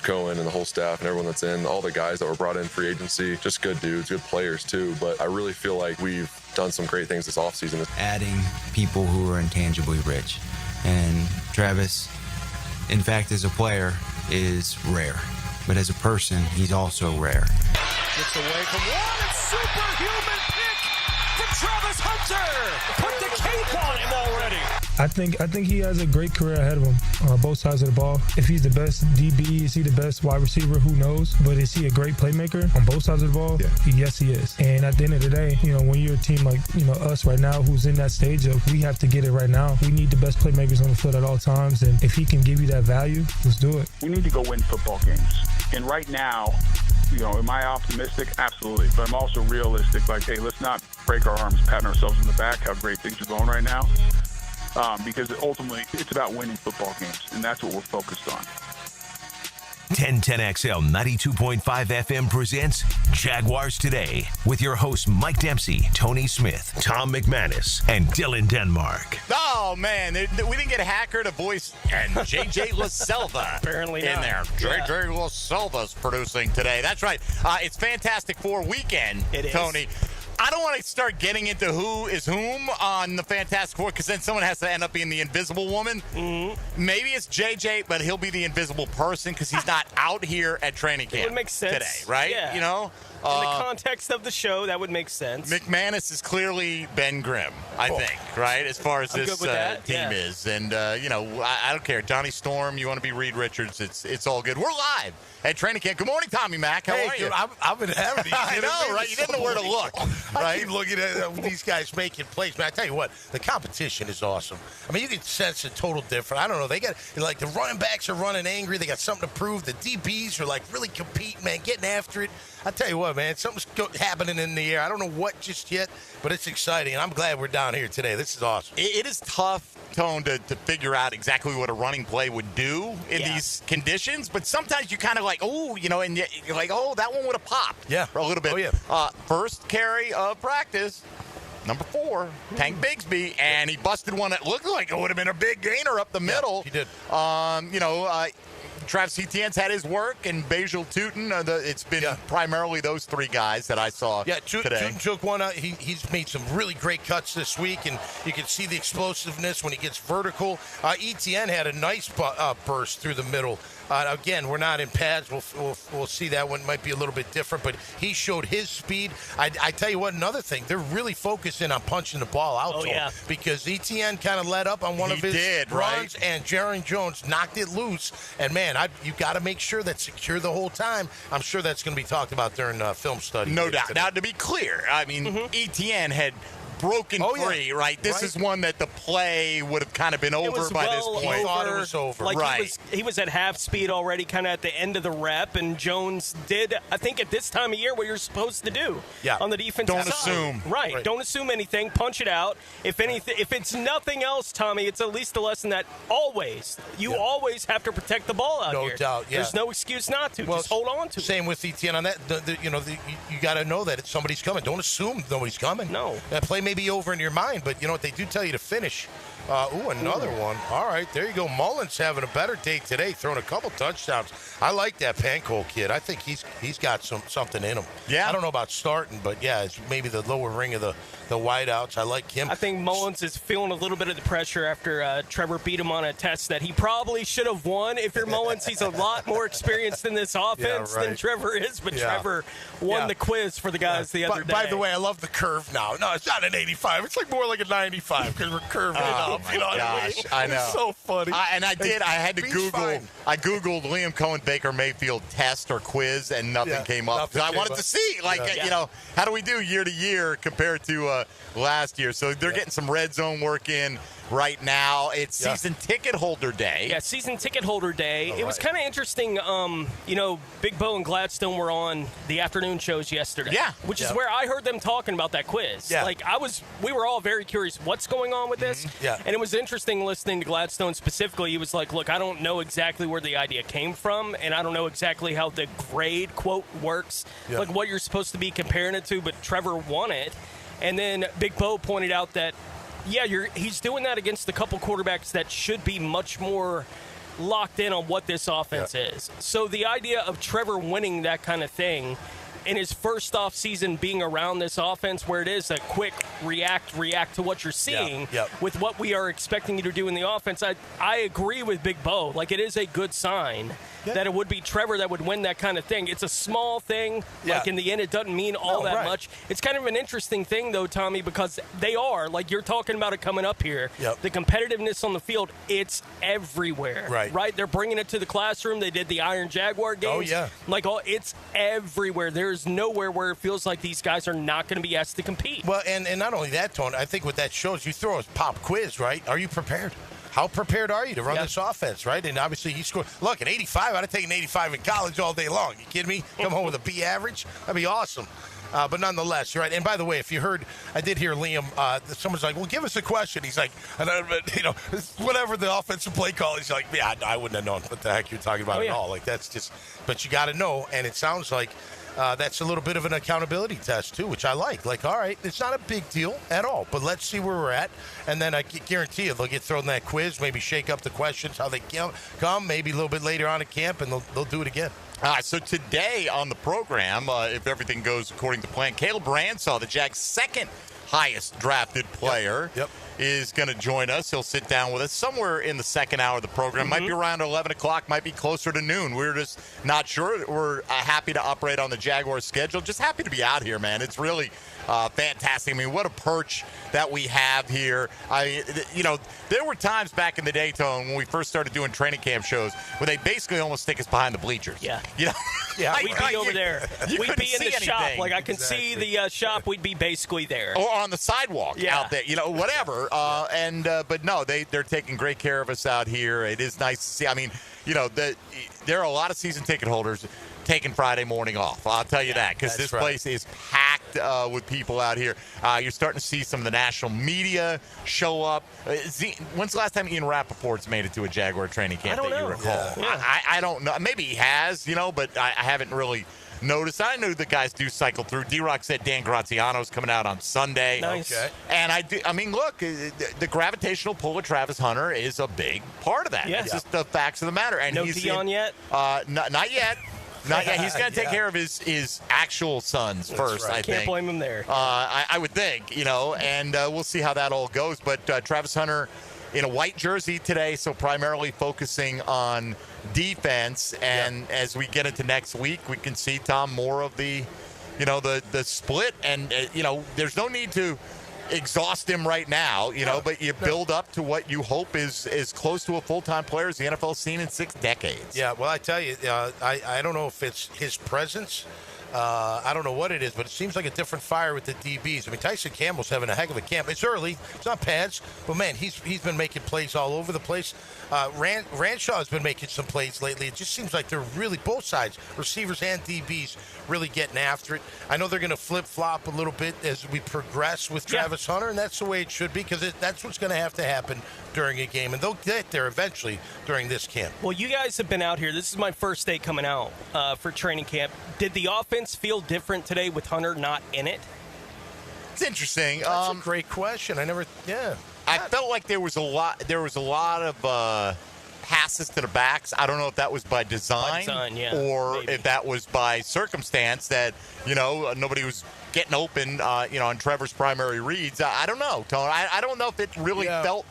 Cohen and the whole staff and everyone that's in, all the guys that were brought in free agency, just good dudes, good players too. But I really feel like we've done some great things this offseason. Adding people who are intangibly rich. And Travis, in fact, as a player, is rare. But as a person, he's also rare. Gets away from one, and superhuman pick from Travis Hunter. Put the cape on him already. I think he has a great career ahead of him on both sides of the ball. If he's the best DB, is he the best wide receiver? Who knows? But is he a great playmaker on both sides of the ball? Yeah. Yes, he is. And at the end of the day, when you're a team like, us right now, who's in that stage of we have to get it right now. We need the best playmakers on the field at all times. And if he can give you that value, let's do it. We need to go win football games. And right now, am I optimistic? Absolutely. But I'm also realistic. Like, hey, let's not break our arms, patting ourselves in the back, how great things are going right now. Because ultimately, it's about winning football games, and that's what we're focused on. 1010XL 92.5 FM presents Jaguars Today with your hosts Mike Dempsey, Tony Smith, Tom McManus, and Dylan Denmark. Oh, man, we didn't get a hacker to voice and JJ LaSelva Apparently in not. there. JJ LaSelva's producing today. That's right. It's Fantastic Four weekend, It is. Tony. I don't want to start getting into who is whom on the Fantastic Four because then someone has to end up being the Invisible Woman. Mm-hmm. Maybe it's JJ, but he'll be the Invisible Person because he's not out here at training camp. It would make sense today, right? Yeah. You know? In the context of the show, that would make sense. McManus is clearly Ben Grimm, I think, right? As far as this team is. And, I don't care. Johnny Storm, you want to be Reed Richards, it's all good. We're live at training camp. Good morning, Tommy Mack. How are you? I've been having these. I know, right? You didn't know where to look, right? I keep looking at these guys making plays. Man, I tell you what, the competition is awesome. I mean, you can sense a total different. I don't know. They got, the running backs are running angry. They got something to prove. The DBs are, really competing, man, getting after it. I tell you what, man, something's happening in the air. I don't know what just yet, but it's exciting, and I'm glad we're down here today. This is awesome. It is tough, Tone, to figure out exactly what a running play would do in these conditions, but sometimes you kind of and you're like, that one would have popped for a little bit. Oh, yeah. First carry of practice. Number 4, Tank Bigsby, and he busted one that looked like it would have been a big gainer up the middle. He did. Travis Etienne's had his work, and Bajal Tootin. It's been primarily those 3 guys that I saw today. Tootin took one out. He's made some really great cuts this week, and you can see the explosiveness when he gets vertical. Etienne had a nice burst through the middle. Again, we're not in pads. We'll see that one might be a little bit different, but he showed his speed. I tell you what, another thing, they're really focusing on punching the ball out to him because Etienne kind of let up on one of his runs, and Jaron Jones knocked it loose. And, man, you got to make sure that's secure the whole time. I'm sure that's going to be talked about during film study. No doubt. Today. Now, to be clear, I mean, Etienne had broken free, right? This is one that the play would have kind of been over by this point. He thought it was over. Like he was at half speed already, kind of at the end of the rep, and Jones did, I think, at this time of year, what you're supposed to do on the defensive side. Don't assume. Right. Don't assume anything. Punch it out. If it's nothing else, Tommy, it's at least a lesson that you always have to protect the ball out here. No doubt, There's no excuse not to. Just hold on to it. Same with Etienne on that. You got to know that somebody's coming. Don't assume nobody's coming. No. That play may be over in your mind, but you know what? They do tell you to finish. Another one. All right, there you go. Mullen's having a better day today, throwing a couple touchdowns. I like that Pancol kid. I think he's got something in him. Yeah. I don't know about starting, but it's maybe the lower ring of the wideouts. I like him. I think Mullins is feeling a little bit of the pressure after Trevor beat him on a test that he probably should have won. If you're Mullins, he's a lot more experienced in this offense than Trevor is, but Trevor won the quiz for the guys the other day. By the way, I love the curve now. No, it's not an 85. It's like more like a 95 because we're curving it up. You know what I mean? I know. It's so funny. I had to Google. I Googled Liam Cohen Baker Mayfield test or quiz, and nothing came up. I wanted to see, how do we do year to year compared to last year? So they're getting some red zone work in right now. It's season ticket holder day. Yeah, season ticket holder day. It was kind of interesting. Big Bo and Gladstone were on the afternoon shows yesterday. Yeah. Which is where I heard them talking about that quiz. Yeah. We were all very curious what's going on with this. Yeah. And it was interesting listening to Gladstone specifically. He was like, look, I don't know exactly where the idea came from, and I don't know exactly how the grade, quote, works, like what you're supposed to be comparing it to, but Trevor won it. And then Big Bo pointed out that, he's doing that against a couple quarterbacks that should be much more locked in on what this offense is. So the idea of Trevor winning that kind of thing in his first off season being around this offense where it is a quick react to what you're seeing with what we are expecting you to do in the offense, I agree with Big Bo. Like, it is a good sign that it would be Trevor that would win that kind of thing. It's a small thing. Like, in the end, it doesn't mean all that much. It's kind of an interesting thing, though, Tommy, because they are, like you're talking about it coming up here, the competitiveness on the field, it's everywhere. Right? They're bringing it to the classroom. They did the Iron Jaguar games. Like, it's everywhere. There's nowhere where it feels like these guys are not going to be asked to compete. Well, and not only that, Tone, I think what that shows, you throw a pop quiz, right? Are you prepared? How prepared are you to run this offense, right? And obviously he scored. Look, an 85, I'd have taken 85 in college all day long. You kidding me? Come home with a B average? That'd be awesome. But nonetheless, you're right. And by the way, if you heard, I did hear Liam, someone's like, well, give us a question. He's like, whatever the offensive play call, he's like, yeah, I wouldn't have known what the heck you're talking about at all. Like, that's just, but you got to know. And it sounds like that's a little bit of an accountability test, too, which I like. Like, all right, it's not a big deal at all, but let's see where we're at. And then I guarantee you they'll get thrown in that quiz, maybe shake up the questions, how they come, maybe a little bit later on in camp, and they'll do it again. All right, so today on the program, if everything goes according to plan, Caleb Ransaw, the Jags' second highest drafted player, is going to join us. He'll sit down with us somewhere in the second hour of the program. Might be around 11 o'clock, might be closer to noon. We're just not sure. We're happy to operate on the Jaguars schedule. Just happy to be out here, man. It's really fantastic. I mean, what a perch that we have here. There were times back in the day, Tone, when we first started doing training camp shows, where they basically almost stick us behind the bleachers. We'd be over there. We'd be in the shop. Like, I can see the shop. We'd be basically there. Or on the sidewalk out there, whatever. But no, they're taking great care of us out here. It is nice to see. I mean, there are a lot of season ticket holders taking Friday morning off. I'll tell you that, because this place is packed with people out here. You're starting to see some of the national media show up. When's the last time Ian Rappaport's made it to a Jaguar training camp that you recall? I don't know. Maybe he has, but I haven't really noticed. I knew the guys do cycle through. D-Rock said Dan Graziano's coming out on Sunday. Nice. Okay. And look, the gravitational pull of Travis Hunter is a big part of that. It's just the facts of the matter. And no Dion yet? Not yet. Not yet. He's going to take care of his actual sons first, I think. Can't blame him there. I would think, and we'll see how that all goes. But Travis Hunter in a white jersey today, so primarily focusing on defense. And as we get into next week, we can see, Tom, more of the split. And, there's no need to exhaust him right now, but you build up to what you hope is as close to a full-time player as the NFL's seen in 6 decades. Yeah, well, I tell you, I don't know if it's his presence. I don't know what it is, but it seems like a different fire with the DBs. I mean, Tyson Campbell's having a heck of a camp. It's early. It's not pads. But, man, he's been making plays all over the place. Ransaw has been making some plays lately. It just seems like they're really, both sides, receivers and DBs, really getting after it. I know they're going to flip-flop a little bit as we progress with Travis Hunter, and that's the way it should be, because that's what's going to have to happen during a game, and they'll get there eventually during this camp. Well, you guys have been out here. This is my first day coming out for training camp. Did the offense feel different today with Hunter not in it? It's interesting. That's a great question. I felt like there was a lot of passes to the backs. I don't know if that was by design, or maybe if that was by circumstance that, nobody was getting open, on Trevor's primary reads. I don't know, Tone. I don't know if it really felt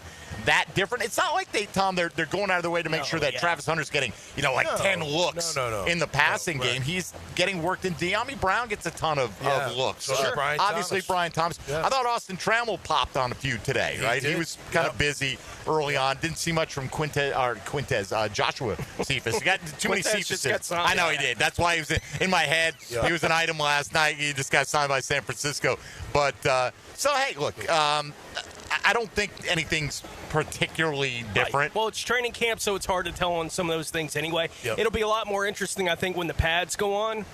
that different. It's not like they're going out of their way to make sure that Travis Hunter's getting 10 looks in the passing game. He's getting worked in. De'Ami Brown gets a ton of looks. Obviously Brian Thomas. I thought Austin Trammell popped on a few today, right? He was kind of busy early on. Didn't see much from Joshua Cephas. He got too many Cephases. I know he did. That's why he was in my head. He was an item last night. He just got signed by San Francisco. But hey, look, I don't think anything's particularly different. Right. Well, it's training camp, so it's hard to tell on some of those things anyway. It'll be a lot more interesting, I think, when the pads go on.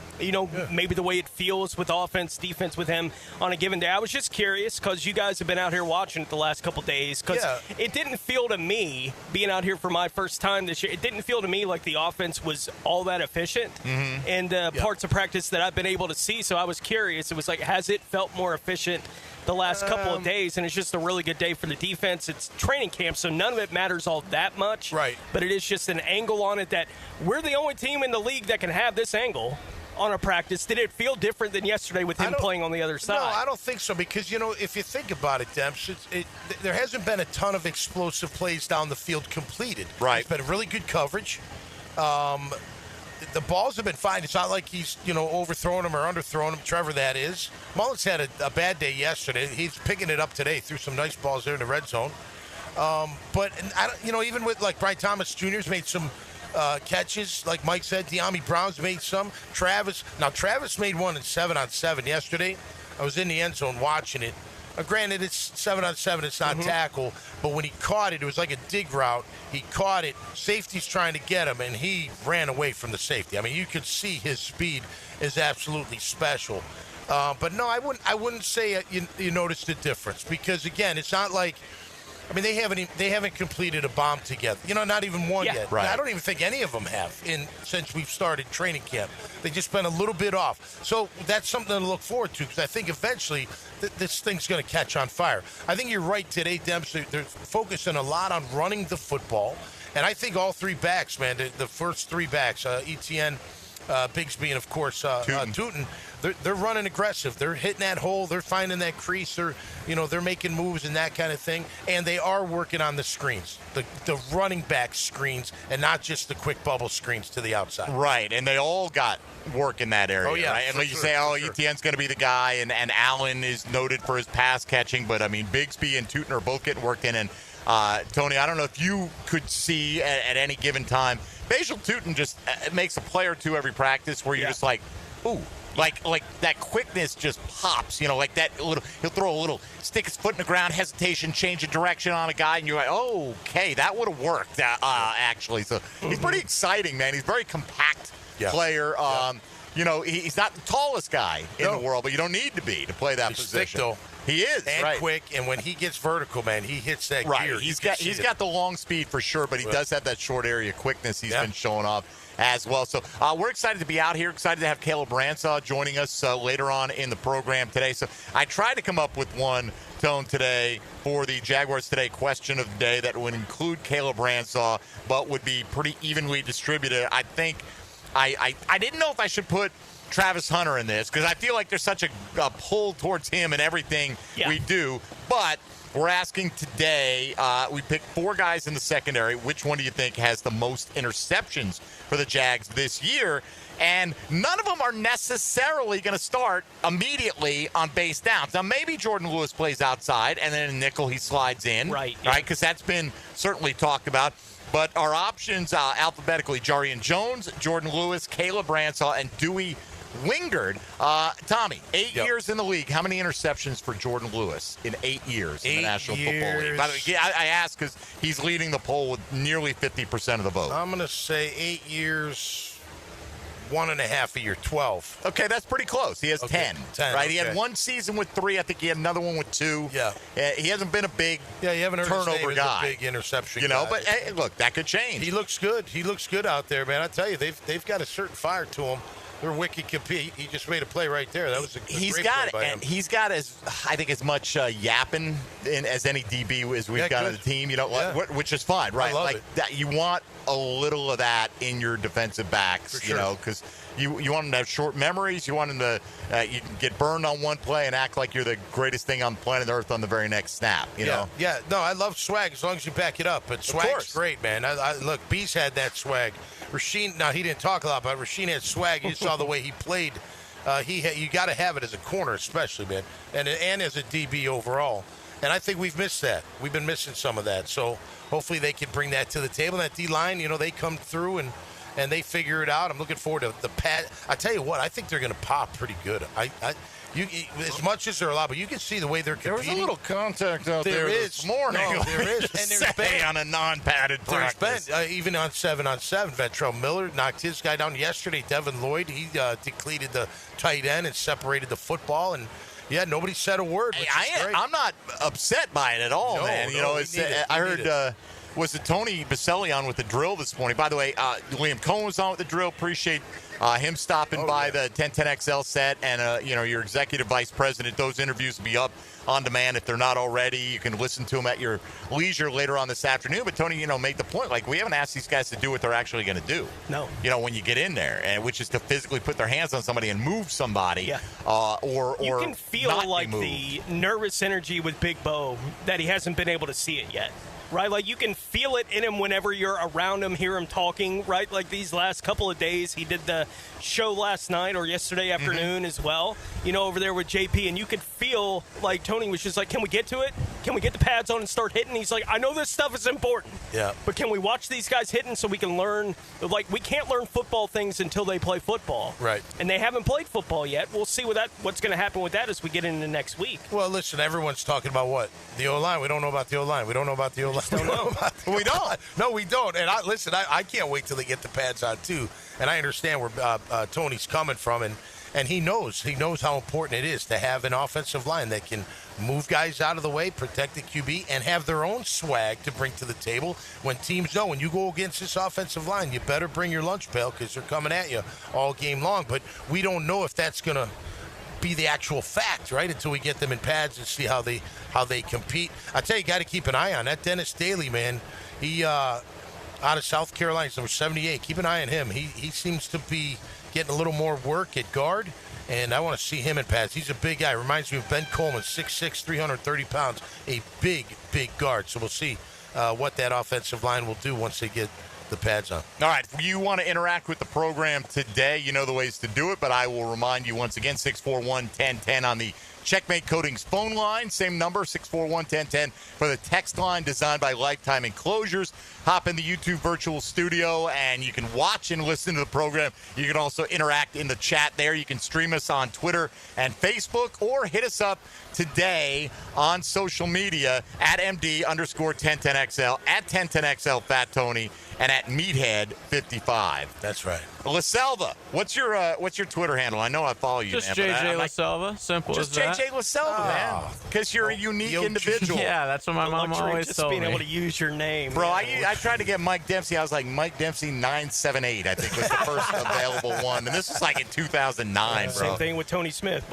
Maybe the way it feels with offense, defense with him on a given day. I was just curious because you guys have been out here watching it the last couple days, because it didn't feel to me, being out here for my first time this year, it didn't feel to me like the offense was all that efficient in the parts of practice that I've been able to see. So I was curious. It was like, has it felt more efficient the last couple of days, and it's just a really good day for the defense. It's training camp, so none of it matters all that much. Right. But it is just an angle on it that we're the only team in the league that can have this angle on a practice. Did it feel different than yesterday with him playing on the other side? No, I don't think so, because, if you think about it, Demps, there hasn't been a ton of explosive plays down the field completed. Right. It's been really good coverage. The balls have been fine. It's not like he's, overthrowing them or underthrowing them. Trevor, that is. Mullins had a bad day yesterday. He's picking it up today. Threw some nice balls there in the red zone. But, even with, Brian Thomas Jr.'s made some catches, like Mike said. De'Ami Brown's made some. Travis made one in 7-on-7 yesterday. I was in the end zone watching it. Granted, it's 7-on-7, it's not tackle, but when he caught it, it was like a dig route. He caught it, safety's trying to get him, and he ran away from the safety. I mean, you could see his speed is absolutely special. But no, I wouldn't say you noticed a difference, because again, it's not like, they haven't completed a bomb together. Not even one yet. Right. I don't even think any of them have since we've started training camp. They've just been a little bit off. So that's something to look forward to, because I think eventually this thing's going to catch on fire. I think you're right today, Demps. They're focusing a lot on running the football. And I think all three backs, man, the first three backs, Etienne, Bigsby, and, of course, Tootin, they're running aggressive. They're hitting that hole. They're finding that crease. They're making moves and that kind of thing. And they are working on the screens, the running back screens, and not just the quick bubble screens to the outside. Right, and they all got work in that area. Oh, yeah, right? And like you say, Etienne's going to be the guy, and Allen is noted for his pass catching. But, Bigsby and Tootin are both getting worked in. And, Tony, I don't know if you could see at any given time, Bajal Tootin just makes a play or two every practice where you're just like, ooh. Like that quickness just pops, like that little, he'll throw a little, stick his foot in the ground, hesitation, change of direction on a guy, and you're like, oh, okay, that would have worked, actually. So he's pretty exciting, man. He's a very compact player. He's not the tallest guy in the world, but you don't need to be to play that position. Thick, though. He is, and quick, and when he gets vertical, man, he hits that gear. He's got the long speed for sure, but he does have that short area quickness he's been showing off as well. So we're excited to be out here, excited to have Caleb Ransaw joining us later on in the program today. So I tried to come up with one, Tone, today for the Jaguars Today question of the day that would include Caleb Ransaw, but would be pretty evenly distributed. I think I didn't know if I should put Travis Hunter in this, because I feel like there's such a pull towards him and everything we do. But we're asking today, we picked 4 guys in the secondary. Which one do you think has the most interceptions for the Jags this year? And none of them are necessarily going to start immediately on base downs. Now, maybe Jordan Lewis plays outside, and then in nickel he slides in. Right, because that's been certainly talked about. But our options alphabetically, Jarian Jones, Jordan Lewis, Caleb Ransaw, and Dewey Wingard. Tommy, 8 years in the league. How many interceptions for Jordan Lewis in 8 years in the National Football League? By the way, I ask because he's leading the poll with nearly 50% of the vote. I'm going to say 8 years, 1.5 a year, 12. Okay, that's pretty close. He has 10. Right? He had one season with 3. I think he had another one with 2. Yeah. He hasn't been a big you haven't heard turnover his name guy. As a big interception guy. But hey, look, that could change. He looks good. He looks good out there, man. I tell you, they've got a certain fire to him. They're wicked compete. He just made a play right there. That was a great play by him. He's got as much yapping as any DB as we've got on the team. Which is fine, right? I love it. That, you want a little of that in your defensive backs, because you want them to have short memories. You want them to you can get burned on one play and act like you're the greatest thing on planet Earth on the very next snap. You know? Yeah. No, I love swag as long as you back it up. But swag's great, man. Look, Beast had that swag. Rasheen, now he didn't talk a lot, but Rasheen had swag. You saw the way he played. You got to have it as a corner, especially, man, and as a DB overall. And I think we've missed that. We've been missing some of that. So hopefully they can bring that to the table. And that D-line, they come through and they figure it out. I'm looking forward to the pat. I tell you what, I think they're going to pop pretty good. As much as they're allowed, but you can see the way they're competing. There was a little contact out there this morning. No, there is. And there's been on a non-padded practice. There's been, even on 7-on-7, Ventrell Miller knocked his guy down yesterday. Devin Lloyd, he depleted the tight end and separated the football. And, nobody said a word, which is great. I'm not upset by it at all, man. I heard... was it Tony Baselli on with the drill this morning? By the way, Liam Cohen was on with the drill. Appreciate him stopping by the 1010XL set and, your executive vice president. Those interviews will be up on demand if they're not already. You can listen to them at your leisure later on this afternoon. But Tony, made the point, like, we haven't asked these guys to do what they're actually going to do. No. When you get in there, and which is to physically put their hands on somebody and move somebody. Yeah. Or you can feel not like be moved. the nervous energy with Big Bo that he hasn't been able to see it yet. Right, like you can feel it in him whenever you're around him, hear him talking, right? Like these last couple of days, he did the show last night or yesterday afternoon as well, over there with JP, and you could feel like Tony was just like, can we get to it? Can we get the pads on and start hitting? He's like, I know this stuff is important, but can we watch these guys hitting so we can learn? Like, we can't learn football things until they play football. Right. And they haven't played football yet. We'll see what's going to happen with that as we get into next week. Well, listen, everyone's talking about what? The O-line. We don't know about the O-line. We don't know about the O-line. Don't know. We don't. No, we don't. And I can't wait till they get the pads on too. And I understand where Tony's coming from, and he knows how important it is to have an offensive line that can move guys out of the way, protect the QB, and have their own swag to bring to the table. When teams know when you go against this offensive line, you better bring your lunch pail because they're coming at you all game long. But we don't know if that's going to be the actual fact, right? Until we get them in pads and see how they compete. I tell you, got to keep an eye on that Dennis Daly, man. He out of South Carolina, he's number 78. Keep an eye on him. He seems to be getting a little more work at guard, and I want to see him in pads. He's a big guy. Reminds me of Ben Coleman, 6'6", 330 pounds, a big guard. So we'll see what that offensive line will do once they get the pads on. All right, if you want to interact with the program today, you know the ways to do it, but I will remind you once again, 641-1010 on the Checkmate Coatings phone line. Same number, 641-1010 for the text line designed by Lifetime Enclosures. Hop in the YouTube virtual studio and you can watch and listen to the program. You can also interact in the chat there. You can stream us on Twitter and Facebook or hit us up today on social media at MD_1010XL, at 1010XL Fat Tony, and at Meathead55. That's right. LaSelva, what's your Twitter handle? I know I follow you, just man. JJ LaSelva. Simple as that. Just JJ LaSelva, man. Because you're a unique individual. Yeah, that's what my mom always just told being me. able to use your name. Bro, I tried to get Mike Dempsey. I was like, Mike Dempsey 978, I think was the first available one. And this was like in 2009, bro. Same thing with Tony Smith.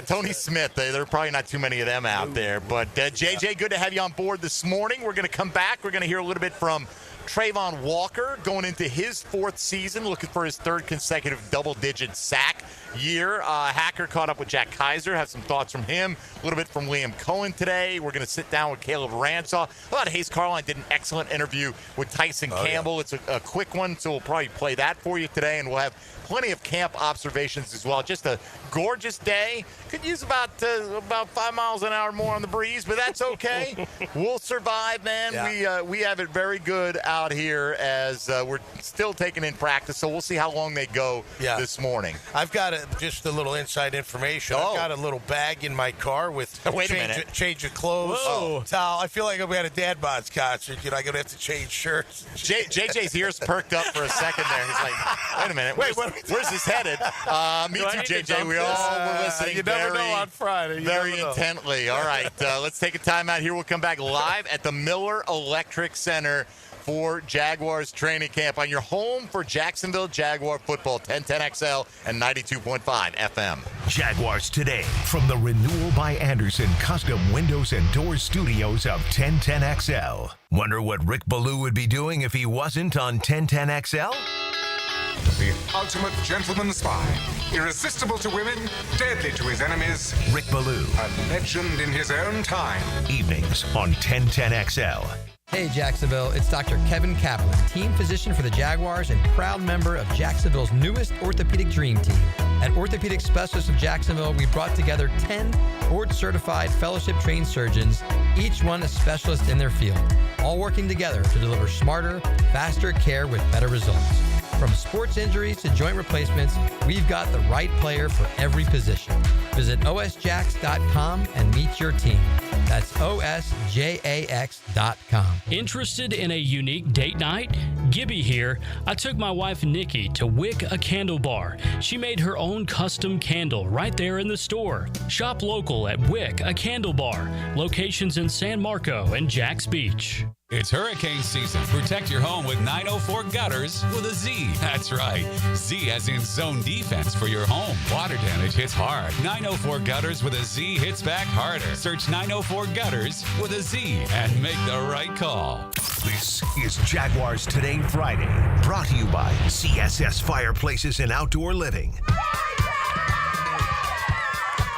Tony Smith. There are probably not too many of them out there. But JJ, good to have you on board this morning. We're going to come back. We're going to hear a little bit from Trayvon Walker going into his fourth season, looking for his third consecutive double-digit sack year. Hacker caught up with Jack Kaiser, have some thoughts from him, a little bit from Liam Cohen today. We're going to sit down with Caleb Ransaw. I thought Hayes Carline did an excellent interview with Tyson Campbell. Yeah. It's a quick one, so we'll probably play that for you today, and we'll have plenty of camp observations as well. Just a gorgeous day. Could use about 5 miles an hour more on the breeze, but that's okay. We'll survive, man. Yeah. We have it very good out here as we're still taking in practice, so we'll see how long they go this morning. I've got just a little inside information. I've got a little bag in my car with change of clothes, towel. I feel like I'm at a Dad Bods concert. I'm going to have to change shirts. JJ's ears perked up for a second there. He's like, wait a minute. Where's this headed? Me too, JJ. We all were listening on Friday. Very intently. All right, let's take a time out here. We'll come back live at the Miller Electric Center for Jaguars training camp on your home for Jacksonville Jaguar football, 1010XL and 92.5 FM. Jaguars Today from the Renewal by Anderson Custom Windows and Doors Studios of 1010XL. Wonder what Rick Ballou would be doing if he wasn't on 1010XL? The ultimate gentleman spy, irresistible to women, deadly to his enemies. Rick Ballou. A legend in his own time. Evenings on 1010XL. Hey Jacksonville, it's Dr. Kevin Kaplan, team physician for the Jaguars and proud member of Jacksonville's newest orthopedic dream team. At Orthopedic Specialists of Jacksonville, we brought together 10 board-certified fellowship-trained surgeons, each one a specialist in their field, all working together to deliver smarter, faster care with better results. From sports injuries to joint replacements, we've got the right player for every position. Visit osjax.com and meet your team. That's osjax.com. Interested in a unique date night? Gibby here. I took my wife Nikki to Wick a Candle Bar. She made her own custom candle right there in the store. Shop local at Wick a Candle Bar. Locations in San Marco and Jacks Beach. It's hurricane season. Protect your home with 904 Gutters with a Z. That's right. Z as in zone defense for your home. Water damage hits hard. 904 Gutters with a Z hits back harder. Search 904 Gutters with a Z and make the right call. This is Jaguars Today Friday, brought to you by CSS Fireplaces and Outdoor Living.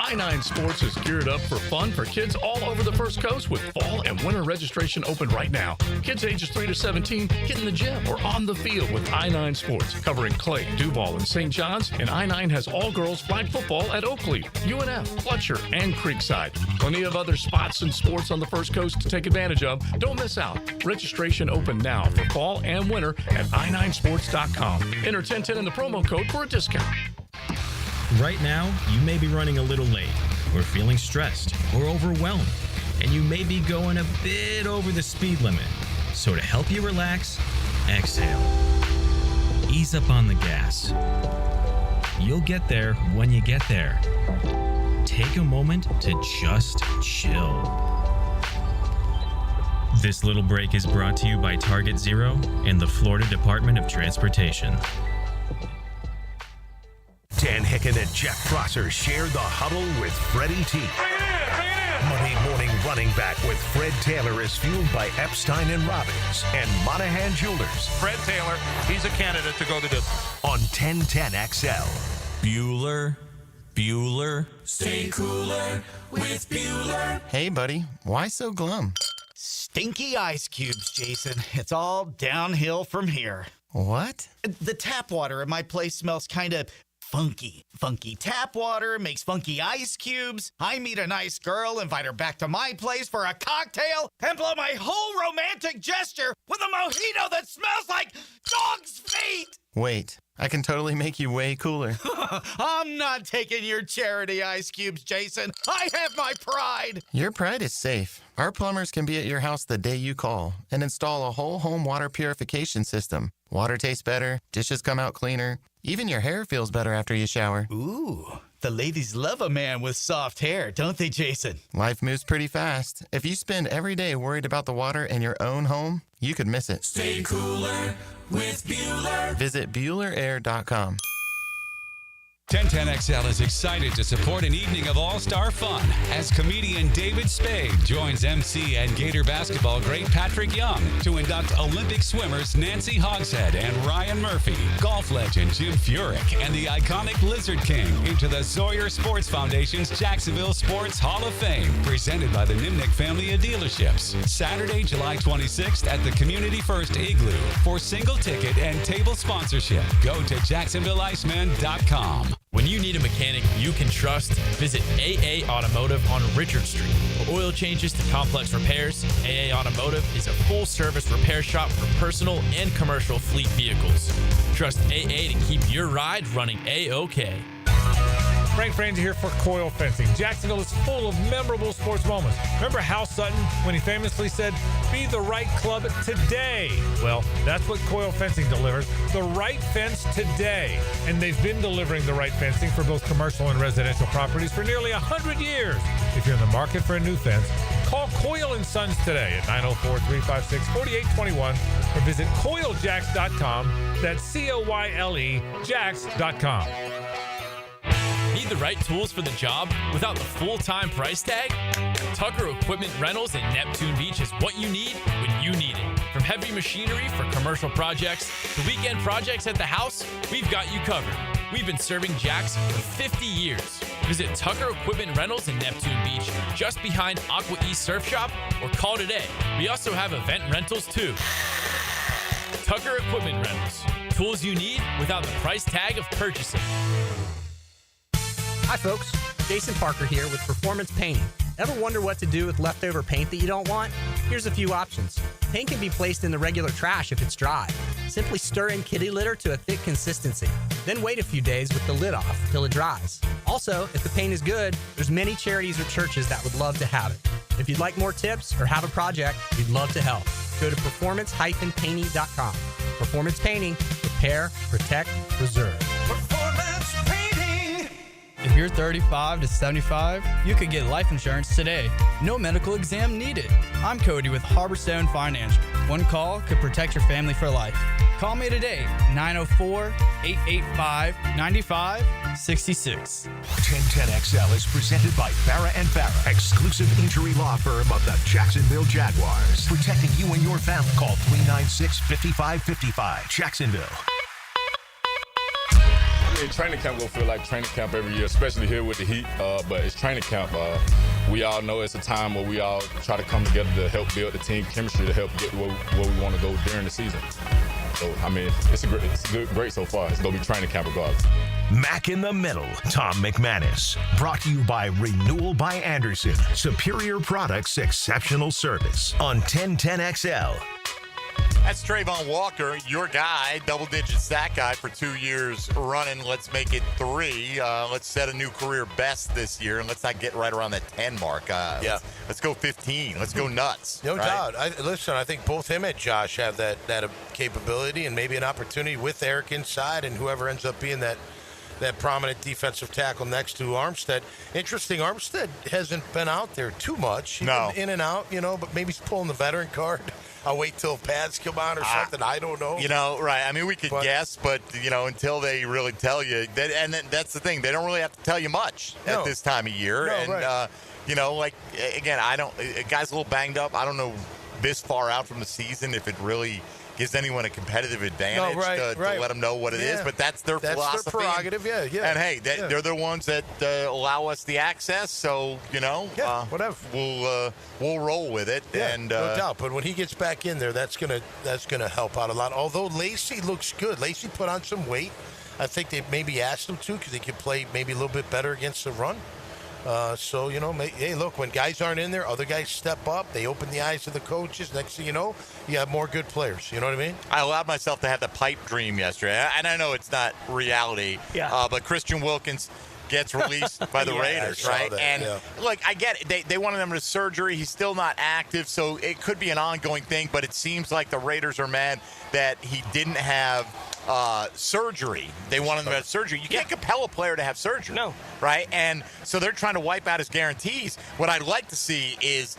I-9 Sports is geared up for fun for kids all over the First Coast with fall and winter registration open right now. Kids ages 3 to 17 get in the gym or on the field with I-9 Sports, covering Clay, Duval, and St. John's. And I-9 has all-girls flag football at Oakley, UNF, Fletcher, and Creekside. Plenty of other spots and sports on the First Coast to take advantage of. Don't miss out. Registration open now for fall and winter at i9sports.com. Enter 1010 in the promo code for a discount. Right now, you may be running a little late, or feeling stressed, or overwhelmed, and you may be going a bit over the speed limit. So to help you relax, exhale. Ease up on the gas. You'll get there when you get there. Take a moment to just chill. This little break is brought to you by Target Zero and the Florida Department of Transportation. Dan Hicken and Jeff Prosser share the huddle with Freddie T. Monday morning running back with Fred Taylor is fueled by Epstein and Robbins and Monahan Jewelers. Fred Taylor, he's a candidate to go the distance. On 1010XL. Bueller. Stay cooler with Bueller. Hey, buddy. Why so glum? Stinky ice cubes, Jason. It's all downhill from here. What? The tap water at my place smells kind of funky. Funky tap water makes funky ice cubes. I meet a nice girl, invite her back to my place for a cocktail, and blow my whole romantic gesture with a mojito that smells like dog's feet. Wait, I can totally make you way cooler. I'm not taking your charity ice cubes, Jason. I have my pride. Your pride is safe. Our plumbers can be at your house the day you call and install a whole home water purification system. Water tastes better, dishes come out cleaner, even your hair feels better after you shower. Ooh, the ladies love a man with soft hair, don't they, Jason? Life moves pretty fast. If you spend every day worried about the water in your own home, you could miss it. Stay cooler with Bueller. Visit BuellerAir.com. 1010XL is excited to support an evening of all-star fun as comedian David Spade joins MC and Gator basketball great Patrick Young to induct Olympic swimmers Nancy Hogshead and Ryan Murphy, golf legend Jim Furyk, and the iconic Lizard King into the Sawyer Sports Foundation's Jacksonville Sports Hall of Fame, presented by the Nimnick family of dealerships. Saturday, July 26th at the Community First Igloo. For single ticket and table sponsorship, go to JacksonvilleIceman.com. When you need a mechanic you can trust, visit AA Automotive on Richard Street. For oil changes to complex repairs, AA Automotive is a full-service repair shop for personal and commercial fleet vehicles. Trust AA to keep your ride running A-OK. Frank Frangie here for Coil Fencing. Jacksonville is full of memorable sports moments. Remember Hal Sutton when he famously said, "Be the right club today"? Well, that's what Coil Fencing delivers. The right fence today. And they've been delivering the right fencing for both commercial and residential properties for nearly 100 years. If you're in the market for a new fence, call Coil & Sons today at 904-356-4821 or visit coiljacks.com. That's COYLE Jacks.com. Need the right tools for the job without the full-time price tag? Tucker Equipment Rentals in Neptune Beach is what you need when you need it. From heavy machinery for commercial projects to weekend projects at the house, we've got you covered. We've been serving Jacks for 50 years. Visit Tucker Equipment Rentals in Neptune Beach, just behind Aqua East Surf Shop, or call today. We also have event rentals too. Tucker Equipment Rentals. Tools you need without the price tag of purchasing. Hi folks, Jason Parker here with Performance Painting. Ever wonder what to do with leftover paint that you don't want? Here's a few options. Paint can be placed in the regular trash if it's dry. Simply stir in kitty litter to a thick consistency. Then wait a few days with the lid off till it dries. Also, if the paint is good, there's many charities or churches that would love to have it. If you'd like more tips or have a project, we'd love to help. Go to performance-painting.com. Performance Painting. Repair, protect, preserve. Performance Painting. If you're 35 to 75, you could get life insurance today. No medical exam needed. I'm Cody with Harborstone Financial. One call could protect your family for life. Call me today, 904-885-9566. 1010XL is presented by Farah & Farah, exclusive injury law firm of the Jacksonville Jaguars. Protecting you and your family. Call 396-5555. Jacksonville. Training camp will feel like training camp every year, especially here with the heat, but it's training camp. We all know it's a time where we all try to come together to help build the team chemistry to help get where we want to go during the season. So, I mean, it's great so far. It's going to be training camp regardless. Mac in the Middle, Tom McManus. Brought to you by Renewal by Anderson. Superior products, exceptional service. On 1010XL. That's Trayvon Walker, your guy, double-digit sack guy for 2 years running. Let's make it 3. Let's set a new career best this year, and let's not get right around that 10 mark. Let's go 15. Let's go nuts. No doubt. I think both him and Josh have that capability and maybe an opportunity with Eric inside and whoever ends up being that prominent defensive tackle next to Armstead. Interesting, Armstead hasn't been out there too much. He's been in and out, but maybe he's pulling the veteran card. I'll wait till pads come on or something. I don't know. Right. I mean, we could guess, but, until they really tell you. And that's the thing. They don't really have to tell you much at this time of year. Right. Again, a guy's a little banged up. I don't know this far out from the season if it really gives anyone a competitive advantage to let them know what it is, but that's their philosophy. That's their prerogative, And hey, they're the ones that allow us the access, so whatever. We'll roll with it. And no doubt. But when he gets back in there, that's gonna help out a lot. Although Lacey looks good, Lacey put on some weight. I think they maybe asked him to because he could play maybe a little bit better against the run. Hey, look, when guys aren't in there, other guys step up. They open the eyes of the coaches. Next thing you know, you have more good players. You know what I mean? I allowed myself to have the pipe dream yesterday, and I know it's not reality, but Christian Wilkins gets released by the Raiders, right? Look, I get it. They wanted him to surgery. He's still not active, so it could be an ongoing thing, but it seems like the Raiders are mad that he didn't have surgery. They wanted him to have surgery. You can't compel a player to have surgery. No. Right? And so they're trying to wipe out his guarantees. What I'd like to see is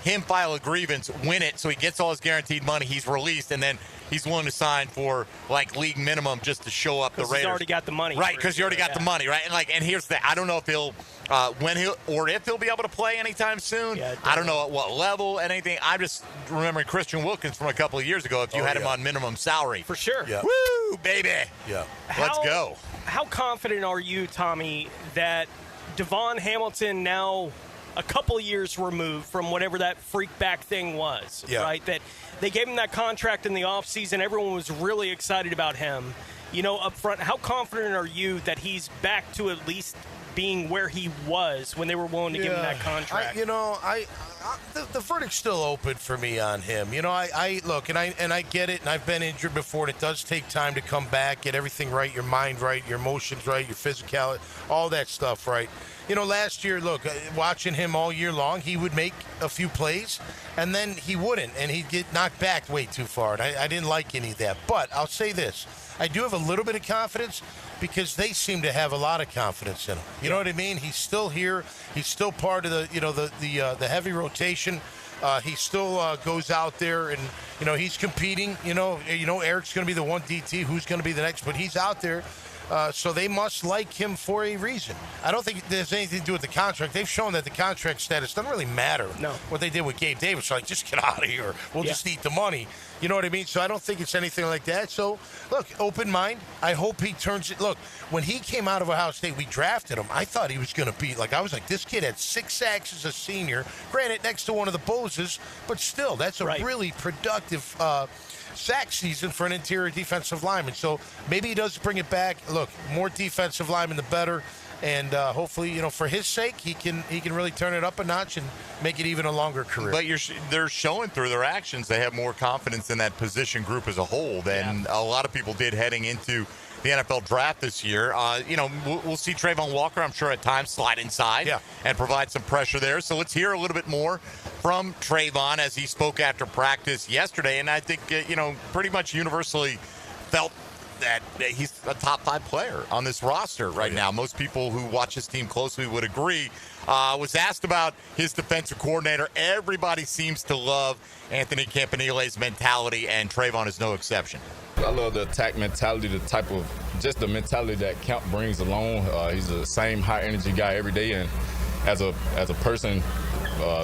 him file a grievance, win it, so he gets all his guaranteed money, he's released, and then he's willing to sign for league minimum just to show up the Raiders. He's already got the money. Right, because you already got the money, right? And here's the I don't know if he'll if he'll be able to play anytime soon. I don't know at what level and anything. I'm just remembering Christian Wilkins from a couple of years ago if you had him on minimum salary. For sure. Yeah. Woo, baby. Yeah. Let's go. How confident are you, Tommy, that Devon Hamilton now a couple years removed from whatever that freak back thing was, right? That they gave him that contract in the offseason. Everyone was really excited about him. Up front, how confident are you that he's back to at least being where he was when they were willing to give him that contract? The verdict's still open for me on him. I look, and I get it, and I've been injured before, and it does take time to come back, get everything right, your mind right, your emotions right, your physicality, all that stuff right. Last year, look, watching him all year long, he would make a few plays, and then he wouldn't, and he'd get knocked back way too far, and I didn't like any of that. But I'll say this. I do have a little bit of confidence because they seem to have a lot of confidence in him. You know what I mean? He's still here. He's still part of the heavy rotation. He still goes out there and he's competing. Eric's going to be the one DT. Who's going to be the next? But he's out there. So they must like him for a reason. I don't think there's anything to do with the contract. They've shown that the contract status doesn't really matter. No. What they did with Gabe Davis, like, just get out of here. We'll just eat the money. You know what I mean? So I don't think it's anything like that. So, look, open mind. I hope he turns it. Look, when he came out of Ohio State, we drafted him. I thought he was going to be, I was like, this kid had 6 sacks as a senior. Granted, next to one of the Boses, but still, that's a really productive sack season for an interior defensive lineman. So maybe he does bring it back. Look, more defensive linemen, the better. And hopefully, for his sake, he can really turn it up a notch and make it even a longer career. But they're showing through their actions they have more confidence in that position group as a whole than a lot of people did heading into the NFL draft this year. We'll see Trayvon Walker, I'm sure, at times slide inside and provide some pressure there. So let's hear a little bit more from Trayvon as he spoke after practice yesterday. And I think, pretty much universally felt that he's a top 5 player on this roster right now. Most people who watch his team closely would agree. Was asked about his defensive coordinator. Everybody seems to love Anthony Campanile's mentality, and Trayvon is no exception. I love the attack mentality, just the mentality that Camp brings along. He's the same high energy guy every day, and as a person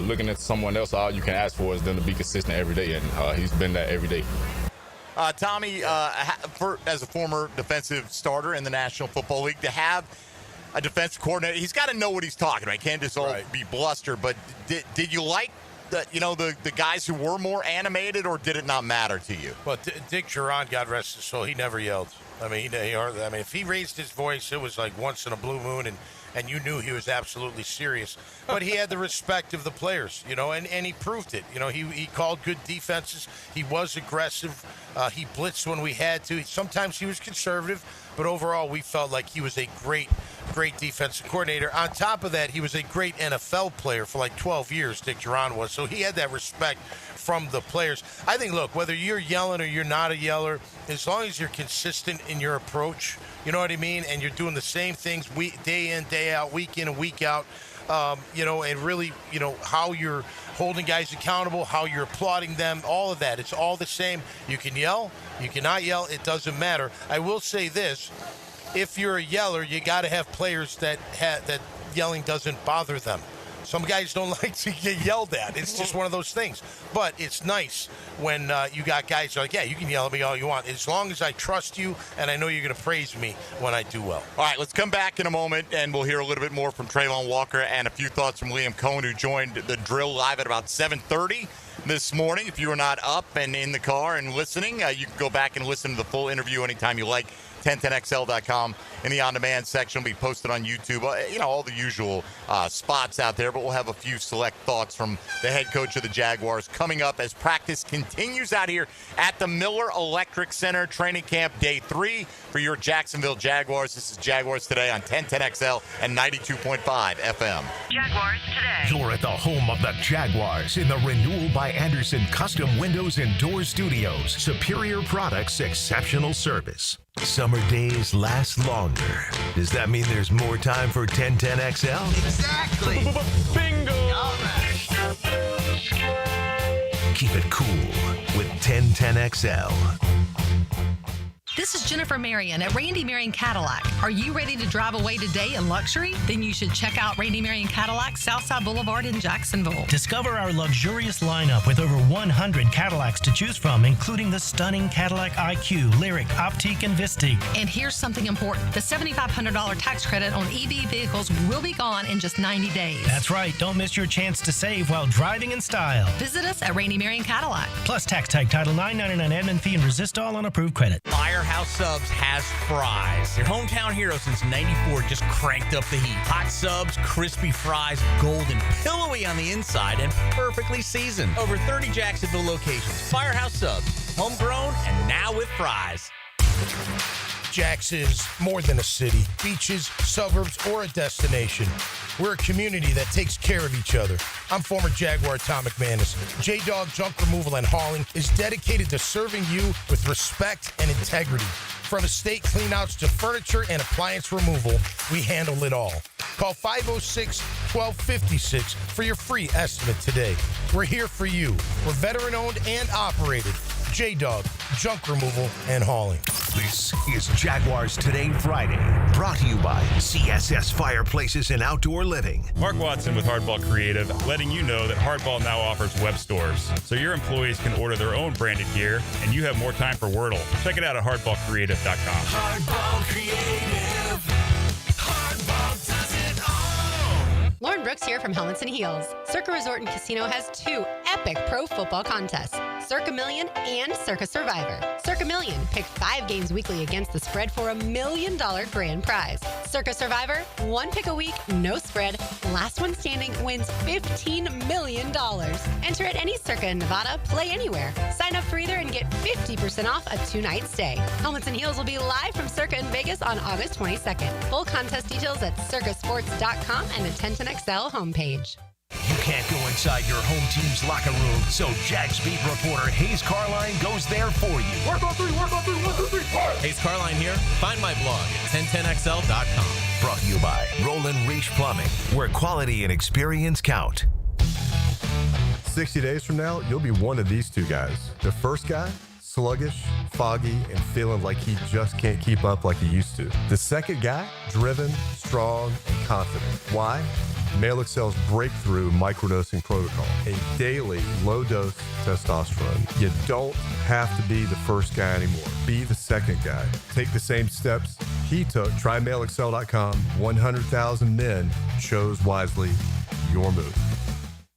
looking at someone else, all you can ask for is them to be consistent every day, and he's been that every day. Tommy, as a former defensive starter in the National Football League, to have a defensive coordinator, he's got to know what he's talking about. He can't just be bluster. But did you like the guys who were more animated, or did it not matter to you? Well, Dick Duran, God rest his soul, he never yelled. I mean, if he raised his voice, it was like once in a blue moon, and you knew he was absolutely serious. But he had the respect of the players, and he proved it. He called good defenses. He was aggressive. He blitzed when we had to. Sometimes he was conservative, but overall we felt like he was a great defensive coordinator. On top of that, he was a great NFL player for like 12 years, Dick Duran was. So he had that respect from the players. I think, look, whether you're yelling or you're not a yeller, as long as you're consistent in your approach, you know what I mean, and you're doing the same things day in, day out, week in and week out, and really, how you're holding guys accountable, how you're applauding them, all of that. It's all the same. You can yell, you cannot yell, it doesn't matter. I will say this, if you're a yeller, you got to have players that yelling doesn't bother them. Some guys don't like to get yelled at. It's just one of those things. But it's nice when you got guys who are like, yeah, you can yell at me all you want, as long as I trust you and I know you're going to praise me when I do well. All right, let's come back in a moment, and we'll hear a little bit more from Trayvon Walker and a few thoughts from Liam Cohen, who joined the drill live at about 7:30 this morning. If you were not up and in the car and listening, you can go back and listen to the full interview anytime you like. 1010XL.com in the on-demand section will be posted on YouTube. All the usual spots out there, but we'll have a few select thoughts from the head coach of the Jaguars coming up as practice continues out here at the Miller Electric Center. Training camp day 3 for your Jacksonville Jaguars. This is Jaguars Today on 1010XL and 92.5 FM. Jaguars Today. You're at the home of the Jaguars in the Renewal by Anderson Custom Windows and Door Studios. Superior products, exceptional service. Summer days last longer. Does that mean there's more time for 1010XL? Exactly. Bingo! All right. Keep it cool with 1010XL. This is Jennifer Marion at Randy Marion Cadillac. Are you ready to drive away today in luxury? Then you should check out Randy Marion Cadillac, Southside Boulevard in Jacksonville. Discover our luxurious lineup with over 100 Cadillacs to choose from, including the stunning Cadillac IQ, Lyric, Optique, and Vistique. And here's something important. The $7,500 tax credit on EV vehicles will be gone in just 90 days. That's right. Don't miss your chance to save while driving in style. Visit us at Randy Marion Cadillac. Plus tax type Title $9.99 admin fee and resist all on approved credit. Firehouse Subs has fries. Your hometown hero since '94 just cranked up the heat. Hot subs, crispy fries, golden, pillowy on the inside, and perfectly seasoned. Over 30 Jacksonville locations. Firehouse Subs, homegrown and now with fries. Jax is more than a city, beaches, suburbs, or a destination. We're a community that takes care of each other. I'm former Jaguar Tom McManus. J-Dog Junk Removal and Hauling is dedicated to serving you with respect and integrity. From estate cleanouts to furniture and appliance removal, we handle it all. Call 506-1256 for your free estimate today. We're here for you. We're veteran-owned and operated. J-Dog, Junk Removal and Hauling. This is Jaguars Today Friday, brought to you by CSS Fireplaces and Outdoor Living. Mark Watson with Hardball Creative, letting you know that Hardball now offers web stores, so your employees can order their own branded gear, and you have more time for Wordle. Check it out at hardballcreative.com. Hardball Creative. Hardball does it all. Lauren Brooks here from Helmets and Heels. Circa Resort and Casino has 2 epic pro football contests, Circa Million and Circa Survivor. Circa Million, pick 5 games weekly against the spread for $1 million grand prize. Circa Survivor, 1 pick a week, no spread. Last one standing wins $15 million. Enter at any Circa in Nevada, play anywhere. Sign up for either and get 50% off a 2-night stay. Helmets and Heels will be live from Circa in Vegas on August 22nd. Full contest details at circasports.com and the 1010XL homepage. You can't go inside your home team's locker room, so Jags beat reporter Hayes Carline goes there for you. Work on three, 1, 2, 3. Hayes Carline here. Find my blog at 1010XL.com. Brought to you by Roland Reach Plumbing, where quality and experience count. 60 days from now, you'll be one of these two guys. The first guy, sluggish, foggy, and feeling like he just can't keep up like he used to. The second guy, driven, strong, and confident. Why? MailXcel's breakthrough microdosing protocol, a daily low-dose testosterone. You don't have to be the first guy anymore. Be the second guy. Take the same steps he took. Try MailXcel.com. 100,000 men chose wisely. Your move.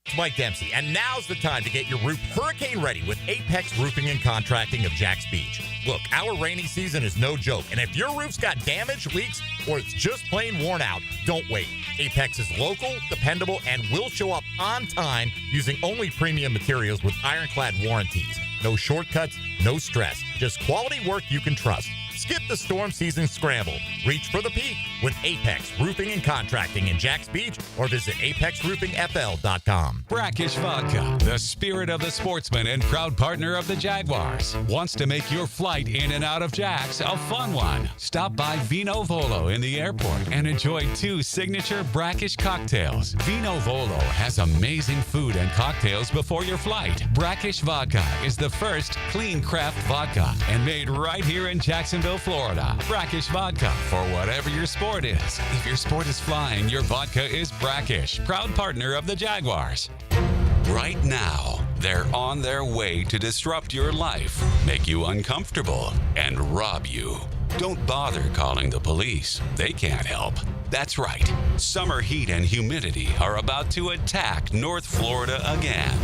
It's Mike Dempsey, and now's the time to get your roof hurricane ready with Apex Roofing and Contracting of Jacks Beach. Look, our rainy season is no joke, and if your roof's got damage, leaks, or it's just plain worn out, don't wait. Apex is local, dependable, and will show up on time using only premium materials with ironclad warranties. No shortcuts, no stress, just quality work you can trust. Skip the storm season scramble. Reach for the peak with Apex Roofing and Contracting in Jacks Beach or visit apexroofingfl.com. Brackish Vodka, the spirit of the sportsman and proud partner of the Jaguars, wants to make your flight in and out of Jacks a fun one. Stop by Vino Volo in the airport and enjoy 2 signature brackish cocktails. Vino Volo has amazing food and cocktails before your flight. Brackish Vodka is the first clean craft vodka and made right here in Jacksonville, Florida. Brackish Vodka for whatever your sport is. If your sport is flying, your vodka is Brackish, proud partner of the Jaguars. Right now, they're on their way to disrupt your life, make you uncomfortable, and rob you. Don't bother calling the police. They can't help. That's right. Summer heat and humidity are about to attack North Florida again.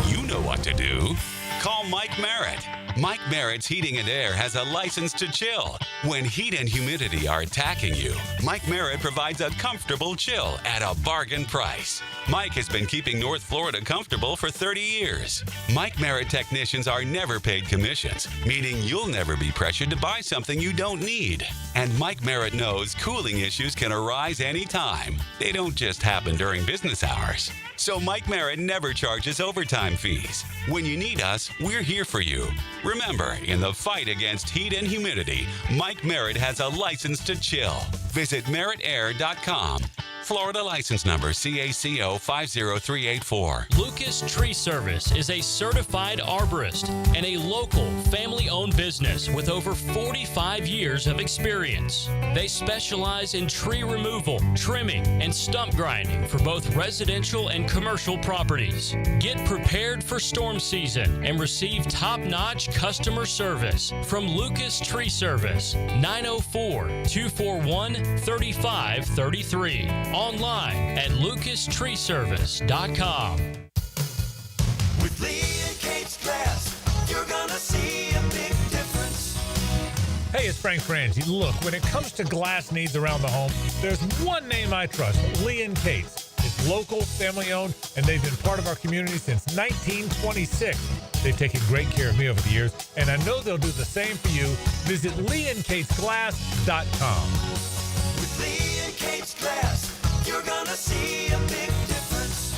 You know what to do. Call Mike Merritt. Mike Merritt's Heating and Air has a license to chill. When heat and humidity are attacking you, Mike Merritt provides a comfortable chill at a bargain price. Mike has been keeping North Florida comfortable for 30 years. Mike Merritt technicians are never paid commissions, meaning you'll never be pressured to buy something you don't need. And Mike Merritt knows cooling issues can arise anytime. They don't just happen during business hours. So Mike Merritt never charges overtime fees. When you need us, we're here for you. Remember, in the fight against heat and humidity, Mike Merritt has a license to chill. Visit merrittair.com. Florida license number CACO 50384. Lucas Tree Service is a certified arborist and a local family-owned business with over 45 years of experience. They specialize in tree removal, trimming, and stump grinding for both residential and commercial properties. Get prepared for storm season and receive top-notch customer service from Lucas Tree Service, 904-241-3533. Online at lucastreeservice.com. With Lee and Kate's Glass, you're gonna see a big difference. Hey, it's Frank Frangie. Look, when it comes to glass needs around the home, there's one name I trust, Lee and Kate's. It's local, family-owned, and they've been part of our community since 1926. They've taken great care of me over the years, and I know they'll do the same for you. Visit leeandkatesglass.com. With Lee and Kate's Glass, you're gonna see a big difference.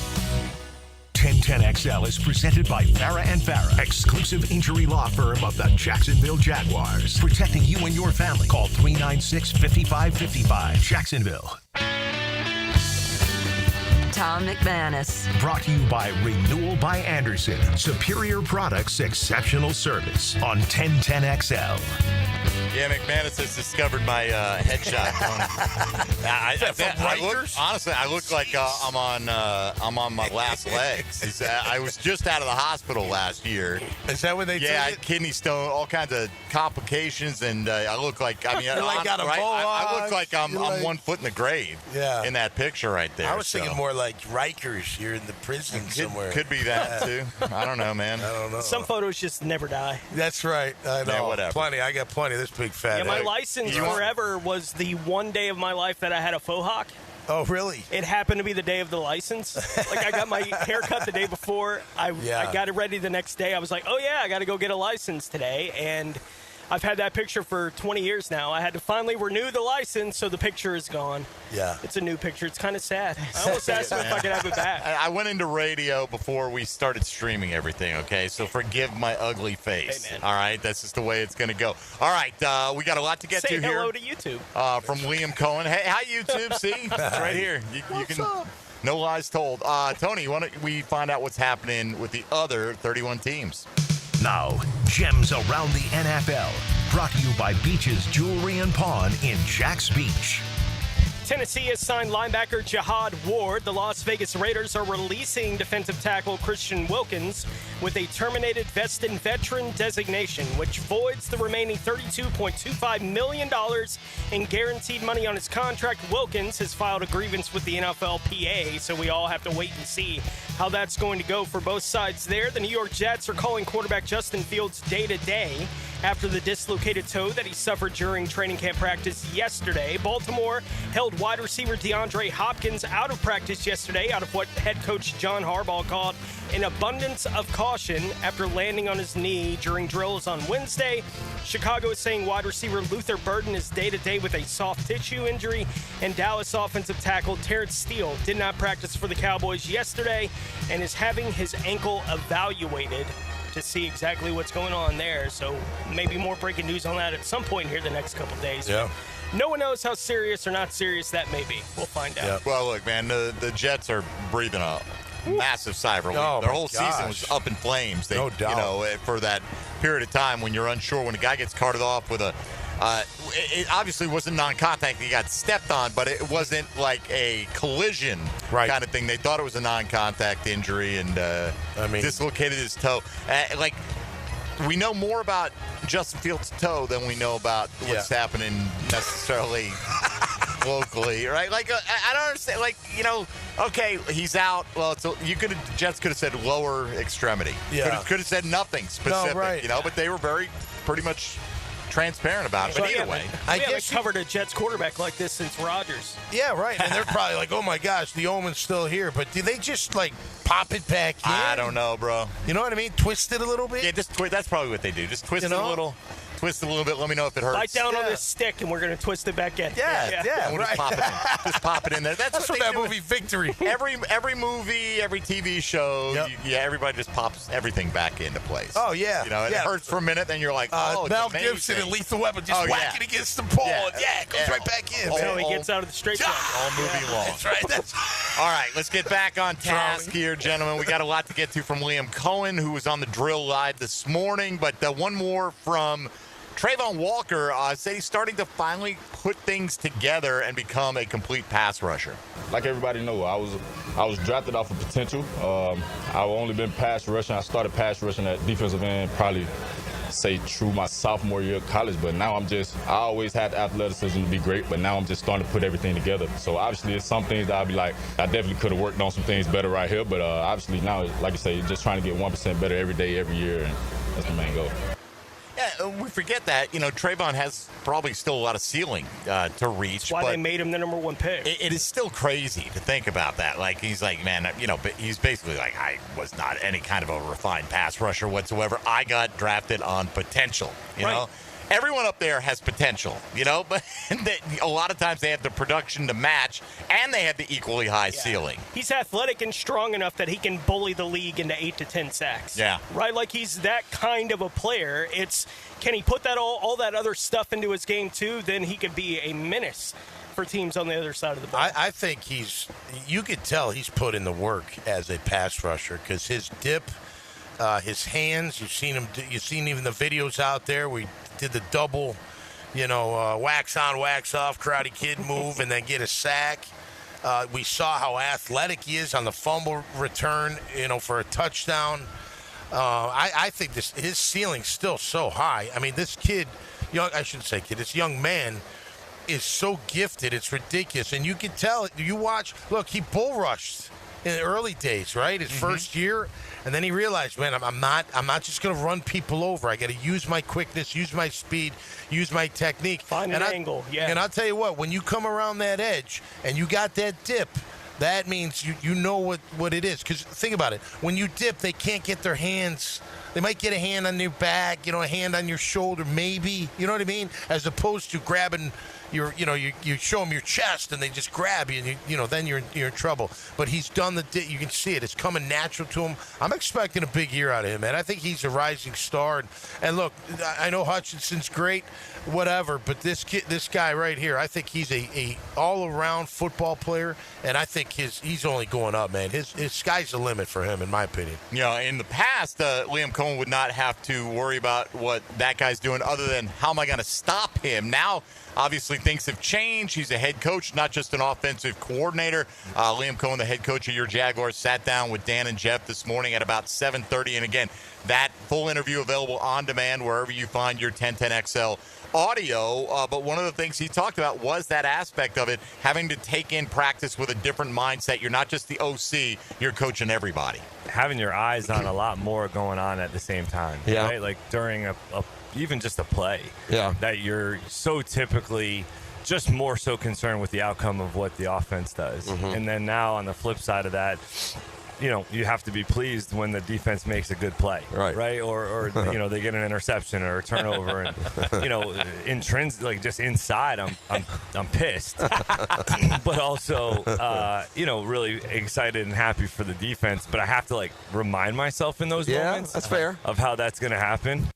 1010XL is presented by Farah and Farah, exclusive injury law firm of the Jacksonville Jaguars. Protecting you and your family. Call 396-5555. Jacksonville. Tom McManus. Brought to you by Renewal by Anderson. Superior products, exceptional service on 1010XL. Yeah, McManus has discovered my headshot. Honestly, I look like I'm on my last legs. I was just out of the hospital last year. Is that when they? Yeah, I had kidney stone, all kinds of complications, and I look like I look like I'm 1 foot in the grave. Yeah. In that picture right there. I was thinking more like Rikers. You're in the prison somewhere. Could be that too. I don't know, man. I don't know. Some photos just never die. That's right. I know. Yeah, whatever. Plenty. I got plenty of this big fat. Yeah, my license forever was the one day of my life that I had a faux hawk. Oh, really? It happened to be the day of the license. Like, I got my haircut the day before. I got it ready the next day. I was like, oh, yeah, I got to go get a license today. And I've had that picture for 20 years now. I had to finally renew the license, so the picture is gone. Yeah. It's a new picture. It's kind of sad. I almost asked him if I could have it back. I went into radio before we started streaming everything, okay? So forgive my ugly face. Hey, man. All right? That's just the way it's going to go. All right, we got a lot to get Say to here. hello to YouTube. From Liam Cohen. Hey, hi, YouTube. See? It's right here. You can. Up? No lies told. Tony, why don't we find out what's happening with the other 31 teams? Now, gems around the NFL. Brought to you by Beach's Jewelry and Pawn in Jax Beach. Tennessee has signed linebacker Jihad Ward. The Las Vegas Raiders are releasing defensive tackle Christian Wilkins with a terminated vested veteran designation, which voids the remaining $32.25 million in guaranteed money on his contract. Wilkins has filed a grievance with the NFLPA, so we all have to wait and see how that's going to go for both sides there. The New York Jets are calling quarterback Justin Fields day-to-day after the dislocated toe that he suffered during training camp practice yesterday. Baltimore held wide receiver DeAndre Hopkins out of practice yesterday out of what head coach John Harbaugh called an abundance of caution after landing on his knee during drills on Wednesday. Chicago is saying wide receiver Luther Burden is day-to-day with a soft tissue injury, and Dallas offensive tackle Terrence Steele did not practice for the Cowboys yesterday and is having his ankle evaluated to see exactly what's going on there. So maybe more breaking news on that at some point here the next couple days. Yeah. No one knows how serious or not serious that may be. We'll find out. Yeah. Well, look, man, the Jets are breathing a massive sigh of relief. Oh, Their my whole season was up in flames. They, No doubt. You know, for that period of time when you're unsure, when a guy gets carted off with a it obviously wasn't non-contact. He got stepped on, but it wasn't like a collision kind of thing. They thought it was a non-contact injury and dislocated his toe. We know more about Justin Fields' toe than we know about what's happening necessarily locally, right? Like, I don't understand. Like, you know, okay, he's out. Well, Jets could have said lower extremity. Yeah. Could have said nothing specific, right. You know, but they were pretty much transparent about it. But either way, I haven't covered a Jets quarterback like this since Rodgers. Yeah, right. And they're probably like, oh my gosh, the omen's still here. But do they just like pop it back in? I don't know, bro. You know what I mean? Twist it a little bit? Yeah, just that's probably what they do. Just twist it a little. Twist it a little bit. Let me know if it hurts. Bite down on this stick, and we're going to twist it back in. Yeah, we'll right. Just pop it in there. That's what that they do. movie Victory. Every movie, every TV show, everybody just pops everything back into place. Oh, yeah. You know, it hurts for a minute, then you're like, oh, Mel it's amazing. Gibson and Lethal Weapon just whack it against the pole. Yeah, it goes right back in. So he gets out of the straight line. All movie long. That's right. All right, let's get back on task here, gentlemen. We got a lot to get to from Liam Cohen, who was on the drill live this morning, but one more from Trayvon Walker said he's starting to finally put things together and become a complete pass rusher. Like everybody know, I was drafted off of potential. I've only been pass rushing. I started pass rushing at defensive end probably say through my sophomore year of college, but now I always had the athleticism to be great, but now I'm just starting to put everything together. So obviously it's some things that I'll be like, I definitely could have worked on some things better right here, but obviously now, like you say, just trying to get 1% better every day, every year, and that's the main goal. Yeah, we forget that. You know, Trayvon has probably still a lot of ceiling to reach. That's why they made him the number one pick. It is still crazy to think about that. Like, he's like, man, you know, but he's basically like, I was not any kind of a refined pass rusher whatsoever. I got drafted on potential, you know? Everyone up there has potential, you know, but a lot of times they have the production to match, and they have the equally high ceiling. He's athletic and strong enough that he can bully the league into 8 to 10 sacks. Yeah. Right? Like, he's that kind of a player. Can he put that all that other stuff into his game, too? Then he could be a menace for teams on the other side of the ball. I think you could tell he's put in the work as a pass rusher because his dip, his hands, you've seen even the videos out there. We did the double, wax on, wax off, Karate Kid move and then get a sack. We saw how athletic he is on the fumble return, for a touchdown. I think his ceiling's still so high. I mean, this kid, this young man is so gifted. It's ridiculous. And you can tell, look, he bull rushed in the early days, right? His first year. And then he realized, man, I'm not just going to run people over. I got to use my quickness, use my speed, use my technique. Find an angle, yeah. And I'll tell you what, when you come around that edge and you got that dip, that means you know what it is. Because think about it. When you dip, they can't get their hands. They might get a hand on your back, a hand on your shoulder, maybe. You know what I mean? As opposed to grabbing you show them your chest and they just grab you, and then you're in trouble. But he's done you can see it. It's coming natural to him. I'm expecting a big year out of him, man. I think he's a rising star. And look, I know Hutchinson's great, whatever, but this guy right here, I think he's a all-around football player, and I think he's only going up, man. His sky's the limit for him, in my opinion. In the past, Liam Cohen would not have to worry about what that guy's doing other than how am I going to stop him. Now, obviously, things have changed. He's a head coach, not just an offensive coordinator. Liam Cohen, the head coach of your Jaguars, sat down with Dan and Jeff this morning at about 7:30. And again, that full interview available on demand wherever you find your 1010XL audio. But one of the things he talked about was that aspect of it, having to take in practice with a different mindset. You're not just the OC, you're coaching everybody. Having your eyes on a lot more going on at the same time. Yeah. Right? Like during even just a play. Yeah. That you're so typically just more so concerned with the outcome of what the offense does. Mm-hmm. And then now on the flip side of that, you have to be pleased when the defense makes a good play, right? Or they get an interception or a turnover, and like just inside, I'm pissed, but also really excited and happy for the defense. But I have to remind myself in those moments, that's fair, of how that's going to happen.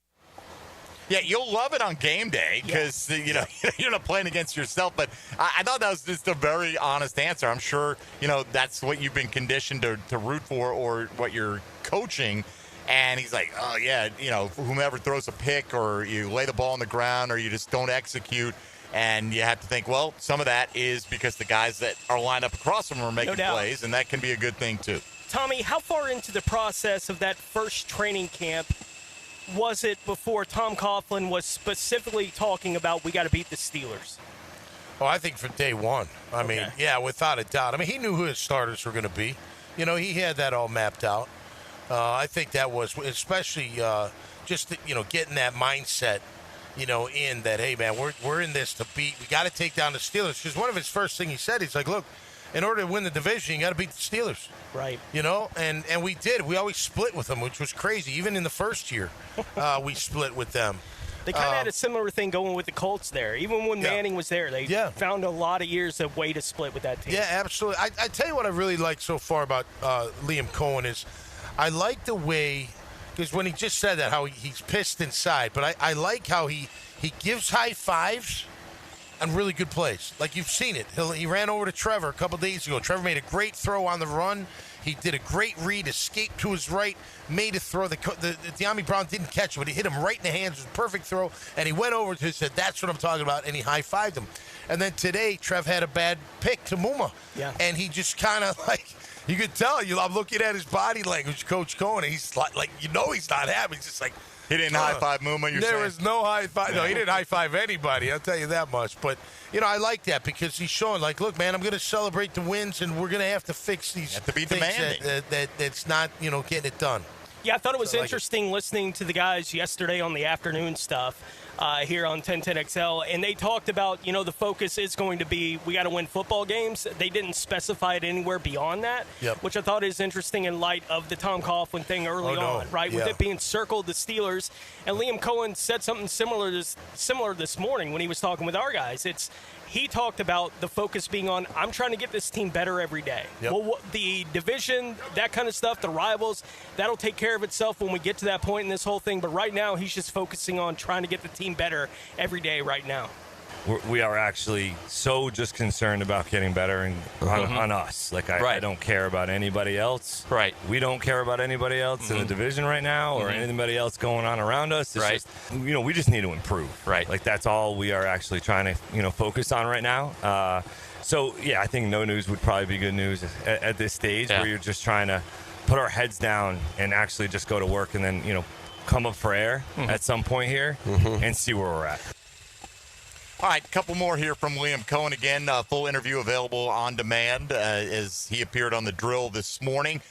Yeah, you'll love it on game day because, you're not playing against yourself. But I thought that was just a very honest answer. I'm sure, that's what you've been conditioned to root for or what you're coaching. And he's like, oh, yeah, whomever throws a pick or you lay the ball on the ground or you just don't execute. And you have to think, well, some of that is because the guys that are lined up across from him are making plays, and that can be a good thing, too. Tommy, how far into the process of that first training camp was it before Tom Coughlin was specifically talking about we got to beat the Steelers? Oh, I think from day one. I mean, without a doubt. I mean, he knew who his starters were going to be. He had that all mapped out. I think that was especially just getting that mindset, in that, hey, man, we're in this to beat. We got to take down the Steelers. Because one of his first things he said, he's like, look, in order to win the division, you got to beat the Steelers. Right. And we did. We always split with them, which was crazy. Even in the first year, we split with them. They kind of had a similar thing going with the Colts there. Even when Manning was there, they found a lot of years of way to split with that team. Yeah, absolutely. I tell you what I really like so far about Liam Cohen is I like the way, because when he just said that, how he's pissed inside, but I like how he gives high fives on really good plays. Like you've seen it. He ran over to Trevor a couple days ago. Trevor made a great throw on the run. He did a great read, escaped to his right, made a throw. The De'Ami Brown didn't catch it, but he hit him right in the hands. It was a perfect throw. And he went over to him and said, that's what I'm talking about, and he high-fived him. And then today, Trev had a bad pick to Muma. Yeah. And he just kind of you could tell. I'm looking at his body language, Coach Cohen, and he's he's not happy. He's just like, he didn't high-five Muma, There was no high-five. No, he didn't high-five anybody. I'll tell you that much. But, I like that because he's showing, look, man, I'm going to celebrate the wins, and we're going to have to fix these have to be things demanding. that's not, getting it done. Yeah, I thought it was interesting listening to the guys yesterday on the afternoon stuff here on 1010XL, and they talked about, the focus is going to be we got to win football games. They didn't specify it anywhere beyond that, which I thought is interesting in light of the Tom Coughlin thing early on, right? With it being circled the Steelers. And Liam Cohen said something similar this morning when he was talking with our guys. He talked about the focus being on, I'm trying to get this team better every day. Well, the division, that kind of stuff, the rivals, that'll take care of itself when we get to that point in this whole thing. But right now, he's just focusing on trying to get the team better every day right now. We are actually so just concerned about getting better on us. I don't care about anybody else. Right. We don't care about anybody else in the division right now or anybody else going on around us. It's just, we just need to improve. Right. That's all we are actually trying to, focus on right now. I think no news would probably be good news at this stage where you're just trying to put our heads down and actually just go to work and then, come up for air at some point here and see where we're at. All right, a couple more here from Liam Cohen. Again, full interview available on demand as he appeared on The Drill this morning.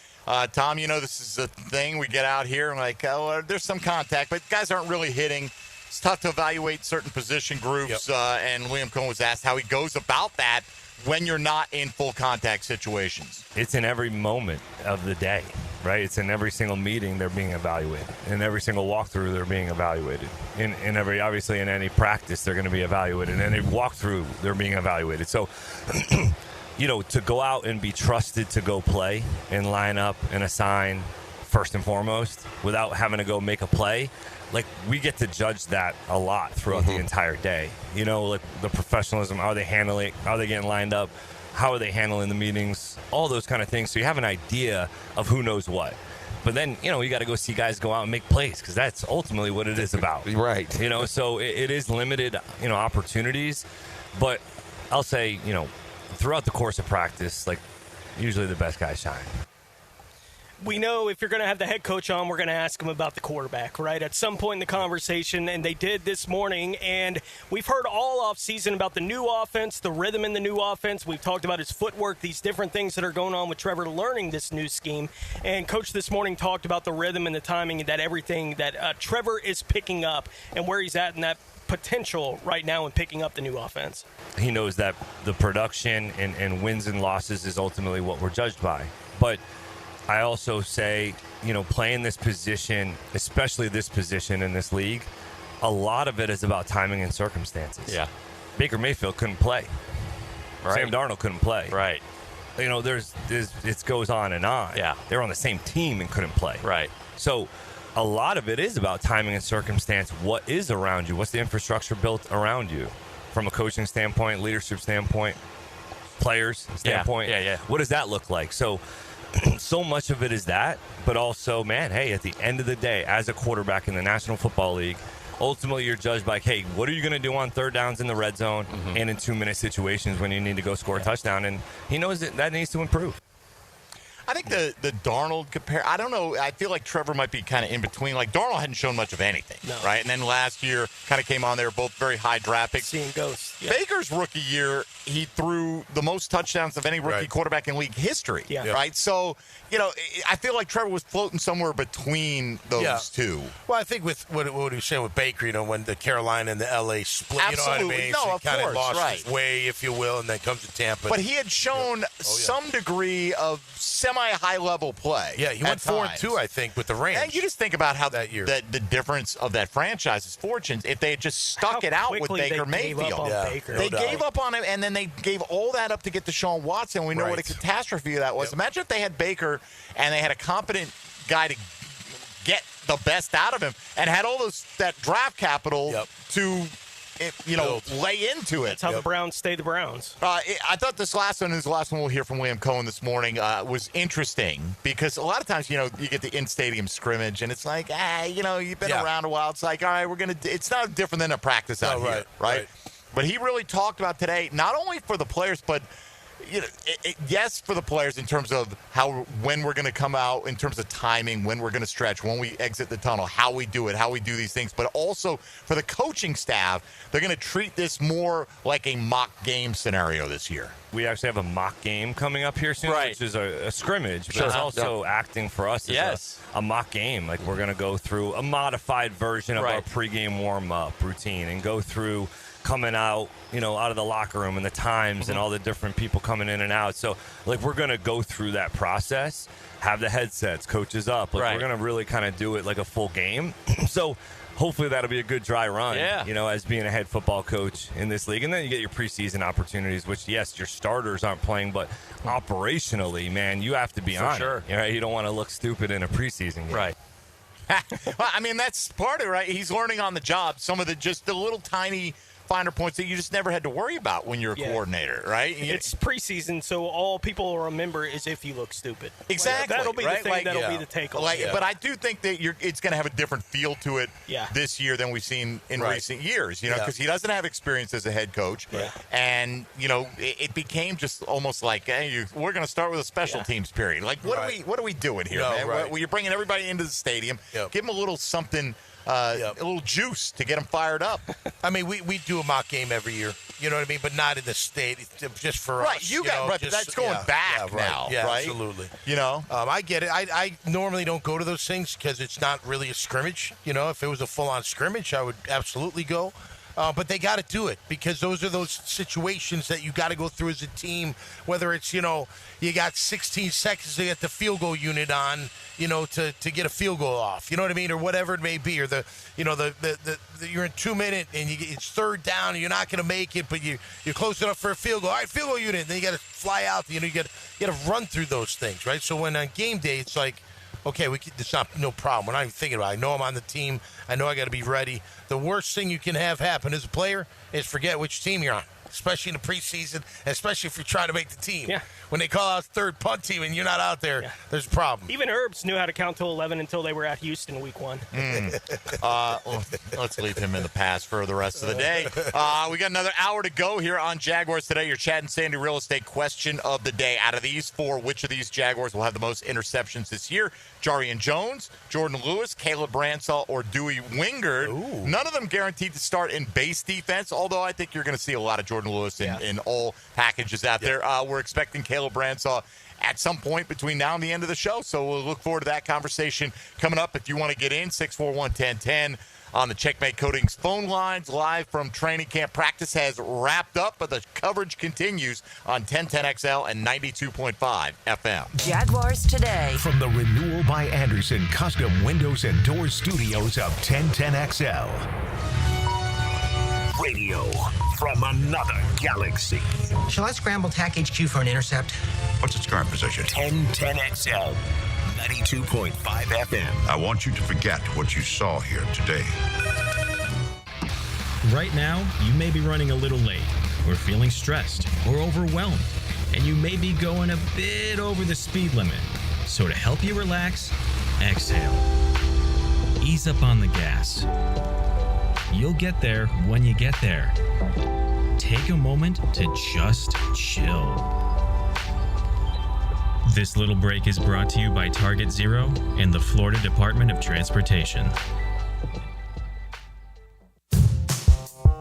Tom, this is a thing. We get out here and there's some contact, but guys aren't really hitting. It's tough to evaluate certain position groups, and Liam Cohen was asked how he goes about that when you're not in full contact situations? It's in every moment of the day, right? It's in every single meeting they're being evaluated. In every single walkthrough they're being evaluated. In every, obviously in any practice they're going to be evaluated. In any walkthrough they're being evaluated. So, to go out and be trusted to go play and line up and assign first and foremost without having to go make a play, like we get to judge that a lot throughout the entire day. Like the professionalism, how are they handling it? How are they getting lined up? How are they handling the meetings? All those kind of things. So you have an idea of who knows what. But then, you got to go see guys go out and make plays because that's ultimately what it is about. Right. So it is limited, opportunities. But I'll say, throughout the course of practice, like usually the best guys shine. We know if you're going to have the head coach on, we're going to ask him about the quarterback, right? At some point in the conversation, and they did this morning, and we've heard all offseason about the new offense, the rhythm in the new offense. We've talked about his footwork, these different things that are going on with Trevor learning this new scheme. And Coach this morning talked about the rhythm and the timing and that everything that Trevor is picking up and where he's at in that potential right now in picking up the new offense. He knows that the production and wins and losses is ultimately what we're judged by. But I also say, playing this position, especially this position in this league, a lot of it is about timing and circumstances. Yeah. Baker Mayfield couldn't play. Right. Sam Darnold couldn't play. Right. It goes on and on. Yeah. They were on the same team and couldn't play. Right. So a lot of it is about timing and circumstance. What is around you? What's the infrastructure built around you from a coaching standpoint, leadership standpoint, players standpoint? Yeah. What does that look like? So much of it is that, but also, man, hey, at the end of the day, as a quarterback in the National Football League, ultimately you're judged by, hey, what are you going to do on third downs in the red zone and in 2-minute situations when you need to go score a touchdown? And he knows that needs to improve. I think the Darnold compare. I don't know. I feel like Trevor might be kind of in between. Like Darnold hadn't shown much of anything, right? And then last year kind of came on. They were both very high draft picks. Seeing ghosts. Yeah. Baker's rookie year, he threw the most touchdowns of any rookie quarterback in league history, right? So, I feel like Trevor was floating somewhere between those two. Well, I think with what he was saying with Baker, when the Carolina and the L.A. split, Absolutely. you know what I mean? No, so he of kind of course, lost his way, if you will, and then comes to Tampa. But he had shown some degree of semi-high-level play. Yeah, he went 4-2, I think, with the Rams. And you just think about how that year, the difference of that franchise's fortunes if they had just stuck it out with Baker Mayfield. They gave up on him, and then they gave all that up to get Deshaun Watson. We know what a catastrophe that was. Imagine if they had Baker and they had a competent guy to get the best out of him and had all that draft capital to lay into it. That's how the Browns stay the Browns. I thought this last one we'll hear from Liam Cohen this morning, was interesting because a lot of times, you get the in-stadium scrimmage and it's like, you've been around a while. It's like, all right, it's not different than a practice out here, right? But he really talked about today, not only for the players, but yes, for the players in terms of when we're going to come out, in terms of timing, when we're going to stretch, when we exit the tunnel, how we do it, how we do these things, but also for the coaching staff, they're going to treat this more like a mock game scenario this year. We actually have a mock game coming up here soon, which is a scrimmage, but it's also acting for us as a mock game. Like we're going to go through a modified version of our pregame warm-up routine and go through coming out, out of the locker room and the times and all the different people coming in and out. So, we're going to go through that process, have the headsets, coaches up. We're going to really kind of do it like a full game. So, hopefully that'll be a good dry run, as being a head football coach in this league. And then you get your preseason opportunities, which, yes, your starters aren't playing, but operationally, man, you have to be on it. You don't want to look stupid in a preseason game. Right. Well, I mean, that's part of it, right? He's learning on the job some of the little tiny finer points that you just never had to worry about when you're a coordinator, right? It's preseason, so all people will remember is if you look stupid. Exactly. That'll be the thing. That'll be the takeaway. But I do think that it's going to have a different feel to it this year than we've seen in recent years, because he doesn't have experience as a head coach. Yeah. And, it became just almost like, hey, we're going to start with a special teams period. Like, what are we doing here, man? Well, you're bringing everybody into the stadium. Give them a little something. A little juice to get them fired up. I mean, we do a mock game every year, you know what I mean? But not in the state, just for us. Right, that's going back now, Yeah, right? absolutely. I get it. I normally don't go to those things because it's not really a scrimmage. If it was a full-on scrimmage, I would absolutely go. But they got to do it because those are those situations that you got to go through as a team, whether it's, you got 16 seconds to get the field goal unit on, to get a field goal off, you know what I mean? Or whatever it may be. Or you're in 2 minutes and it's third down and you're not going to make it, but you're close enough for a field goal. All right, field goal unit. And then you got to fly out. You got to run through those things, right? So when on game day, it's like, okay, it's not no problem. We're not even thinking about it. I know I'm on the team. I know I got to be ready. The worst thing you can have happen as a player is forget which team you're on, especially in the preseason, especially if you're trying to make the team. Yeah. When they call out third punt team and you're not out there, there's a problem. Even Herbs knew how to count to 11 until they were at Houston week 1. Let's leave him in the past for the rest of the day. We got another hour to go here on Jaguars Today. Your Chad and Sandy real estate question of the day. Out of these four, which of these Jaguars will have the most interceptions this year? Jarian Jones, Jordan Lewis, Caleb Ransaw, or Dewey Wingard? Ooh. None of them guaranteed to start in base defense, although I think you're going to see a lot of Jordan Lewis in all packages out there. We're expecting Caleb Ransaw at some point between now and the end of the show, so we'll look forward to that conversation coming up. If you want to get in, 641-1010 on the Checkmate Coatings phone lines, live from training camp. Practice has wrapped up, but the coverage continues on 1010XL and 92.5 FM. Jaguars Today. From the Renewal by Anderson Custom Windows and Doors Studios of 1010XL. Radio from another galaxy. Shall I scramble TAC HQ for an intercept? What's its current position? 1010XL. 92.5 FM. I want you to forget what you saw here today. Right now, you may be running a little late, or feeling stressed, or overwhelmed, and you may be going a bit over the speed limit. So to help you relax, exhale. Ease up on the gas. You'll get there when you get there. Take a moment to just chill. This little break is brought to you by Target Zero and the Florida Department of Transportation.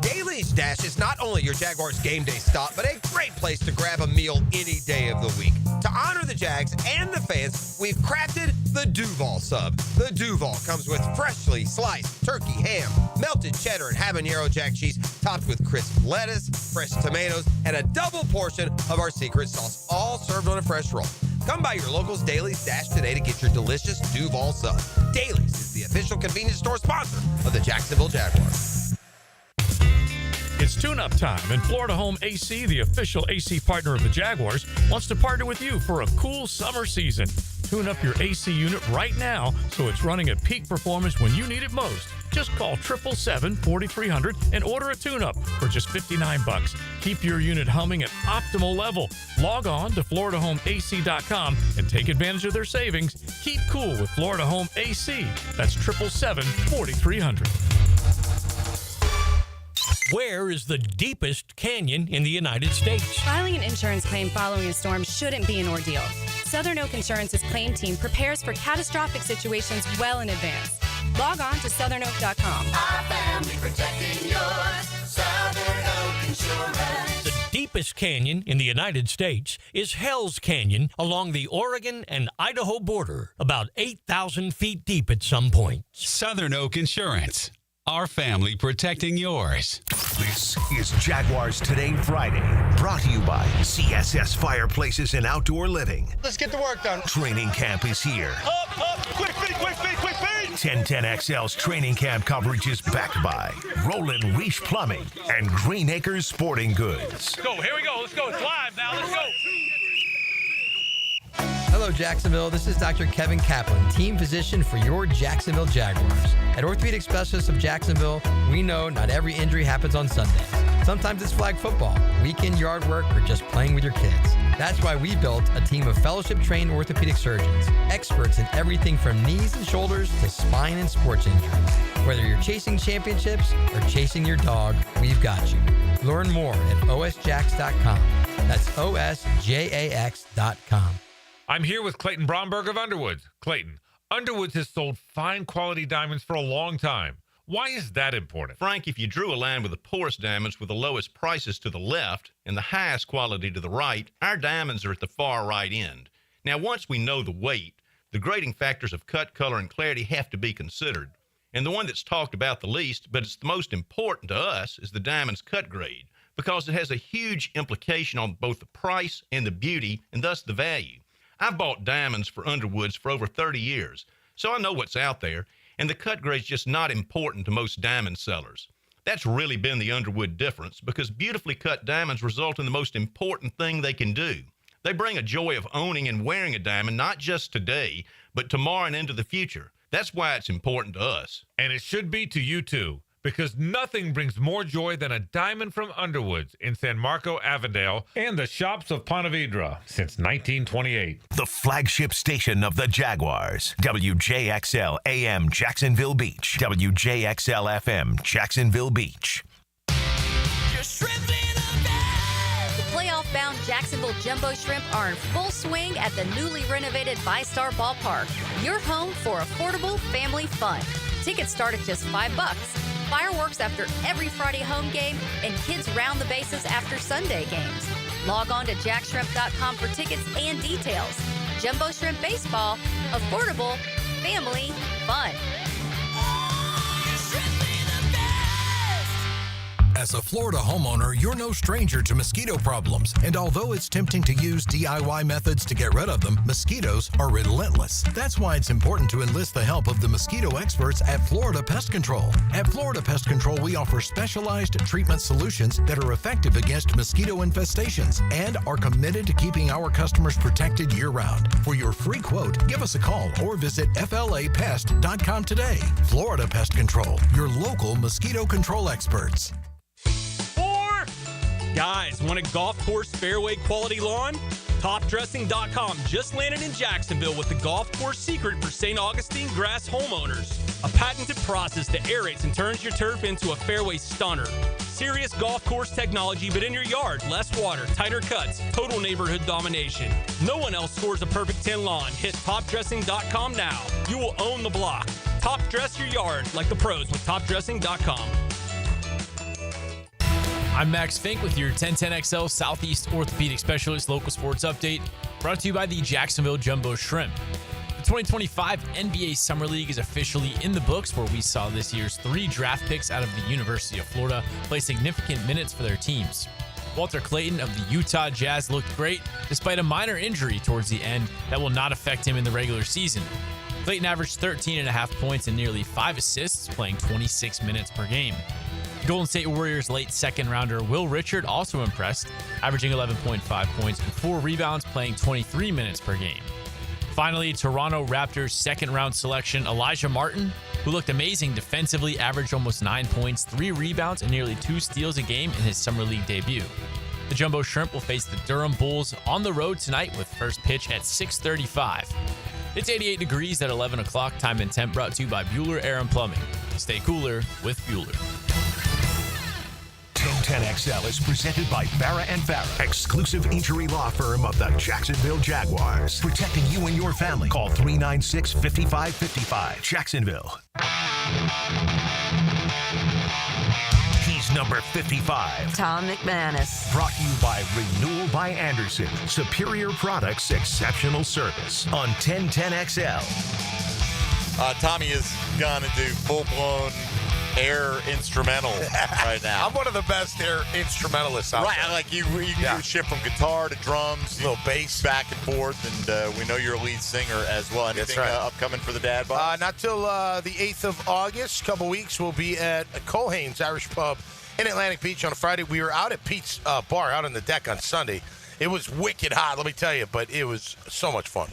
Daly's Dash is not only your Jaguars game day stop, but a great place to grab a meal any day of the week. To honor the Jags and the fans, we've crafted the Duval Sub. The Duval comes with freshly sliced turkey, ham, melted cheddar, and habanero jack cheese, topped with crisp lettuce, fresh tomatoes, and a double portion of our secret sauce, all served on a fresh roll. Come by your local's Daly's Dash today to get your delicious Duval Sub. Daly's is the official convenience store sponsor of the Jacksonville Jaguars. It's tune-up time, and Florida Home AC, the official AC partner of the Jaguars, wants to partner with you for a cool summer season. Tune up your AC unit right now so it's running at peak performance when you need it most. Just call 777-4300 and order a tune-up for just $59. Keep your unit humming at optimal level. Log on to FloridaHomeAC.com and take advantage of their savings. Keep cool with Florida Home AC. That's 777-4300. Where is the deepest canyon in the United States? Filing an insurance claim following a storm shouldn't be an ordeal. Southern Oak Insurance's claim team prepares for catastrophic situations well in advance. Log on to southernoak.com. Our family protecting yours. Southern Oak Insurance. The deepest canyon in the United States is Hell's Canyon along the Oregon and Idaho border, about 8,000 feet deep at some point. Southern Oak Insurance. Our family protecting yours. This is Jaguars Today Friday, brought to you by CSS Fireplaces and Outdoor Living. Let's get the work done. Training camp is here. Up, quick feet, quick feet, quick feet. 1010XL's training camp coverage is backed by Roland Reach Plumbing and Green Acres Sporting Goods. Go, here we go. Let's go. It's live now. Let's go. Hello, Jacksonville. This is Dr. Kevin Kaplan, team physician for your Jacksonville Jaguars. At Orthopedic Specialists of Jacksonville, we know not every injury happens on Sundays. Sometimes it's flag football, weekend yard work, or just playing with your kids. That's why we built a team of fellowship-trained orthopedic surgeons, experts in everything from knees and shoulders to spine and sports injuries. Whether you're chasing championships or chasing your dog, we've got you. Learn more at osjax.com. That's osjax.com. I'm here with Clayton Bromberg of Underwoods. Clayton, Underwoods has sold fine quality diamonds for a long time. Why is that important? Frank, if you drew a line with the poorest diamonds with the lowest prices to the left and the highest quality to the right, our diamonds are at the far right end. Now, once we know the weight, the grading factors of cut, color, and clarity have to be considered. And the one that's talked about the least, but it's the most important to us, is the diamond's cut grade, because it has a huge implication on both the price and the beauty, and thus the value. I've bought diamonds for Underwoods for over 30 years, so I know what's out there, and the cut grade's just not important to most diamond sellers. That's really been the Underwood difference, because beautifully cut diamonds result in the most important thing they can do. They bring a joy of owning and wearing a diamond, not just today, but tomorrow and into the future. That's why it's important to us. And it should be to you too, because nothing brings more joy than a diamond from Underwoods in San Marco, Avondale, and the shops of Ponte Vedra since 1928. The flagship station of the Jaguars. WJXL AM Jacksonville Beach. WJXL FM Jacksonville Beach. The playoff-bound Jacksonville Jumbo Shrimp are in full swing at the newly renovated VyStar Ballpark. Your home for affordable family fun. Tickets start at just $5. Fireworks after every Friday home game, and kids round the bases after Sunday games. Log on to jackshrimp.com for tickets and details. Jumbo Shrimp Baseball, affordable, family, fun. As a Florida homeowner, you're no stranger to mosquito problems. And although it's tempting to use DIY methods to get rid of them, mosquitoes are relentless. That's why it's important to enlist the help of the mosquito experts at Florida Pest Control. At Florida Pest Control, we offer specialized treatment solutions that are effective against mosquito infestations and are committed to keeping our customers protected year-round. For your free quote, give us a call or visit flapest.com today. Florida Pest Control, your local mosquito control experts. Guys, want a golf course fairway quality lawn? TopDressing.com just landed in Jacksonville with the golf course secret for St. Augustine grass homeowners. A patented process that aerates and turns your turf into a fairway stunner. Serious golf course technology, but in your yard. Less water, tighter cuts, total neighborhood domination. No one else scores a perfect 10 lawn. Hit TopDressing.com now. You will own the block. Top dress your yard like the pros with TopDressing.com. I'm Max Fink with your 1010XL Southeast Orthopedic Specialist Local Sports Update, brought to you by the Jacksonville Jumbo Shrimp. The 2025 NBA Summer League is officially in the books, where we saw this year's 3 draft picks out of the University of Florida play significant minutes for their teams. Walter Clayton of the Utah Jazz looked great, despite a minor injury towards the end that will not affect him in the regular season. Clayton averaged 13.5 points and nearly 5 assists, playing 26 minutes per game. Golden State Warriors late second-rounder Will Richard also impressed, averaging 11.5 points and 4 rebounds, playing 23 minutes per game. Finally, Toronto Raptors second-round selection Elijah Martin, who looked amazing defensively, averaged almost 9 points, 3 rebounds, and nearly 2 steals a game in his Summer League debut. The Jumbo Shrimp will face the Durham Bulls on the road tonight with first pitch at 6:35. It's 88 degrees at 11 o'clock. Time and temp brought to you by Bueller Air and Plumbing. Stay cooler with Bueller. 1010XL is presented by Farah & Farah, exclusive injury law firm of the Jacksonville Jaguars. Protecting you and your family. Call 396-5555. Jacksonville. He's number 55. Tom McManus. Brought to you by Renewal by Anderson. Superior products, exceptional service. On 1010XL. Tommy is going to do full-blown air instrumental right now. I'm one of the best air instrumentalists out there. Like you shift from guitar to drums, little bass, back and forth, and we know you're a lead singer as well. Anything upcoming for the Dad Box? Not till the 8th of August. A couple weeks, we'll be at Cohen's Irish Pub in Atlantic Beach on a Friday. We were out at Pete's Bar out on the deck on Sunday. It was wicked hot, let me tell you, but it was so much fun.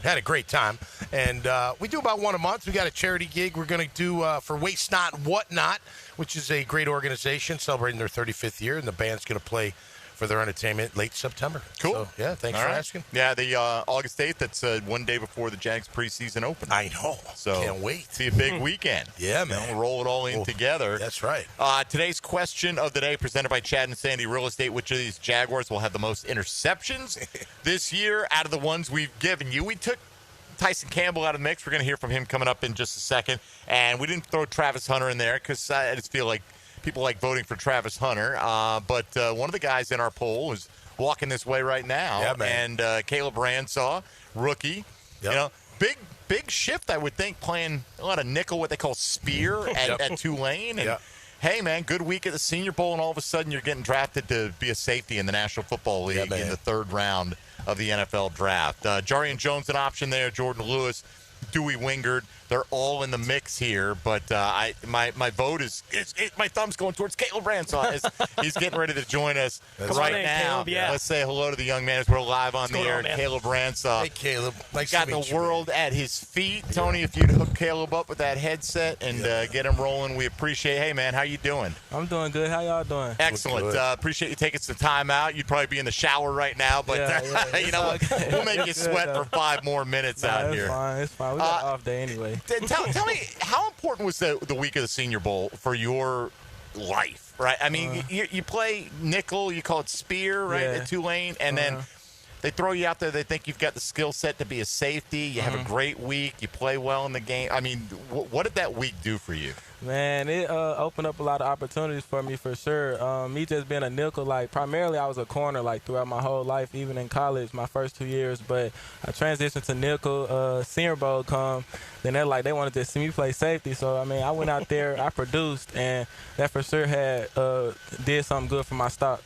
Had a great time. And we do about one a month. We got a charity gig we're going to do for Waste Not Whatnot, which is a great organization celebrating their 35th year, and the band's going to play for their entertainment late September. Cool. So, yeah, thanks for asking. Yeah, the August 8th, that's one day before the Jags preseason open. I know. So can't wait. See a big weekend. Yeah, man. We'll roll it all in together. That's right. Today's question of the day, presented by Chad and Sandy Real Estate. Which of these Jaguars will have the most interceptions this year out of the ones we've given you? We took Tyson Campbell out of the mix. We're going to hear from him coming up in just a second. And we didn't throw Travis Hunter in there because I just feel like people like voting for Travis Hunter. But one of the guys in our poll is walking this way right now. Yeah, man. And Caleb Ransaw, rookie. Yep. big shift, I would think, playing a lot of nickel, what they call spear at Tulane. And, hey, man, good week at the Senior Bowl, and all of a sudden you're getting drafted to be a safety in the National Football League in the third round of the NFL draft. Jarian Jones, an option there. Jordan Lewis, Dewey Wingard. They're all in the mix here, but my vote is my thumb's going towards Caleb Ransaw. He's getting ready to join us right now. Caleb, Let's say hello to the young man as we're live on the air. Caleb Ransaw. Hey, Caleb. Nice got to meet the world at his feet. Tony, if you'd hook Caleb up with that headset and get him rolling, we appreciate. Hey, man, how you doing? I'm doing good. How y'all doing? Excellent. Appreciate you taking some time out. You'd probably be in the shower right now, but you know, we'll make you sweat for 5 more minutes out here. It's fine. We got an off day anyway. Tell me, how important was the week of the Senior Bowl for your life, right? I mean, you play nickel, you call it spear, right, at Tulane, and then they throw you out there. They think you've got the skill set to be a safety. You have a great week. You play well in the game. I mean, what did that week do for you? Man, it opened up a lot of opportunities for me for sure. Me just being a nickel, like primarily I was a corner like throughout my whole life, even in college, my first 2 years. But I transitioned to nickel. Senior Bowl come, then they wanted to see me play safety. So I mean, I went out there, I produced, and that for sure had did something good for my stock.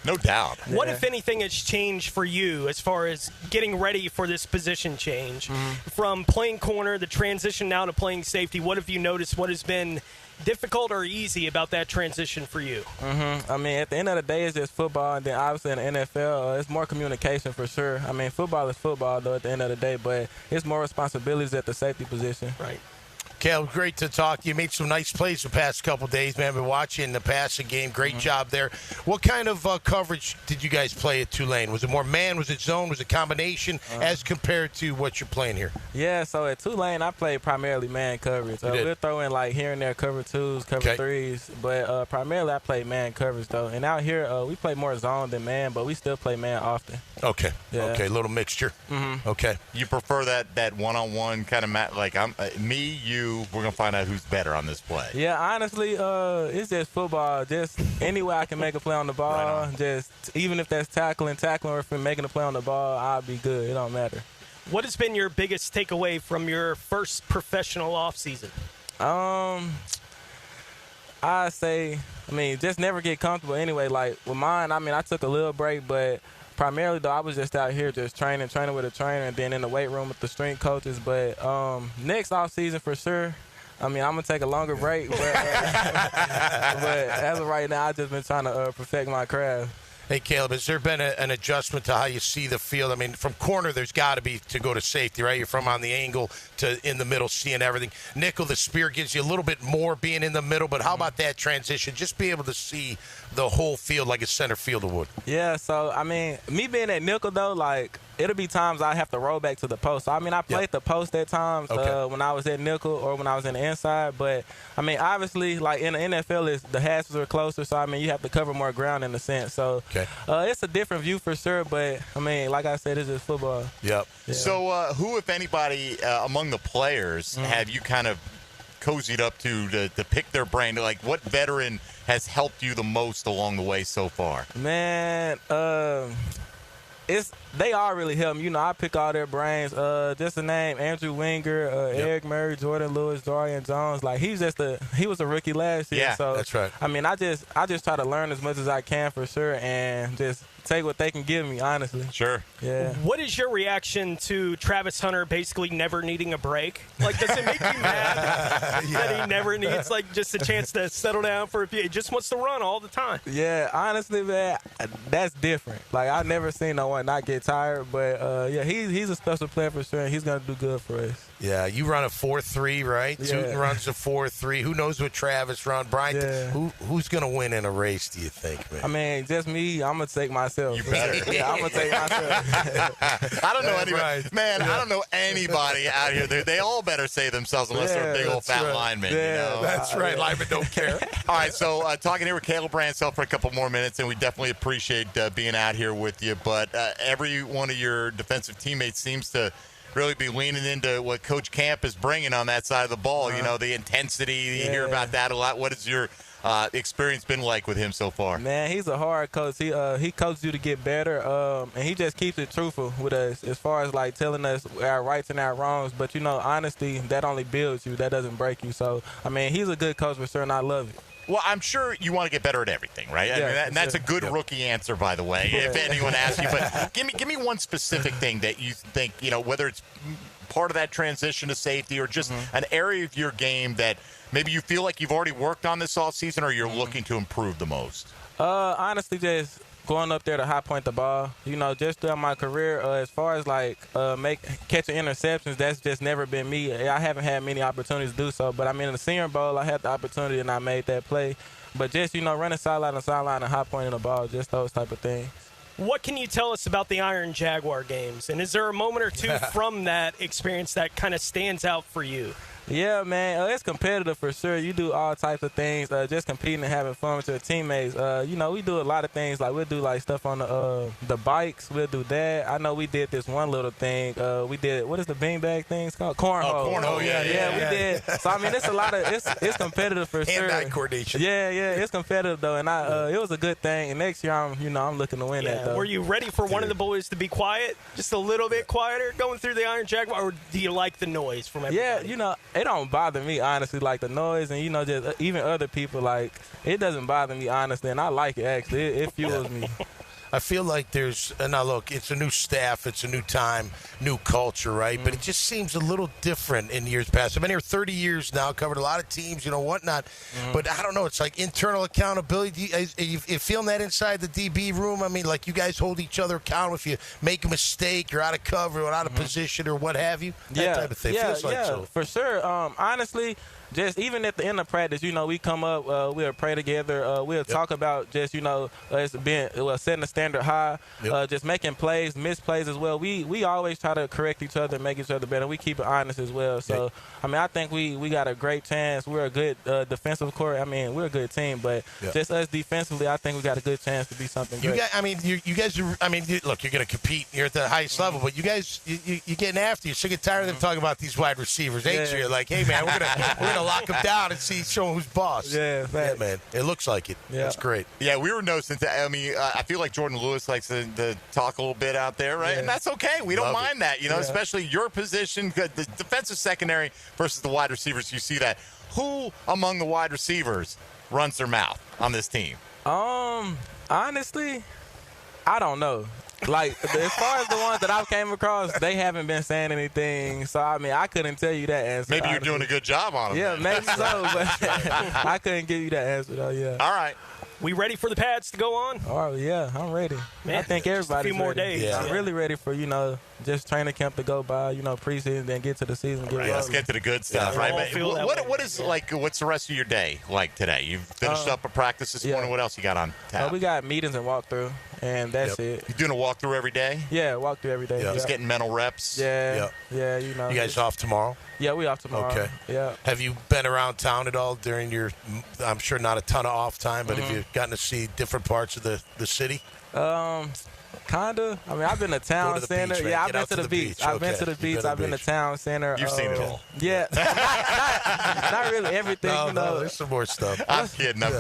No doubt. What, if anything, has changed for you as far as getting ready for this position change? From playing corner, the transition now to playing safety, what have you noticed? What has been difficult or easy about that transition for you? I mean, at the end of the day, it's just football, and then obviously in the NFL, it's more communication for sure. I mean, football is football, though, at the end of the day, but it's more responsibilities at the safety position. Right. Caleb, great to talk to you. Made some nice plays the past couple of days, man. Been watching the passing game. Great job there. What kind of coverage did you guys play at Tulane? Was it more man? Was it zone? Was it combination as compared to what you're playing here? Yeah, so at Tulane, I played primarily man coverage. We'll throw in like here and there cover 2s, cover 3s, but primarily I played man coverage though. And out here, we play more zone than man, but we still play man often. Okay. Yeah. Okay. A little mixture. Okay. You prefer that one-on-one kind of match? Like me, you. We're gonna find out who's better on this play. Yeah, honestly, it's just football. Just any way I can make a play on the ball. Just even if that's tackling, or if I'm making a play on the ball, I'll be good. It don't matter. What has been your biggest takeaway from your first professional offseason? I say, just never get comfortable anyway. Like with mine, I took a little break, but primarily though, I was just out here just training with a trainer, and then in the weight room with the strength coaches. But next off season for sure. I'm gonna take a longer break, but as of right now, I've just been trying to perfect my craft. Hey, Caleb, has there been an adjustment to how you see the field? I mean, from corner, there's got to be to go to safety, right? You're from on the angle to in the middle, seeing everything. Nickel, the spear gives you a little bit more being in the middle, but how about that transition? Just be able to see the whole field like a center fielder would. Yeah, so, me being at nickel, though, like, it'll be times I have to roll back to the post. So, I played the post at times when I was at nickel or when I was in the inside. But, obviously, like in the NFL, the hashes are closer. So, you have to cover more ground in a sense. So, it's a different view for sure. But, like I said, it's just football. Yep. Yeah. So, who, if anybody, among the players have you kind of cozied up to pick their brain? Like, what veteran has helped you the most along the way so far? Man, they all really help me. I pick all their brains. Just a name, Andrew Winger, Eric Murray, Jordan Lewis, Darian Jones. Like he was a rookie last year. Yeah, so that's right. I just try to learn as much as I can for sure, and just take what they can give me, honestly. Sure. Yeah. What is your reaction to Travis Hunter basically never needing a break? Like, does it make you mad that he never needs, like, just a chance to settle down for a few? He just wants to run all the time. Yeah, honestly, man, that's different. Like, I've never seen no one not get tired, but, he's a special player for sure, and he's going to do good for us. Yeah, you run a 4.3, right? Yeah. Tootin runs a 4.3. Who knows what Travis runs? Brian, who's going to win in a race, do you think, man? Just me. I'm going to take myself. You better. Yeah, I'm going to take myself. I don't know anybody. Right. Man, I don't know anybody out here. They all better say themselves unless they're a big old fat lineman. Yeah, that's right. Linemen don't care. All right, so talking here with Caleb Ransaw for a couple more minutes, and we definitely appreciate being out here with you. But every one of your defensive teammates seems to really be leaning into what Coach Camp is bringing on that side of the ball. The intensity, you hear about that a lot. What is your experience been like with him so far? Man, he's a hard coach. He coaches you to get better, and he just keeps it truthful with us as far as like telling us our rights and our wrongs. But honesty, that only builds you. That doesn't break you. So I mean, he's a good coach for sure, and I love it. Well, I'm sure you want to get better at everything, right? Yeah, I mean, and that's a good rookie answer, by the way, if anyone asks you. But give me one specific thing that you think, whether it's part of that transition to safety or just an area of your game that maybe you feel like you've already worked on this offseason or you're looking to improve the most? Honestly, just going up there to high point the ball. Just throughout my career, as far as catching interceptions, that's just never been me. I haven't had many opportunities to do so. But I mean, in the Senior Bowl, I had the opportunity and I made that play. But just running sideline to sideline and high pointing the ball, just those type of things. What can you tell us about the Iron Jaguar games? And is there a moment or two from that experience that kind of stands out for you? Yeah, man, it's competitive for sure. You do all types of things, just competing and having fun with your teammates. We do a lot of things. Like we'll do stuff on the bikes. We'll do that. I know we did this one little thing. We did, what is the beanbag thing? It's called cornhole. Oh, cornhole, yeah, we did. So I mean, it's a lot of it's competitive for sure. Hand-eye coordination. Yeah, it's competitive though, and it was a good thing. And next year, I'm looking to win that though. Were you ready for one of the boys to be quiet, just a little bit quieter, going through the Iron Jaguar, or do you like the noise from everybody? Yeah, it don't bother me honestly, like the noise, and just even other people, like it doesn't bother me honestly, and I like it actually. It fuels me. I feel like now look, it's a new staff, it's a new time, new culture, right? But it just seems a little different in years past. I've been here 30 years now, covered a lot of teams, whatnot. But I don't know, it's like internal accountability. You feeling that inside the DB room? I mean, like you guys hold each other accountable if you make a mistake, you're out of cover or out of position or what have you? That type of thing. Feels like so. For sure. Honestly, just even at the end of practice, we come up, we'll pray together, we'll talk about just, us setting the standard high, just making plays, missed plays as well. We always try to correct each other and make each other better. We keep it honest as well. So, I mean, I think we got a great chance. We're a good defensive core. I mean, we're a good team, but just us defensively, I think we got a good chance to be something great. You guys are, look, you're going to compete. You're at the highest level, but you guys, you're getting after. You're sick and tired of them talking about these wide receivers, ain't you? You're like, hey, man, we're going to lock them down and show them who's boss. Yeah, man. It looks like it. Yeah. That's great. Yeah, we were noticing. I feel like Jordan Lewis likes to talk a little bit out there, right? Yeah. And that's okay. We don't mind that, especially your position, the defensive secondary versus the wide receivers. You see that. Who among the wide receivers runs their mouth on this team? Honestly, I don't know. Like, as far as the ones that I've came across, they haven't been saying anything. So, I mean, I couldn't tell you that answer. Maybe you're doing a good job on them. Yeah, maybe so, but I couldn't give you that answer, though, yeah. All right. We ready for the pads to go on? Oh, yeah, I'm ready. Man, I think everybody's a few more ready. days. Yeah. I'm really ready for, just training camp to go by, preseason, then get to the season. Let's get to the good stuff, right? What's the rest of your day like today? You've finished up a practice this morning. What else you got on tap? We got meetings and walkthrough, and that's it. You doing a walkthrough every day? Yeah, walkthrough every day. Just getting mental reps? Yeah. You guys off tomorrow? Yeah, we off tomorrow. Okay. Yeah. Have you been around town at all during your, I'm sure not a ton of off time, but have you gotten to see different parts of the city? Kind of. I mean, I've been to town center. Beach, right? Yeah, I've been to the beach. I've been to the beach. I've been to town center. You've seen it all. Yeah. not really everything. No, there's some more stuff. I'm kidding, man.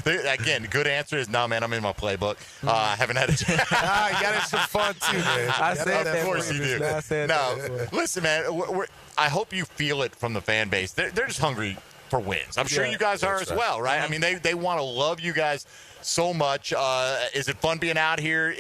Again, the good answer is no, man. I'm in my playbook. I haven't had a chance. You got to have some fun too, man. I said that. Of course you do. I said that. Listen, man. I hope you feel it from the fan base. They're just hungry for wins. I'm sure you guys are as well, right? I mean, they want to love you guys so much. Is it fun being out here?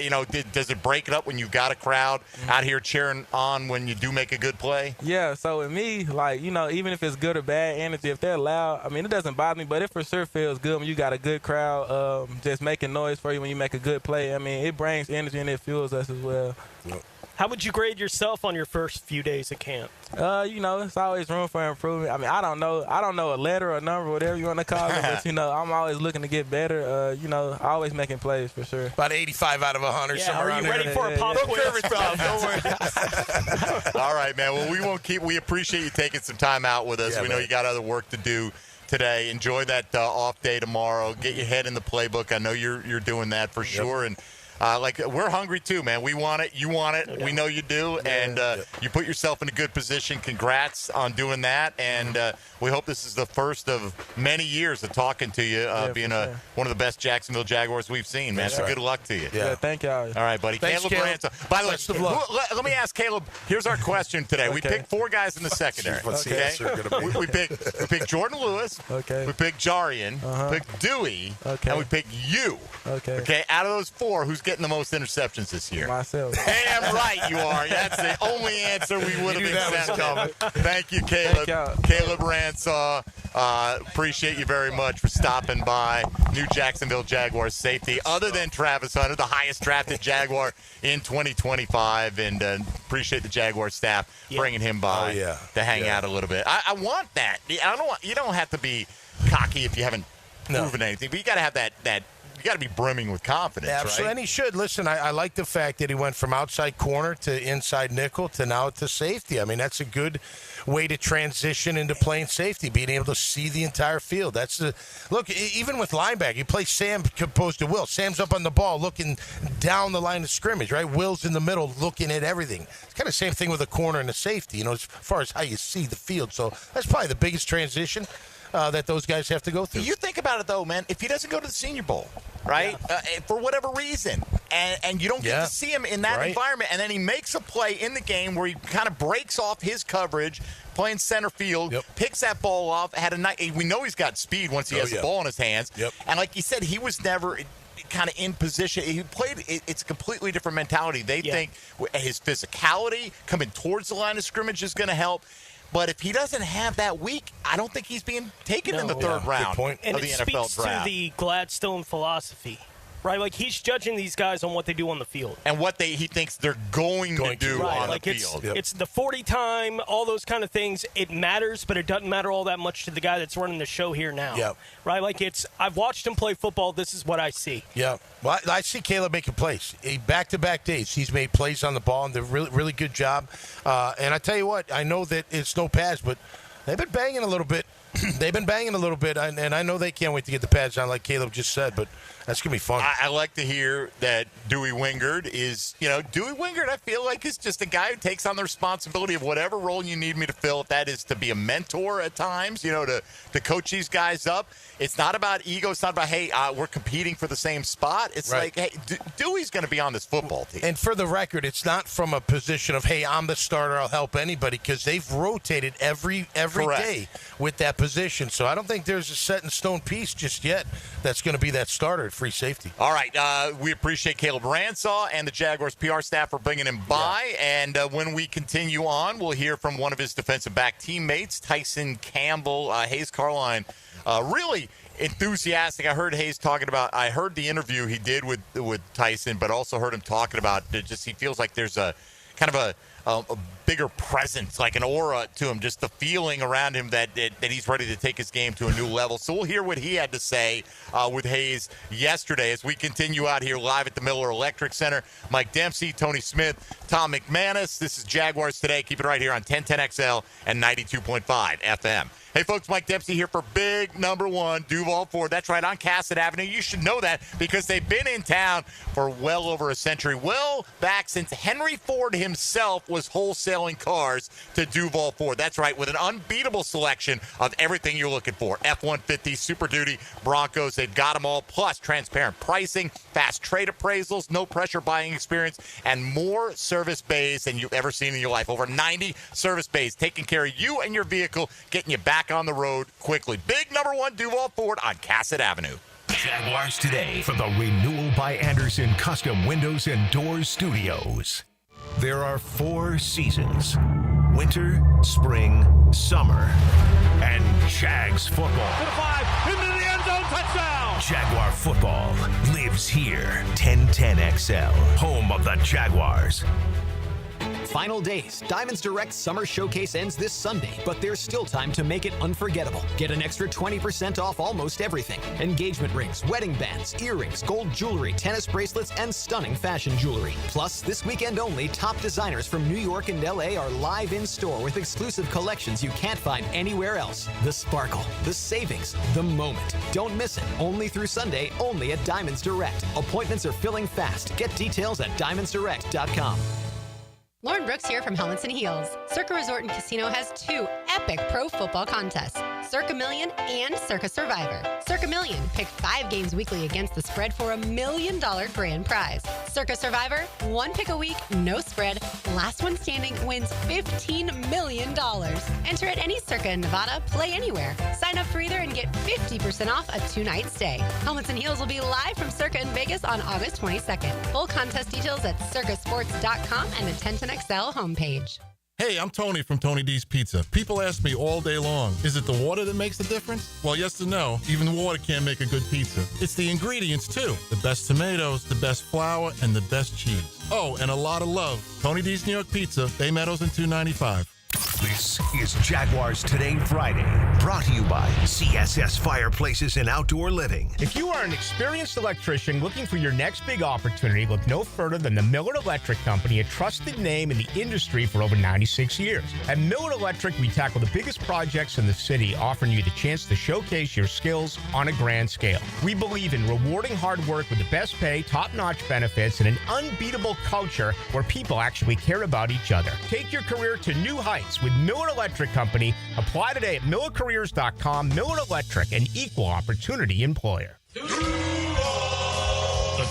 Does it break it up when you've got a crowd out here cheering on when you do make a good play? Yeah, so with me, even if it's good or bad energy, if they're loud, I mean, it doesn't bother me, but it for sure feels good when you got a good crowd just making noise for you when you make a good play. I mean, it brings energy and it fuels us as well. How would you grade yourself on your first few days at camp? It's always room for improvement. I mean, I don't know a letter or a number, whatever you want to call it, but I'm always looking to get better. Always making plays for sure. About 85 out of 100. Are you ready for a pop quiz? Don't worry. All right, man. Well, we appreciate you taking some time out with us. Yeah, we know you got other work to do today. Enjoy that off day tomorrow. Get your head in the playbook. I know you're doing that for sure. And we're hungry too, man. We want it. You want it. We know you do. And you put yourself in a good position. Congrats on doing that. And we hope this is the first of many years of talking to you, being one of the best Jacksonville Jaguars we've seen, man. So good luck to you. Yeah, thank y'all. All right, buddy. Thanks, Caleb Ransaw. By the way, let me ask Caleb. Here's our question today. We picked 4 guys in the secondary. What's the answer going to be? We picked Jordan Lewis. Okay. We picked Jarian. We picked Dewey. Okay. And we picked you. Okay. Okay. Out of those 4, who's getting the most interceptions this year? Myself. Damn right you are. That's the only answer we would have accepted. Thank you, Caleb. Thank y'all. Caleb Ransaw. Appreciate you very much for stopping by. New Jacksonville Jaguars safety, other than Travis Hunter, the highest drafted Jaguar in 2025, and appreciate the Jaguar staff bringing him by to hang out a little bit. I want that. You don't have to be cocky if you haven't proven anything, but you got to have that. You got to be brimming with confidence, Absolutely. right? And he should. Listen, I like the fact that he went from outside corner to inside nickel to now to safety. I mean, that's a good way to transition into playing safety, being able to see the entire field. Look, even with linebacker, you play Sam opposed to Will. Sam's up on the ball looking down the line of scrimmage, right? Will's in the middle looking at everything. It's kind of the same thing with a corner and a safety, as far as how you see the field. So that's probably the biggest transition that those guys have to go through. You think about it, though, man. If he doesn't go to the Senior Bowl, right, for whatever reason, and you don't get to see him in that environment, and then he makes a play in the game where he kind of breaks off his coverage, playing center field, picks that ball off, we know he's got speed once he has the ball in his hands. And like you said, he was never kind of in position. He played, it's a completely different mentality. They think his physicality coming towards the line of scrimmage is going to help. But if he doesn't have that week, I don't think he's being taken in the third round of the NFL draft. And it speaks to the Gladstone philosophy, right? Like, he's judging these guys on what they do on the field. And what he thinks they're going to do on the field. It's the 40 time, all those kind of things. It matters, but it doesn't matter all that much to the guy that's running the show here now. Right? Like, I've watched him play football. This is what I see. Yeah. Well, I see Caleb making plays. Back-to-back days, he's made plays on the ball, and they're really, really good job. And I tell you what, I know that it's no pads, but they've been banging a little bit. And I know they can't wait to get the pads on, like Caleb just said, but that's going to be fun. I like to hear that Dewey Wingard is, Dewey Wingard, I feel like, is just a guy who takes on the responsibility of whatever role you need me to fill, if that is to be a mentor at times, to coach these guys up. It's not about ego. It's not about, hey, we're competing for the same spot. It's like, hey, Dewey's going to be on this football team. And for the record, it's not from a position of, hey, I'm the starter, I'll help anybody, because they've rotated every day with that position. So I don't think there's a set-in-stone piece just yet that's going to be that starter at free safety. All right. We appreciate Caleb Ransaw and the Jaguars PR staff for bringing him by. And when we continue on, we'll hear from one of his defensive back teammates, Tyson Campbell. Hayes Carline, really enthusiastic. I heard Hayes talking about, I heard the interview he did with Tyson, but also heard him talking about just he feels like there's a kind of a bigger presence, like an aura to him, just the feeling around him that he's ready to take his game to a new level. So we'll hear what he had to say with Hayes yesterday as we continue out here live at the Miller Electric Center. Mike Dempsey, Tony Smith, Tom McManus. This is Jaguars Today. Keep it right here on 1010XL and 92.5 FM. Hey, folks, Mike Dempsey here for big number 1, Duval Ford. That's right, on Cassett Avenue. You should know that because they've been in town for well over a century. Well, back since Henry Ford himself was wholesaling cars to Duval Ford. That's right, with an unbeatable selection of everything you're looking for. F-150, Super Duty, Broncos, they've got them all. Plus, transparent pricing, fast trade appraisals, no pressure buying experience, and more service bays than you've ever seen in your life. Over 90 service bays taking care of you and your vehicle, getting you back on the road quickly. Big number 1, Duval Ford on Cassett Avenue. Jaguars Today for the Renewal by Anderson Custom Windows and Doors Studios. There are 4 seasons: winter, spring, summer, and Jags football. To the 5, into the end zone, touchdown! Jaguar football lives here. 1010XL, home of the Jaguars. Final days. Diamonds Direct Summer Showcase ends this Sunday, but there's still time to make it unforgettable. Get an extra 20% off almost everything. Engagement rings, wedding bands, earrings, gold jewelry, tennis bracelets, and stunning fashion jewelry. Plus, this weekend only, top designers from New York and LA are live in store with exclusive collections you can't find anywhere else. The sparkle, the savings, the moment. Don't miss it. Only through Sunday, only at Diamonds Direct. Appointments are filling fast. Get details at diamondsdirect.com. Lauren Brooks here from Helmets and Heels. Circa Resort and Casino has 2 epic pro football contests, Circa Million and Circa Survivor. Circa Million, pick 5 games weekly against the spread for $1 million grand prize. Circa Survivor, 1 pick a week, no spread. Last one standing wins $15 million. Enter at any Circa in Nevada, play anywhere. Sign up for either and get 50% off a 2-night stay. Helmets and Heels will be live from Circa in Vegas on August 22nd. Full contest details at circasports.com and the 1010XL homepage. Hey, I'm Tony from Tony D's Pizza. People ask me all day long, is it the water that makes the difference? Well, yes and no. Even water can't make a good pizza. It's the ingredients, too. The best tomatoes, the best flour, and the best cheese. Oh, and a lot of love. Tony D's New York Pizza, Bay Meadows and 295. This is Jaguars Today Friday, brought to you by CSS Fireplaces and Outdoor Living. If you are an experienced electrician looking for your next big opportunity, look no further than the Miller Electric Company, a trusted name in the industry for over 96 years. At Miller Electric, we tackle the biggest projects in the city, offering you the chance to showcase your skills on a grand scale. We believe in rewarding hard work with the best pay, top-notch benefits, and an unbeatable culture where people actually care about each other. Take your career to new heights with Miller Electric Company. Apply today at millercareers.com. Miller Electric, an equal opportunity employer. The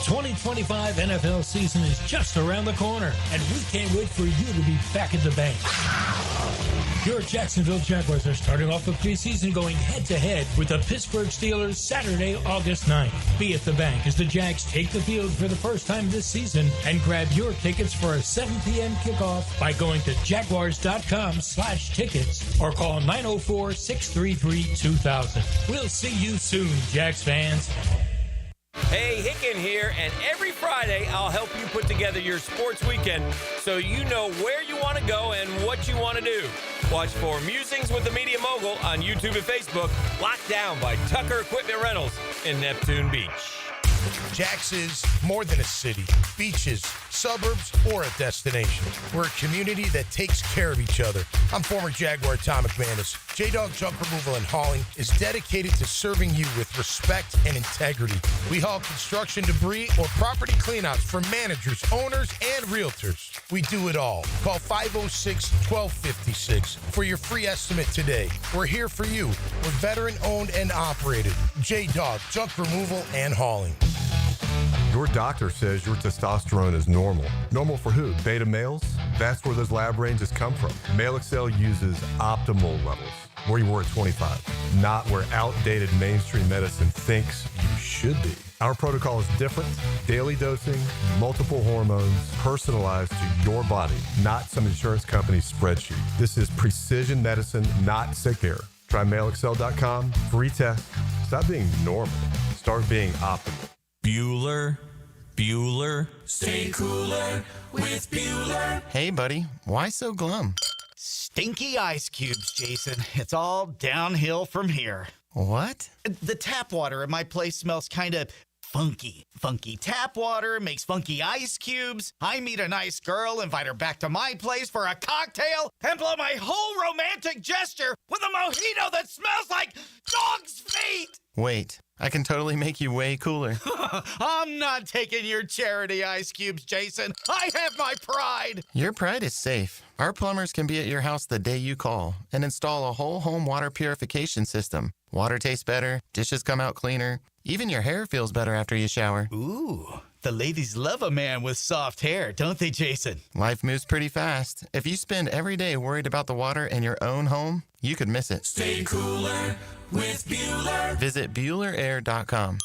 2025 NFL season is just around the corner, and we can't wait for you to be back at the bank. Your Jacksonville Jaguars are starting off the preseason going head-to-head with the Pittsburgh Steelers Saturday, August 9th. Be at the bank as the Jags take the field for the first time this season, and grab your tickets for a 7 p.m. kickoff by going to jaguars.com/tickets or call 904-633-2000. We'll see you soon, Jags fans. Hey, Hicken here, and every Friday I'll help you put together your sports weekend so you know where you want to go and what you want to do. Watch for Musings with the Media Mogul on YouTube and Facebook, locked down by Tucker Equipment Rentals in Neptune Beach. Jax is more than a city, beaches, suburbs, or a destination. We're a community that takes care of each other. I'm former Jaguar Tom McManus. J-Dog Junk Removal and Hauling is dedicated to serving you with respect and integrity. We haul construction debris or property cleanouts for managers, owners, and realtors. We do it all. Call 506-1256 for your free estimate today. We're here for you. We're veteran-owned and operated. J-Dog Junk Removal and Hauling. Your doctor says your testosterone is normal. Normal for who? Beta males? That's where those lab ranges come from. Male Excel uses optimal levels, where you were at 25, not where outdated mainstream medicine thinks you should be. Our protocol is different. Daily dosing, multiple hormones, personalized to your body, not some insurance company's spreadsheet. This is precision medicine, not sick care. Try MaleExcel.com, free test. Stop being normal. Start being optimal. Bueller. Stay cooler with Bueller. Hey, buddy. Why so glum? Stinky ice cubes, Jason. It's all downhill from here. What? The tap water at my place smells kind of funky. Funky tap water makes funky ice cubes. I meet a nice girl, invite her back to my place for a cocktail, and blow my whole romantic gesture with a mojito that smells like dog's feet. Wait, I can totally make you way cooler. I'm not taking your charity ice cubes, Jason. I have my pride. Your pride is safe. Our plumbers can be at your house the day you call and install a whole home water purification system. Water tastes better, dishes come out cleaner, even your hair feels better after you shower. Ooh, the ladies love a man with soft hair, don't they, Jason? Life moves pretty fast. If you spend every day worried about the water in your own home, you could miss it. Stay cooler with Bueller. Visit BuellerAir.com.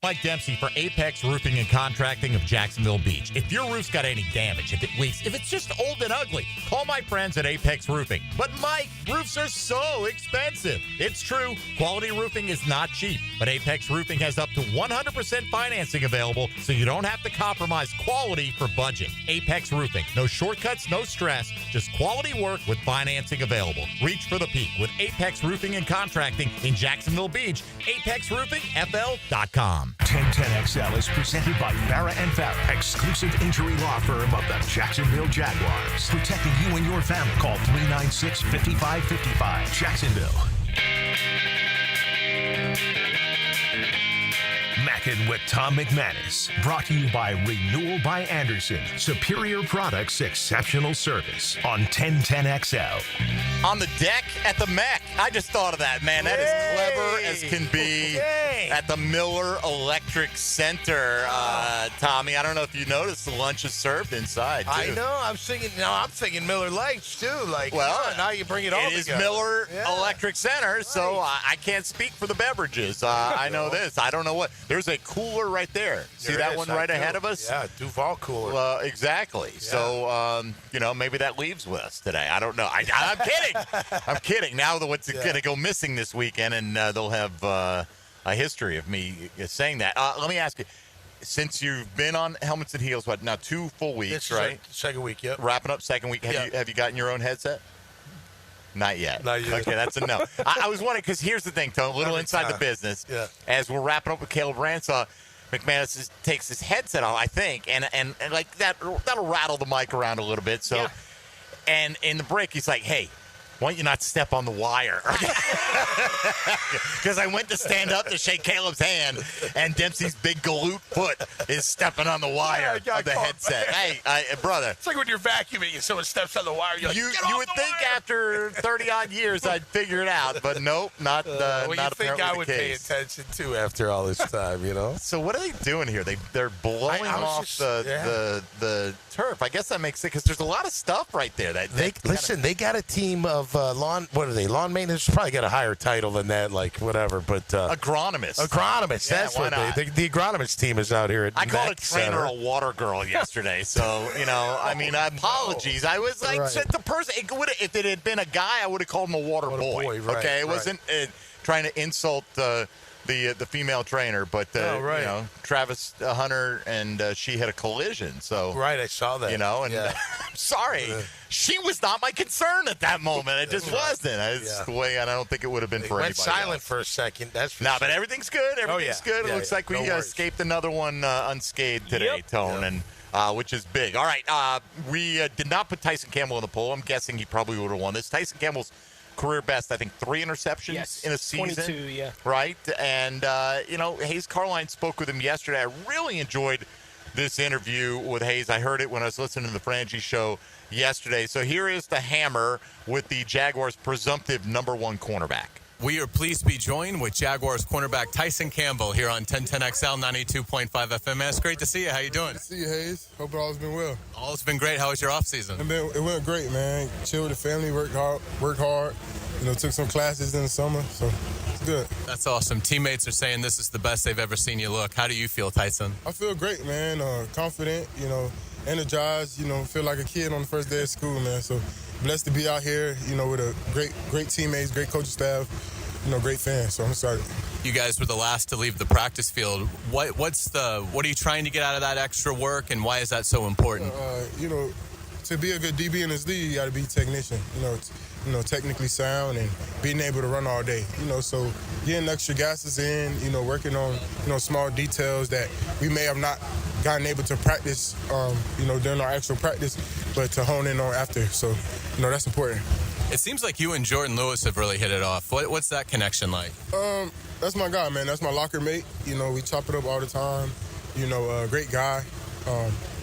Mike Dempsey for Apex Roofing and Contracting of Jacksonville Beach. If your roof's got any damage, if it leaks, if it's just old and ugly, call my friends at Apex Roofing. But Mike, roofs are so expensive. It's true, quality roofing is not cheap, but Apex Roofing has up to 100% financing available, so you don't have to compromise quality for budget. Apex Roofing, no shortcuts, no stress, just quality work with financing available. Reach for the peak with Apex Roofing and Contracting in Jacksonville Beach. ApexRoofingFL.com. 1010XL is presented by Farah and Farah, exclusive injury law firm of the Jacksonville Jaguars. Protecting you and your family. Call 396-5555. Jacksonville. Mackin' with Tom McManus. Brought to you by Renewal by Anderson. Superior products, exceptional service. On 1010XL. On the deck at the Mech. I just thought of that, man. That is clever as can be at the Miller Electric Center. Tommy, I don't know if you noticed the lunch is served inside, too. I know. I'm thinking Miller Lights, too. Like, well, now you bring it all together. It is Miller Electric Center, so I can't speak for the beverages. I know this. I don't know what. There's a cooler right there. See that one right ahead of us? Yeah, Duval cooler. Exactly. Yeah. So, maybe that leaves with us today. I don't know. I'm kidding. I'm kidding. Now what's going to go missing this weekend, and they'll have a history of me saying that. Let me ask you, since you've been on Helmets and Heels, now 2 full weeks, this right? Second week, yep. Wrapping up second week. Have you gotten your own headset? Not yet. Not yet. Okay, that's a no. I was wondering, because here's the thing, Tone, a little inside the business. Yeah. As we're wrapping up with Caleb Ransaw, McManus takes his headset off, I think, and like that'll rattle the mic around a little bit. So, and in the break, he's like, "Hey, why don't you not step on the wire?" Because I went to stand up to shake Caleb's hand, and Dempsey's big galoot foot is stepping on the wire of the headset. Hey, brother. It's like when you're vacuuming and someone steps on the wire. You're like, you would think after 30-odd years I'd figure it out, but nope, not well, not you think I would pay attention, too, after all this time, you know? So what are they doing here? They're blowing off the turf. I guess that makes sense, because there's a lot of stuff right there. They got a team of lawn maintenance. Probably got a higher title than that, like whatever. But agronomists. Agronomists. Yeah, that's what the agronomist team is out here at I called a Center. trainer a water girl yesterday, so apologies. I was like, the person. If it had been a guy, I would have called him a water boy. Okay, it wasn't trying to insult the female trainer, but Travis Hunter and she had a collision. So I saw that. I'm sorry. She was not my concern at that moment. It just wasn't. It's the way, and I don't think it would have been for anybody. Went silent else. for a second. That's for sure. But everything's good. Everything's good. It looks like we escaped another one unscathed today, Tone, and which is big. All right, we did not put Tyson Campbell in the poll. I'm guessing he probably would have won this. Tyson Campbell's career best, I think, 3 interceptions in a season. 22, right? And, Hayes Carline spoke with him yesterday. I really enjoyed this interview with Hayes. I heard it when I was listening to the Frangie show yesterday. So here is the hammer with the Jaguars' presumptive number 1 cornerback. We are pleased to be joined with Jaguars cornerback Tyson Campbell here on 1010XL 92.5 FM. It's great to see you. How you doing? Good to see you, Hayes. Hope all has been well. All has been great. How was your offseason? It went great, man. Chill with the family, worked hard. Took some classes in the summer, so it's good. That's awesome. Teammates are saying this is the best they've ever seen you look. How do you feel, Tyson? I feel great, man. Confident, energized, feel like a kid on the first day of school, man. So blessed to be out here, with a great teammates, great coaching staff, great fans. So I'm excited. You guys were the last to leave the practice field. What are you trying to get out of that extra work, and why is that so important? To be a good DB in this league, you got to be a technician. Technically sound and being able to run all day. So getting extra gases in, working on, small details that we may have not gotten able to practice, during our actual practice, but to hone in on after. So, that's important. It seems like you and Jordan Lewis have really hit it off. What's that connection like? That's my guy, man. That's my locker mate. We chop it up all the time. Great guy.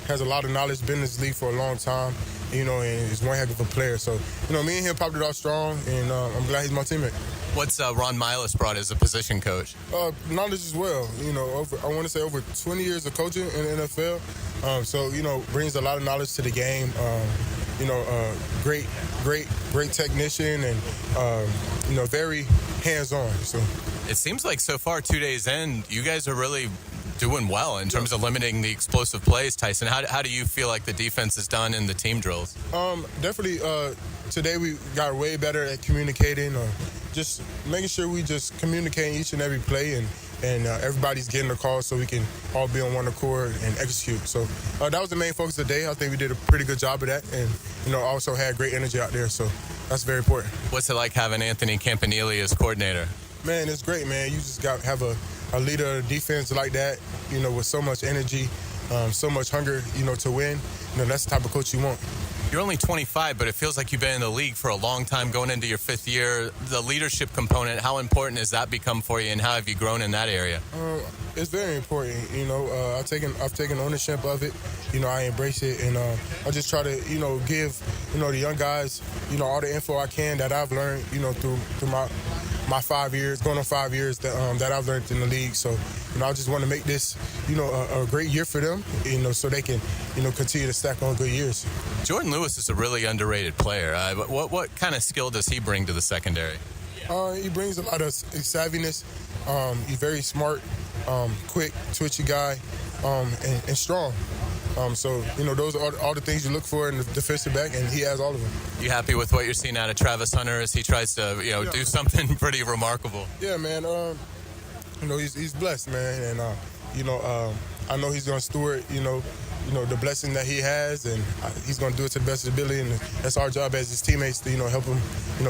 Has a lot of knowledge, been in this league for a long time, and is one heck of a player. So, me and him popped it off strong, and I'm glad he's my teammate. What's Ron Milas brought as a position coach? Knowledge as well. I want to say over 20 years of coaching in the NFL. Brings a lot of knowledge to the game. Great technician and, very hands-on. So It seems like so far, 2 days in, you guys are really doing well in terms of limiting the explosive plays, Tyson. How do you feel like the defense is done in the team drills? Definitely today we got way better at communicating, or just making sure we just communicate each and every play, and everybody's getting the call so we can all be on one accord and execute. So that was the main focus of the day. I think we did a pretty good job of that, and also had great energy out there. So that's very important. What's it like having Anthony Campanile as coordinator? Man, it's great, man. You just got to have a leader of the defense like that, with so much energy, so much hunger, to win. That's the type of coach you want. You're only 25, but it feels like you've been in the league for a long time, going into your 5th year. The leadership component, how important has that become for you, and how have you grown in that area? It's very important. I've taken ownership of it. I embrace it, and I just try to, give, the young guys, all the info I can that I've learned, through my 5 years, going on 5 years that I've learned in the league. So, I just want to make this, a great year for them, so they can, continue to stack on good years. Jordan Lewis is a really underrated player. What kind of skill does he bring to the secondary? He brings a lot of savviness. He's very smart, quick, twitchy guy, and strong. So, those are all the things you look for in the defensive back, and he has all of them. You happy with what you're seeing out of Travis Hunter as he tries to, do something pretty remarkable? Yeah, man. He's blessed, man, and I know he's going to steward, the blessing that he has, and he's going to do it to the best of his ability, and that's our job as his teammates to, help him,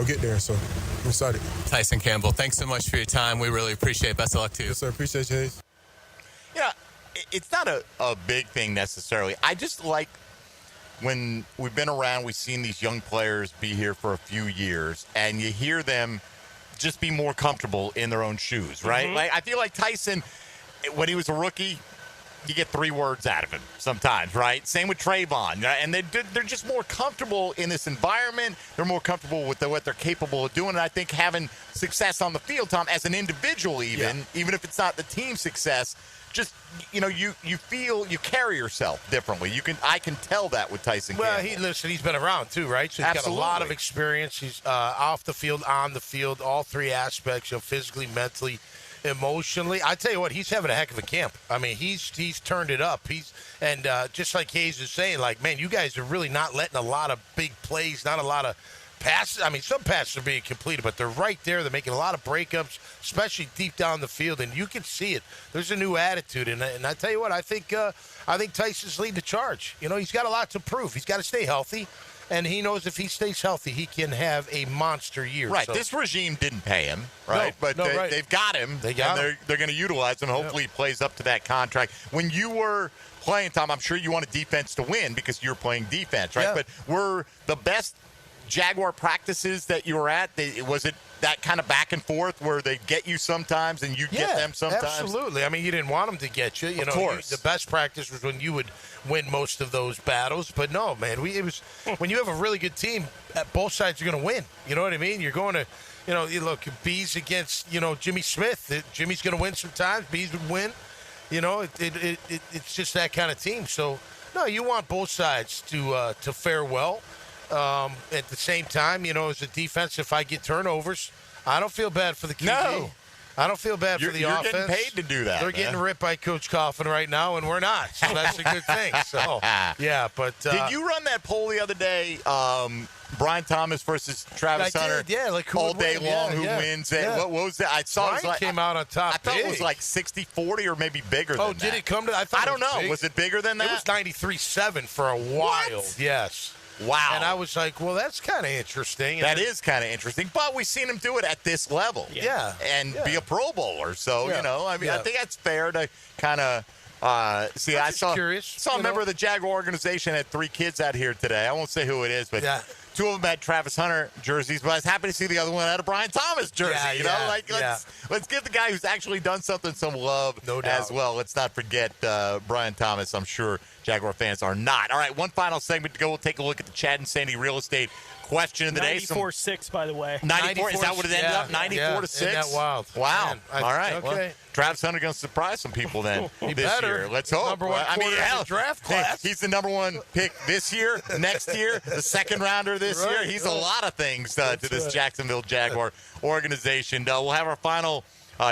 get there. So I'm excited. Tyson Campbell, thanks so much for your time. We really appreciate it. Best of luck to you. Yes, sir. Appreciate you, Hayes. Yeah, it's not a big thing necessarily. I just like when we've been around, we've seen these young players be here for a few years, and you hear them just be more comfortable in their own shoes, right? Mm-hmm. Like I feel like Tyson, when he was a rookie, you get 3 words out of him sometimes, right? Same with Trayvon. And they're just more comfortable in this environment. They're more comfortable with what they're capable of doing. And I think having success on the field, Tom, as an individual even if it's not the team success, just, you feel you carry yourself differently. I can tell that with Tyson Campbell. He's been around too, right? So he's got a lot of experience. He's off the field, on the field, all 3 aspects, physically, mentally, emotionally. I tell you what, he's having a heck of a camp. I mean, he's turned it up. Just like Hayes is saying, like, man, you guys are really not letting a lot of big plays, not a lot of passes. I mean, some passes are being completed, but they're right there. They're making a lot of breakups, especially deep down the field, and you can see it. There's a new attitude, and I tell you what, I think Tyson's leading the charge. He's got a lot to prove. He's got to stay healthy. And he knows if he stays healthy, he can have a monster year. Right. So. This regime didn't pay him, right? They've got him. They're going to utilize him. Hopefully he plays up to that contract. When you were playing, Tom, I'm sure you wanted defense to win because you're playing defense, right? Yeah. But were the best Jaguar practices that you were at, was it that kind of back and forth where they get you sometimes and you get them sometimes? Absolutely. I mean, you didn't want them to get you. Of course. The best practice was when you would win most of those battles. But no, man, it was when you have a really good team, both sides are going to win. You know what I mean? You're going to, you look, Bees against, Jimmy Smith. Jimmy's going to win sometimes. Bees would win. It's just that kind of team. So, no, you want both sides to fare well. At the same time, as a defense, if I get turnovers, I don't feel bad for the QB. No. I don't feel bad for the offense. You're getting paid to do that. They're getting ripped by Coach Coffin right now, and we're not. So that's a good thing. So, yeah, but did you run that poll the other day? Brian Thomas versus Travis Hunter. Yeah, like who all day long. Who wins? Yeah. What was that? I saw Brian it was like, came out on top. I thought it was like 60-40 or maybe bigger. Oh, than that. Did it come to? I don't know. Big. Was it bigger than that? It was 93-7 for a while. What? Yes. Wow. And I was like, well, that's kind of interesting. That is kind of interesting. But we've seen him do it at this level. Yeah. And be a Pro Bowler. So, I think that's fair to kind of see. I saw a member of the Jaguar organization had 3 kids out here today. I won't say who it is, but 2 of them had Travis Hunter jerseys, but I was happy to see the other one had a Brian Thomas jersey. Let's give the guy who's actually done something some love as well. Let's not forget Brian Thomas. I'm sure Jaguar fans are not. All right, one final segment to go. We'll take a look at the Chad and Sandy real estate question of the day. 94-6 by the way. 94, is that what it ended up? 94-6? Isn't that wild? Wow. Man, all right. Okay. Well, Travis Hunter going to surprise some people then this year. Let's hope. Number one draft class. He's the number 1 pick this year, next year, the second rounder this year. He's a lot of things to this Jacksonville Jaguar organization. We'll have our final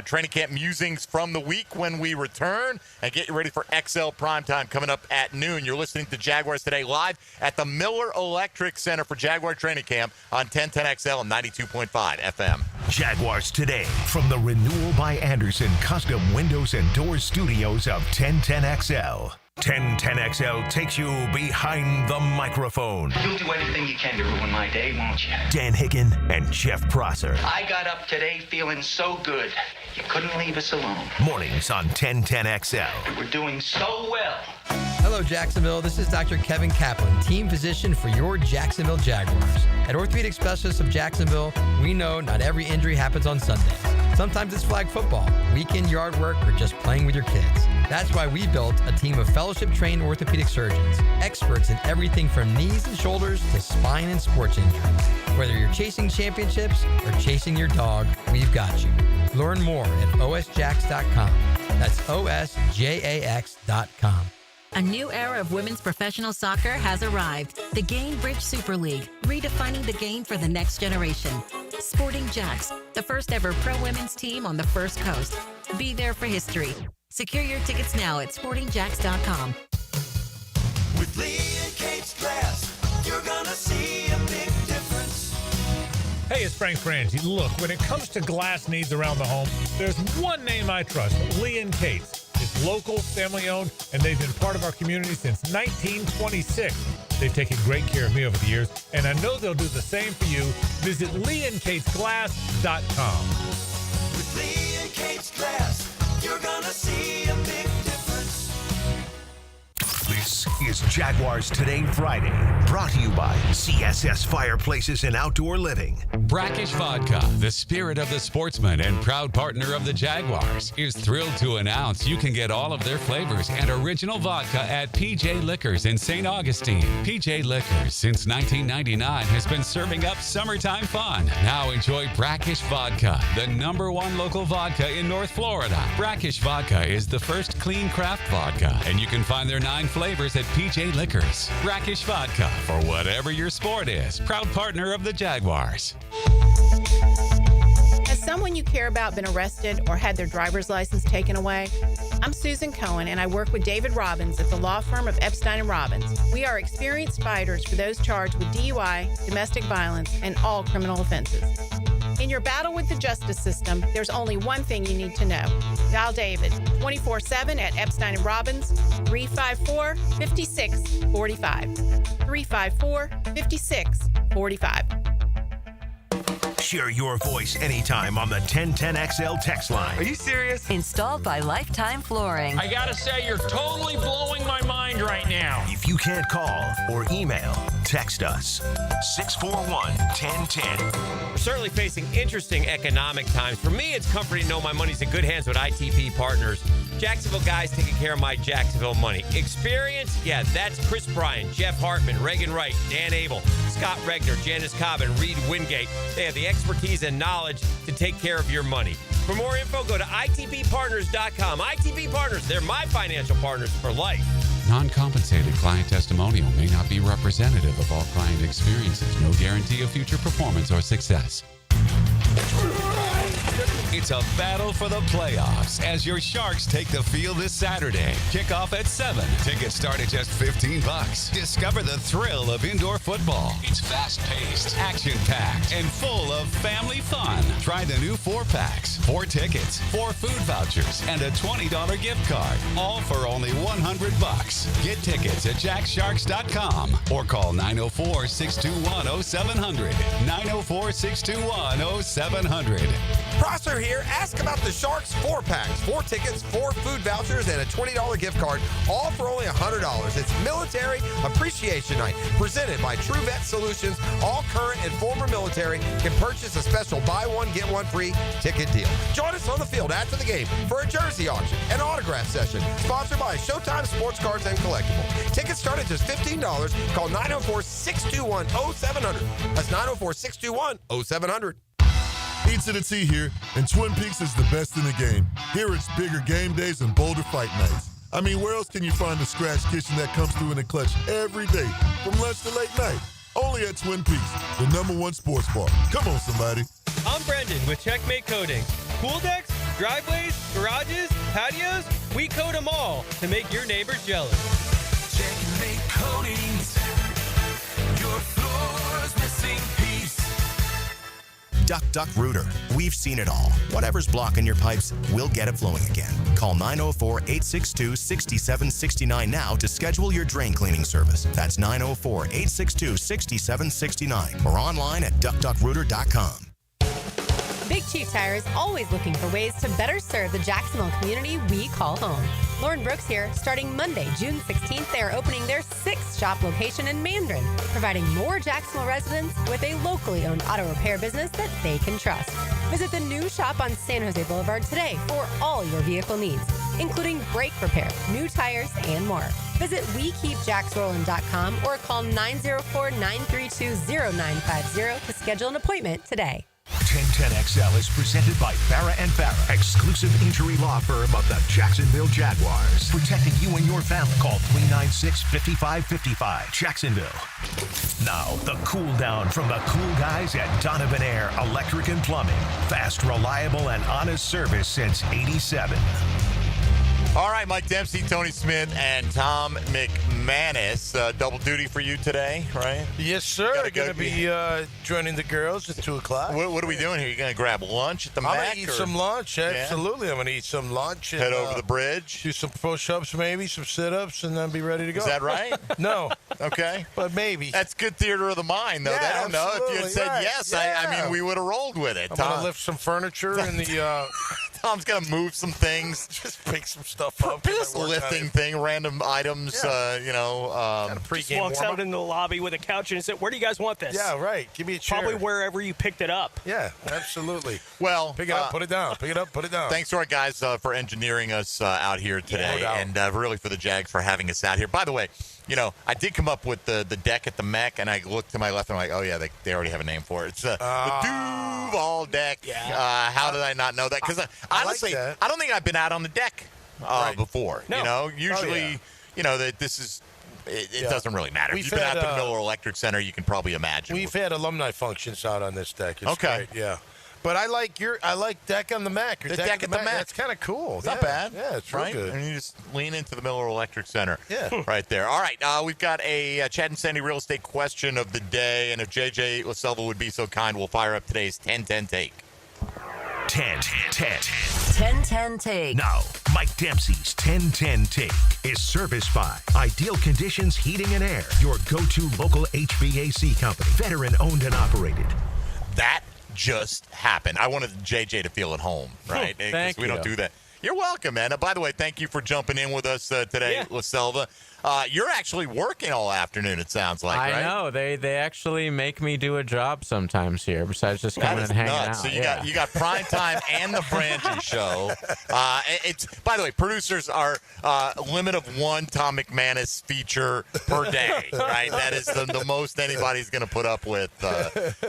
training camp musings from the week when we return, and get you ready for XL Primetime coming up at noon. You're listening to Jaguars Today live at the Miller Electric Center for Jaguar Training Camp on 1010XL and 92.5 FM. Jaguars Today from the Renewal by Anderson Custom Windows and Doors Studios of 1010XL. 1010XL takes you behind the microphone. You'll do anything you can to ruin my day, won't you? Dan Hicken and Jeff Prosser. I got up today feeling so good. You couldn't leave us alone. Mornings on 1010XL. We're doing so well. Hello, Jacksonville. This is Dr. Kevin Kaplan, team physician for your Jacksonville Jaguars. At Orthopedic Specialists of Jacksonville, we know not every injury happens on Sundays. Sometimes it's flag football, weekend yard work, or just playing with your kids. That's why we built a team of fellowship-trained orthopedic surgeons, experts in everything from knees and shoulders to spine and sports injuries. Whether you're chasing championships or chasing your dog, we've got you. Learn more at osjax.com. That's osjax.com. A new era of women's professional soccer has arrived. The Gainbridge Super League, redefining the game for the next generation. Sporting Jacks, the first ever pro women's team on the First Coast. Be there for history. Secure your tickets now at sportingjacks.com. With Lee and Kate's Glass, you're gonna see a big difference. Hey, it's Frank Frangie. Look, when it comes to glass needs around the home, there's one name I trust, Lee and Kate's. It's local, family-owned, and they've been part of our community since 1926. They've taken great care of me over the years, and I know they'll do the same for you. Visit leeandkatesglass.com. With Lee and Kate's Glass, you're gonna see a big difference. This is Jaguars Today Friday, brought to you by CSS Fireplaces and Outdoor Living. Brackish Vodka, the spirit of the sportsman and proud partner of the Jaguars, is thrilled to announce you can get all of their flavors and original vodka at PJ Liquors in St. Augustine. PJ Liquors, since 1999, has been serving up summertime fun. Now enjoy Brackish Vodka, the #1 local vodka in North Florida. Brackish Vodka is the first clean craft vodka, and you can find their 9 flavors at PJ Liquors. Brackish Vodka, for whatever your sport is. Proud partner of the Jaguars. Has someone you care about been arrested or had their driver's license taken away? I'm Susan Cohen, and I work with David Robbins at the law firm of Epstein & Robbins. We are experienced fighters for those charged with DUI, domestic violence, and all criminal offenses. In your battle with the justice system, there's only one thing you need to know. Dial David 24/7 at Epstein & Robbins, 354-5645. 354-5645. Share your voice anytime on the 1010XL text line. Are you serious? Installed by Lifetime Flooring. I gotta say, you're totally blowing my mind right now. If you can't call or email, text us. 641-1010. We're certainly facing interesting economic times. For me, it's comforting to know my money's in good hands with ITP Partners. Jacksonville guys taking care of my Jacksonville money. Experience? Yeah, that's Chris Bryan, Jeff Hartman, Reagan Wright, Dan Abel, Scott Regner, Janice Cobb, and Reed Wingate. They have the expertise and knowledge to take care of your money. For more info, go to itppartners.com. ITP Partners, they're my financial partners for life. Non-compensated client testimonial may not be representative of all client experiences. No guarantee of future performance or success. It's a battle for the playoffs as your Sharks take the field this Saturday. Kickoff at 7. Tickets start at just $15. Discover the thrill of indoor football. It's fast-paced, action-packed, and full of family fun. Try the new 4-packs, 4 tickets, 4 food vouchers, and a $20 gift card. All for only $100. Get tickets at jacksharks.com or call 904-621-0700. 904-621-0700. Prosser here. Ask about the Sharks 4-packs, 4 tickets, 4 food vouchers, and a $20 gift card, all for only $100. It's Military Appreciation Night, presented by True Vet Solutions. All current and former military can purchase a special buy one, get one free ticket deal. Join us on the field after the game for a jersey auction and autograph session, sponsored by Showtime Sports Cards and Collectibles. Tickets start at just $15. Call 904-621-0700. That's 904-621-0700. Pizza to Tea here, and Twin Peaks is the best in the game. Here it's bigger game days and bolder fight nights. I mean, where else can you find a scratch kitchen that comes through in the clutch every day, from lunch to late night? Only at Twin Peaks, the #1 sports bar. Come on, somebody. I'm Brendan with Checkmate Coatings. Pool decks? driveways, garages, patios, we coat them all to make your neighbors jealous. Check and make coatings. Your floor's missing piece. Duck Rooter. We've seen it all. Whatever's blocking your pipes, we'll get it flowing again. Call 904-862-6769 now to schedule your drain cleaning service. That's 904-862-6769 or online at duckrooter.com. Big Chief Tire is always looking for ways to better serve the Jacksonville community we call home. Lauren Brooks here. Starting Monday, June 16th, they are opening their 6th shop location in Mandarin, providing more Jacksonville residents with a locally owned auto repair business that they can trust. Visit the new shop on San Jose Boulevard today for all your vehicle needs, including brake repair, new tires, and more. Visit WeKeepJacksRollin.com or call 904-932-0950 to schedule an appointment today. 1010XL is presented by Farrah & Farrah, exclusive injury law firm of the Jacksonville Jaguars. Protecting you and your family. Call 396-5555. Jacksonville. Now, the cool down from the cool guys at Donovan Air Electric and Plumbing. Fast, reliable, and honest service since '87. All right, Mike Dempsey, Tony Smith, and Tom McManus. Double duty for you today, right? Yes, sir. Going to be joining the girls at 2 o'clock. What are we doing here? You going to grab lunch at the Mac? I'm going to eat some lunch. Absolutely. I'm going to eat some lunch. And, head over the bridge. Do some push-ups, maybe, some sit-ups, and then be ready to go. Is that right? No. Okay. But maybe. That's good theater of the mind, though. Yeah, they don't know. If you had said right. yes, Yeah. I mean, we would have rolled with it. I'm going to lift some furniture in the... Tom's going to move some things. Just pick some stuff up. Just lifting thing, random items, Just walks out in the lobby with a couch and said, "Where do you guys want this?" Yeah, right. Give me a chair. Probably wherever you picked it up. Yeah, absolutely. Well, pick it up, put it down. Pick it up, put it down. Thanks to our guys for engineering us out here today, no and really for the Jags for having us out here. By the way, I did come up with the deck at the Mech, and I looked to my left and I'm like, oh yeah, they already have a name for it. It's the Duval deck. Yeah. How did I not know that? Because honestly, like that. I don't think I've been out on the deck before. No. Usually, that this is. It doesn't really matter. If you've been out to the Miller Electric Center, you can probably imagine. We've had alumni functions out on this deck. It's okay. Great, yeah. But I like deck on the Mac. The deck at the Mac. That's kind of cool. It's not bad. Yeah, it's real good. And you just lean into the Miller Electric Center. Yeah. Right there. All right. We've got a Chad and Sandy real estate question of the day. And if JJ LaSelva would be so kind, we'll fire up today's 10-10 take. 10-10 take. Now, Mike Dempsey's 10-10 take is serviced by Ideal Conditions Heating and Air, your go-to local HVAC company, veteran owned and operated. That just happened. I wanted JJ to feel at home, right? Thank you. We don't do that. You're welcome, man. By the way, thank you for jumping in with us today, LaSelva. You're actually working all afternoon, it sounds like, right? I know. They actually make me do a job sometimes here, besides just coming and hanging out. So you got prime time and the Frangie show. It's by the way, producers are limit of one Tom McManus feature per day, right? That is the most anybody's going to put up with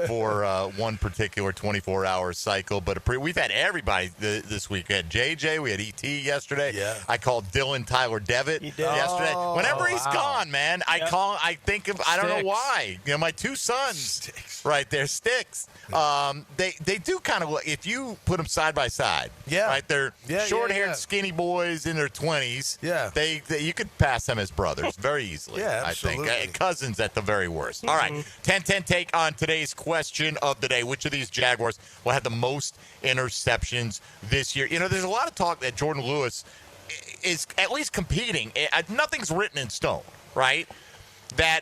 for one particular 24-hour cycle. But we've had everybody this week. We had JJ, we had ET yesterday. Yeah. I called Dylan Tyler Devitt yesterday. Whenever he's gone, man, I don't know why. My two sons right there, Sticks. They do kind of look, if you put them side by side. Yeah. Right? They're short-haired, skinny boys in their 20s. Yeah. They you could pass them as brothers very easily. Yeah, absolutely. I think. Cousins at the very worst. All right. 10-10 take on today's question of the day. Which of these Jaguars will have the most interceptions this year? There's a lot of talk that Jordan Lewis is at least competing. Nothing's written in stone, right? That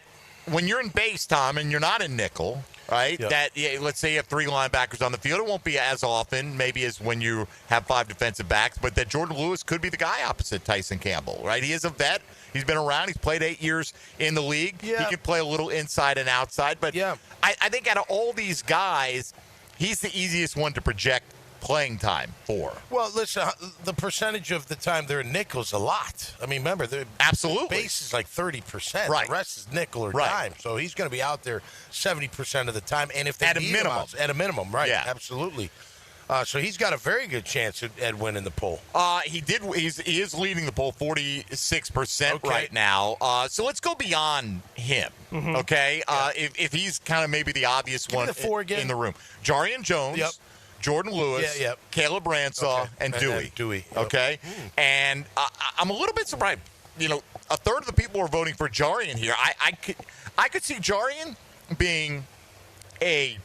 when you're in base, Tom, and you're not in nickel, right? Yep. That let's say you have three linebackers on the field. It won't be as often, maybe as when you have five defensive backs, but that Jordan Lewis could be the guy opposite Tyson Campbell, right? He is a vet. He's been around. He's played 8 years in the league. Yeah. He can play a little inside and outside. But I think out of all these guys, he's the easiest one to project playing time for. Well, listen, the percentage of the time they're in nickel's a lot. I mean, remember, the base is like 30%. Right. The rest is nickel or Right. dime. So he's going to be out there 70% of the time. And if they At a need him minimum. at a minimum, right? Yeah. Absolutely. So he's got a very good chance at winning the poll. He is leading the poll 46% right now. So let's go beyond him. Okay, if he's kind of maybe the obvious one the four again. in the room, Jarian Jones. Yep. Jordan Lewis, Caleb Ransaw, and Dewey. Okay? And I'm a little bit surprised. You know, a third of the people are voting for Jarian here. I could see Jarian being a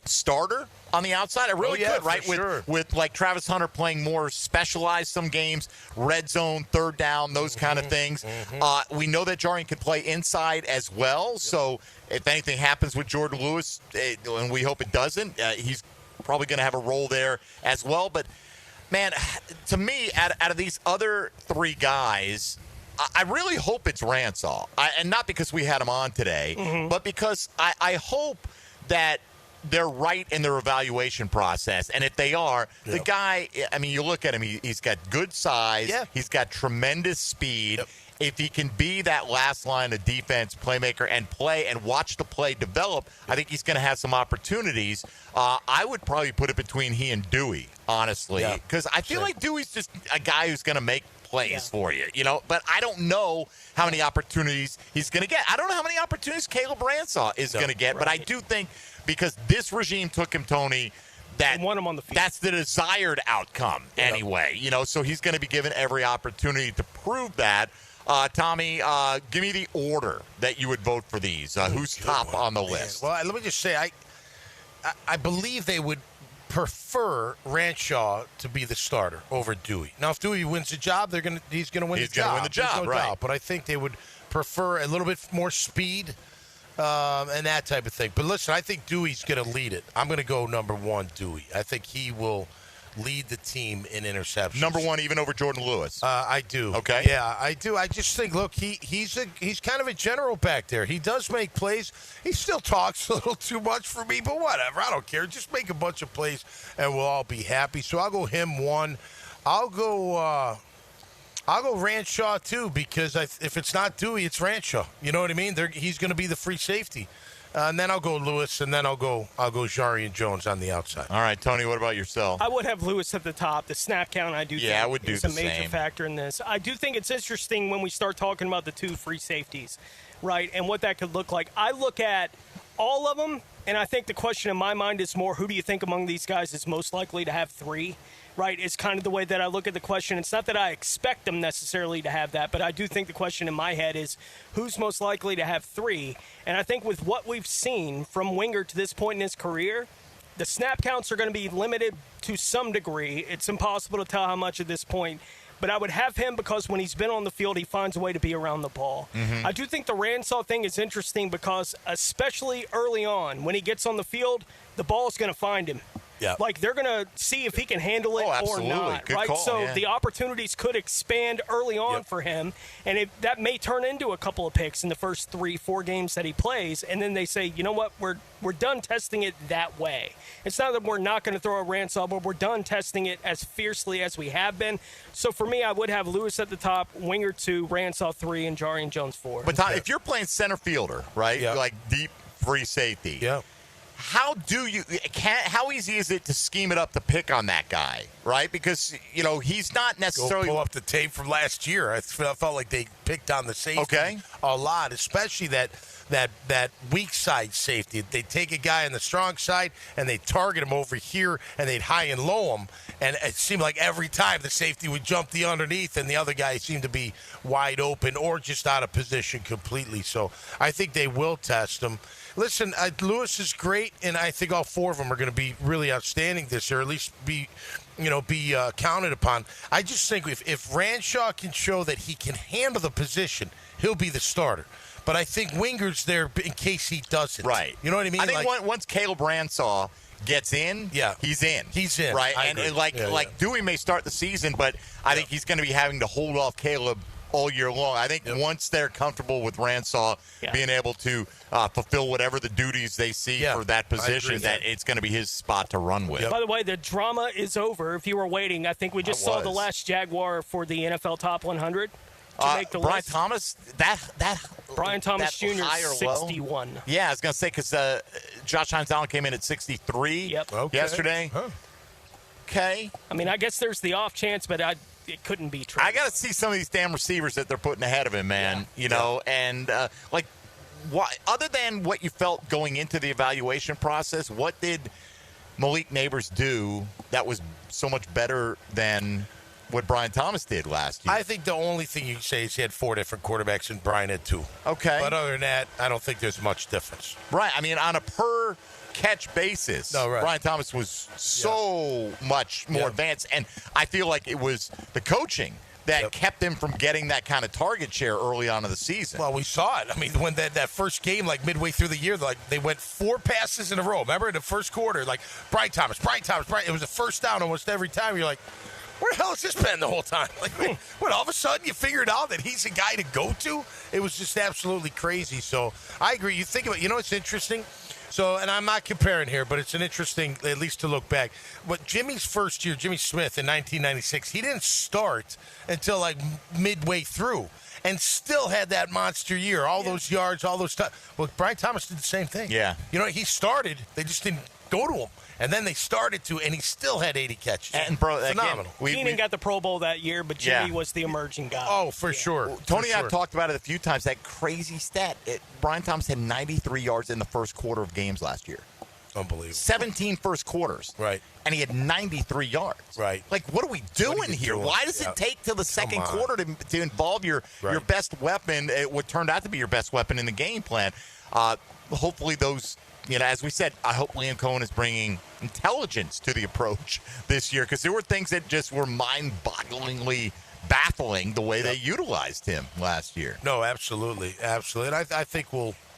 starter on the outside. I really could, right? With like Travis Hunter playing more specialized some games, red zone, third down, those kind of things. We know that Jarian can play inside as well. So if anything happens with Jordan Lewis, and we hope it doesn't, he's probably going to have a role there as well. But, man, to me, out of these other three guys, I really hope it's Ransaw. And not because we had him on today, but because I hope that they're right in their evaluation process. And if they are, the guy, I mean, you look at him, he's got good size. He's got tremendous speed. If he can be that last line of defense playmaker and play and watch the play develop, I think he's going to have some opportunities. I would probably put it between he and Dewey, honestly, because I feel like Dewey's just a guy who's going to make plays for you, you know, but I don't know how many opportunities he's going to get. I don't know how many opportunities Caleb Ransaw is going to get, but I do think because this regime took him, Tony, that want him on the field. That's the desired outcome anyway, you know, so he's going to be given every opportunity to prove that. Tommy, give me the order that you would vote for these. Who's top on the list? Well, let me just say, I believe they would prefer Ransaw to be the starter over Dewey. Now, if Dewey wins the job, he's going to win the job. He's going to win the job, right. doubt. But I think they would prefer a little bit more speed and that type of thing. But listen, I think Dewey's going to lead it. I'm going to go number one, Dewey. I think he will lead the team in interceptions. Number one, even over Jordan Lewis. I do. Okay. Yeah, I do. I just think, look, he's kind of a general back there. He does make plays. He still talks a little too much for me, but whatever. I don't care. Just make a bunch of plays, and we'll all be happy. So I'll go him one. I'll go Ransaw too, because if it's not Dewey, it's Ransaw. You know what I mean? He's going to be the free safety. And then I'll go Lewis, and then I'll go Jarian Jones on the outside. All right, Tony, what about yourself? I would have Lewis at the top. The snap count, I think, I would do is a major factor in this. I do think it's interesting when we start talking about the two free safeties, right, and what that could look like. I look at all of them, and I think the question in my mind is more, who do you think among these guys is most likely to have three? Right, it's kind of the way that I look at the question. It's not that I expect them necessarily to have that, but I do think the question in my head is who's most likely to have three. And I think with what we've seen from Winger to this point in his career, the snap counts are going to be limited to some degree. It's impossible to tell how much at this point. But I would have him because when he's been on the field, he finds a way to be around the ball. I do think the Ransaw thing is interesting because especially early on, when he gets on the field, the ball is going to find him. Yeah. Like, they're going to see if he can handle it or not, Good right? call, so the opportunities could expand early on for him, and that may turn into a couple of picks in the first 3-4 games that he plays, and then they say, you know what, we're done testing it that way. It's not that we're not going to throw a Ransaw, but we're done testing it as fiercely as we have been. So for me, I would have Lewis at the top, Winger 2, Ransaw 3, and Jarian Jones 4. But Tom, if you're playing center fielder, right, like deep free safety, how easy is it to scheme it up to pick on that guy, right? Because, you know, he's not necessarily... Go pull up the tape from last year. I felt like they picked on the safety a lot, especially that weak side safety. They take a guy on the strong side and they target him over here and they'd high and low him. And it seemed like every time the safety would jump the underneath and the other guy seemed to be wide open or just out of position completely. So I think they will test him. Listen, Lewis is great, and I think all four of them are going to be really outstanding this year, or at least be counted upon. I just think if Ransaw can show that he can handle the position, he'll be the starter. But I think Winger's there in case he doesn't. Right. You know what I mean? I think once Caleb Ransaw gets in, he's in. He's in. Right? And Dewey may start the season, but I think he's going to be having to hold off Caleb all year long. I think once they're comfortable with Ransaw being able to fulfill whatever the duties they see for that position, that it's going to be his spot to run with. By the way, the drama is over. If you were waiting, I think we just saw the last Jaguar for the NFL Top 100 to make the Brian list. Thomas, Brian Thomas that Jr. high or 61. Low? Yeah, I was going to say because Josh Hines-Allen came in at 63 yesterday. Okay. I mean, I guess there's the off chance, but it couldn't be true. I got to see some of these damn receivers that they're putting ahead of him, man. You know, and other than what you felt going into the evaluation process, what did Malik Neighbors do that was so much better than what Brian Thomas did last year? I think the only thing you can say is he had 4 different quarterbacks and Brian had 2. Okay. But other than that, I don't think there's much difference. Right. I mean, on a per catch basis, Brian Thomas was so much more advanced. And I feel like it was the coaching that kept him from getting that kind of target share early on in the season. Well, we saw it. I mean, when that first game, like midway through the year, they went 4 passes in a row. Remember in the first quarter, like Brian Thomas. It was a first down almost every time. You're like, where the hell has this been the whole time? Like, when all of a sudden you figured out that he's a guy to go to? It was just absolutely crazy. So I agree. You think about it. You know what's interesting? So, and I'm not comparing here, but it's an interesting, at least to look back. But Jimmy's first year, Jimmy Smith in 1996, he didn't start until like midway through and still had that monster year, all those yards, all those stuff. Well, Brian Thomas did the same thing. Yeah. You know, he started, they just didn't go to him. And then they started to, and he still had 80 catches. And, bro, phenomenal. Keenan got the Pro Bowl that year, but Jimmy was the emerging guy. Oh, for sure. Tony and I have talked about it a few times. That crazy stat. Brian Thomas had 93 yards in the first quarter of games last year. Unbelievable. 17 first quarters. Right. And he had 93 yards. Right. Like, what are we doing here? doing? Why does it take till the second quarter to involve your best weapon, what turned out to be your best weapon in the game plan? Hopefully those, as we said, I hope Liam Cohen is bringing intelligence to the approach this year, because there were things that just were mind-bogglingly baffling the way they utilized him last year. No, absolutely. And I think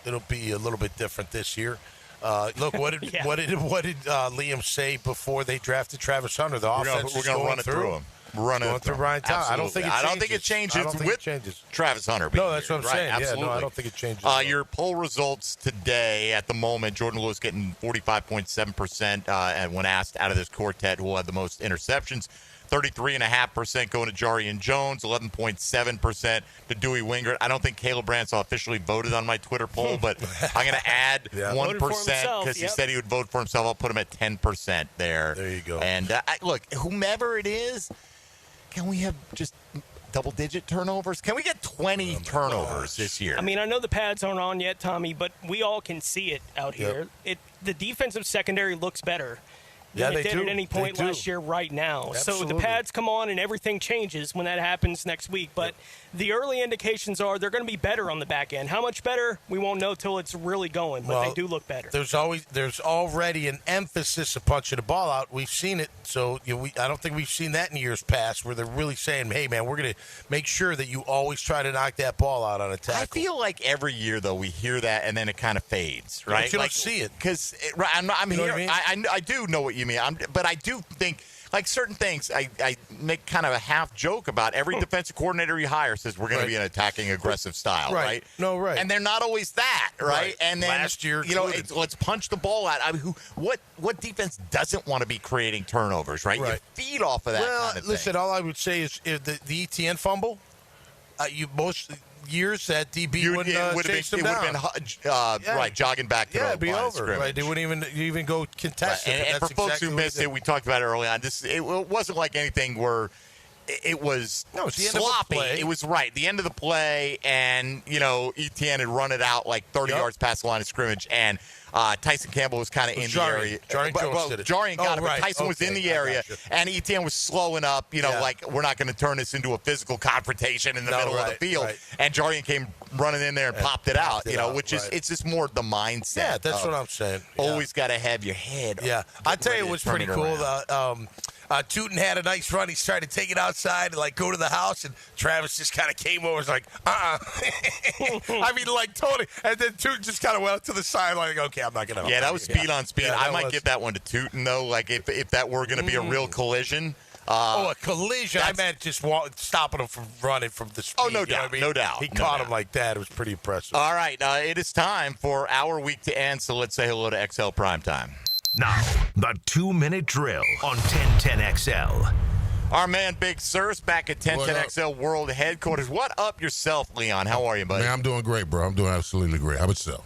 it'll be a little bit different this year. Look, what did Liam say before they drafted Travis Hunter? The offense we're going to run it through him. Going through Brian Thomas. I don't think it changes. Travis Hunter. No, that's what I'm saying. Absolutely. Yeah, no, I don't think it changes. Your poll results today at the moment: Jordan Lewis getting 45.7%, and when asked out of this quartet who had the most interceptions, 33.5% going to Jarian Jones, 11.7% to Dewey Wingert. I don't think Caleb Ransaw officially voted on my Twitter poll, but I'm going to add 1% because he said he would vote for himself. I'll put him at 10% there. There you go. And look, whomever it is, can we have just double-digit turnovers? Can we get 20 turnovers this year? I mean, I know the pads aren't on yet, Tommy, but we all can see it out here. The defensive secondary looks better than it did at any point last year right now. Absolutely. So the pads come on and everything changes when that happens next week. But the early indications are they're going to be better on the back end. How much better, we won't know till it's really going, but they do look better. There's already an emphasis of punching the ball out. We've seen it. So I don't think we've seen that in years past where they're really saying, hey, man, we're going to make sure that you always try to knock that ball out on a tackle. I feel like every year, though, we hear that and then it kind of fades, right? But you don't see it. Because I'm you know here. What I mean? I do know what you mean. But I do think, like certain things, I make kind of a half joke about. Every defensive coordinator you hire says we're going to be an attacking, aggressive style, right? No, right. And they're not always that, right? And then last year, let's punch the ball out. I mean, what defense doesn't want to be creating turnovers, right? You feed off of that kind of thing. Listen, all I would say is if the ETN fumble, most years that DB wouldn't chase them down. It would have been jogging back to it'd be over. Right, they wouldn't even go contest it. And for folks who missed it, we talked about it early on. It wasn't like anything where it was sloppy. It was the end of the play, and ETN had run it out like 30 yards past the line of scrimmage, and Tyson Campbell was kind of in the area. Jarian got it, but Tyson was in the area, and ETN was slowing up, like we're not going to turn this into a physical confrontation in the middle of the field. And Jarian came running in there and popped it out, which is it's just more the mindset. Yeah, that's what I'm saying. Always got to have your head. Yeah, I tell you what's pretty cool. Tootin had a nice run. He started to take it outside and go to the house, and Travis just kind of came over and was like, I mean, totally. And then Tootin just kind of went up to the sideline, okay, I'm not going to. Yeah, that was speed on speed. I might give that one to Tootin, though, if that were going to be a real collision. A collision. I meant just stopping him from running from the speed. Oh, no doubt. No doubt. He caught him like that. It was pretty impressive. All right. It is time for our week to end, so let's say hello to XL Primetime. Now, the 2-minute drill on 1010XL. Our man Big Sur's back at 1010XL World Headquarters. What up yourself, Leon? How are you, buddy? Man, I'm doing great, bro. I'm doing absolutely great. How about yourself?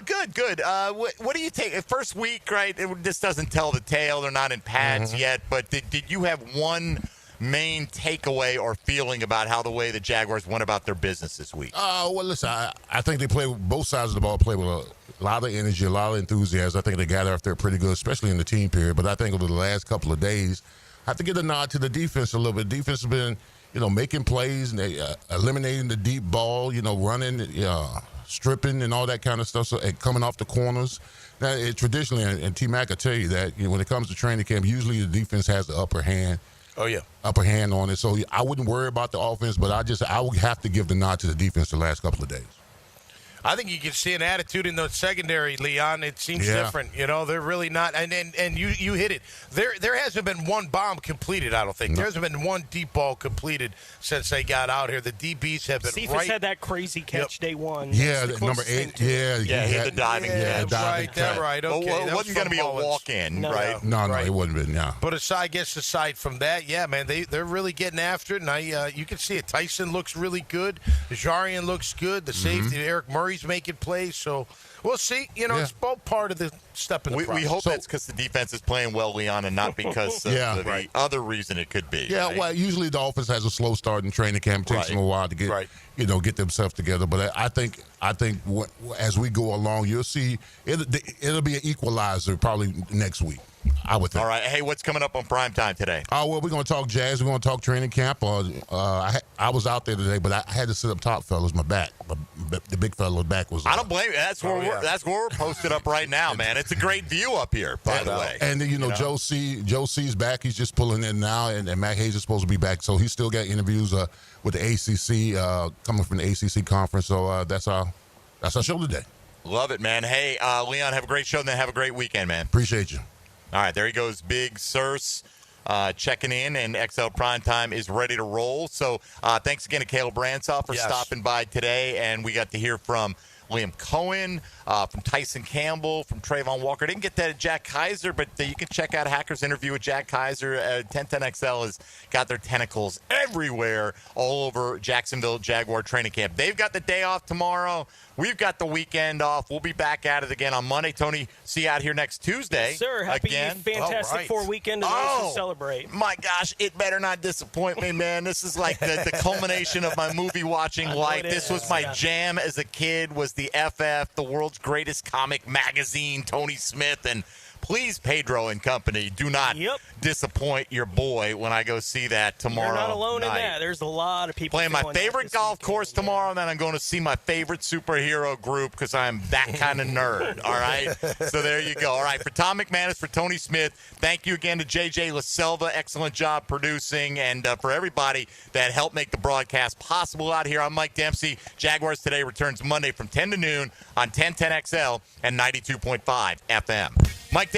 Good. What do you take? First week, right? This doesn't tell the tale. They're not in pads yet. But did you have one main takeaway or feeling about how the way the Jaguars went about their business this week? Well, listen, I think they play both sides of the ball play with a lot of energy, a lot of enthusiasm. I think they got after it pretty good, especially in the team period. But I think over the last couple of days, I have to get a nod to the defense a little bit. Defense has been, making plays and they eliminating the deep ball, running, stripping and all that kind of stuff. So coming off the corners. Now, traditionally, and T-Mac will tell you that when it comes to training camp, usually the defense has the upper hand. Oh, yeah. Upper hand on it. So I wouldn't worry about the offense, but I would have to give the nod to the defense the last couple of days. I think you can see an attitude in the secondary, Leon. It seems different. They're really not. And you hit it. There hasn't been one bomb completed, I don't think. No. There hasn't been one deep ball completed since they got out here. The DBs have been Cephas had that crazy catch day one. Yeah, number 8. He had the diving catch. Right. Okay. Well, it wasn't going to be a walk-in, right? No, it wouldn't have been, yeah. But aside from that, man, they're really getting after it. And you can see it. Tyson looks really good. Jarian looks good. The safety, Eric Murray's making plays, so we'll see. It's both part of the step in the process. We hope that's because the defense is playing well, Leon, and not because of the other reason it could be. Yeah, well, usually the offense has a slow start in training camp. It takes them a while to get themselves together. But I think as we go along, you'll see it'll be an equalizer probably next week. I would think. All right. Hey, what's coming up on primetime today? Oh, well, we're going to talk Jazz. We're going to talk training camp. I was out there today, but I had to sit up top, fellas. My back. The big fella's back was. I don't blame you. That's where we're posted up right now, man. It's a great view up here, by the way. And then, Joe C's back. He's just pulling in now, and Matt Hayes is supposed to be back. So he's still got interviews with the ACC coming from the ACC conference. So that's our show today. Love it, man. Hey, Leon, have a great show, and then have a great weekend, man. Appreciate you. All right, there he goes, Big Circe, checking in, and XL Primetime is ready to roll. So thanks again to Caleb Ransaw for stopping by today, and we got to hear from Liam Cohen, from Tyson Campbell, from Trayvon Walker. Didn't get that at Jack Kaiser, but you can check out Hacker's interview with Jack Kaiser. 1010XL has got their tentacles everywhere all over Jacksonville Jaguar training camp. They've got the day off tomorrow. We've got the weekend off. We'll be back at it again on Monday. Tony, see you out here next Tuesday. Yes, sir. Happy Fantastic Four weekend to celebrate. My gosh, it better not disappoint me, man. This is like the culmination of my movie watching life. This was my jam as a kid, was the FF, the world's greatest comic magazine, Tony Smith, and please, Pedro and company, do not disappoint your boy when I go see that tomorrow. You're not alone night. in that. There's a lot of people playing my favorite golf course tomorrow, and then I'm going to see my favorite superhero group because I'm that kind of nerd. All right? So there you go. All right, for Tom McManus, for Tony Smith, thank you again to JJ LaSelva. Excellent job producing, and for everybody that helped make the broadcast possible out here. I'm Mike Dempsey. Jaguars Today returns Monday from 10 to noon on 1010XL and 92.5 FM. Mike Dempsey.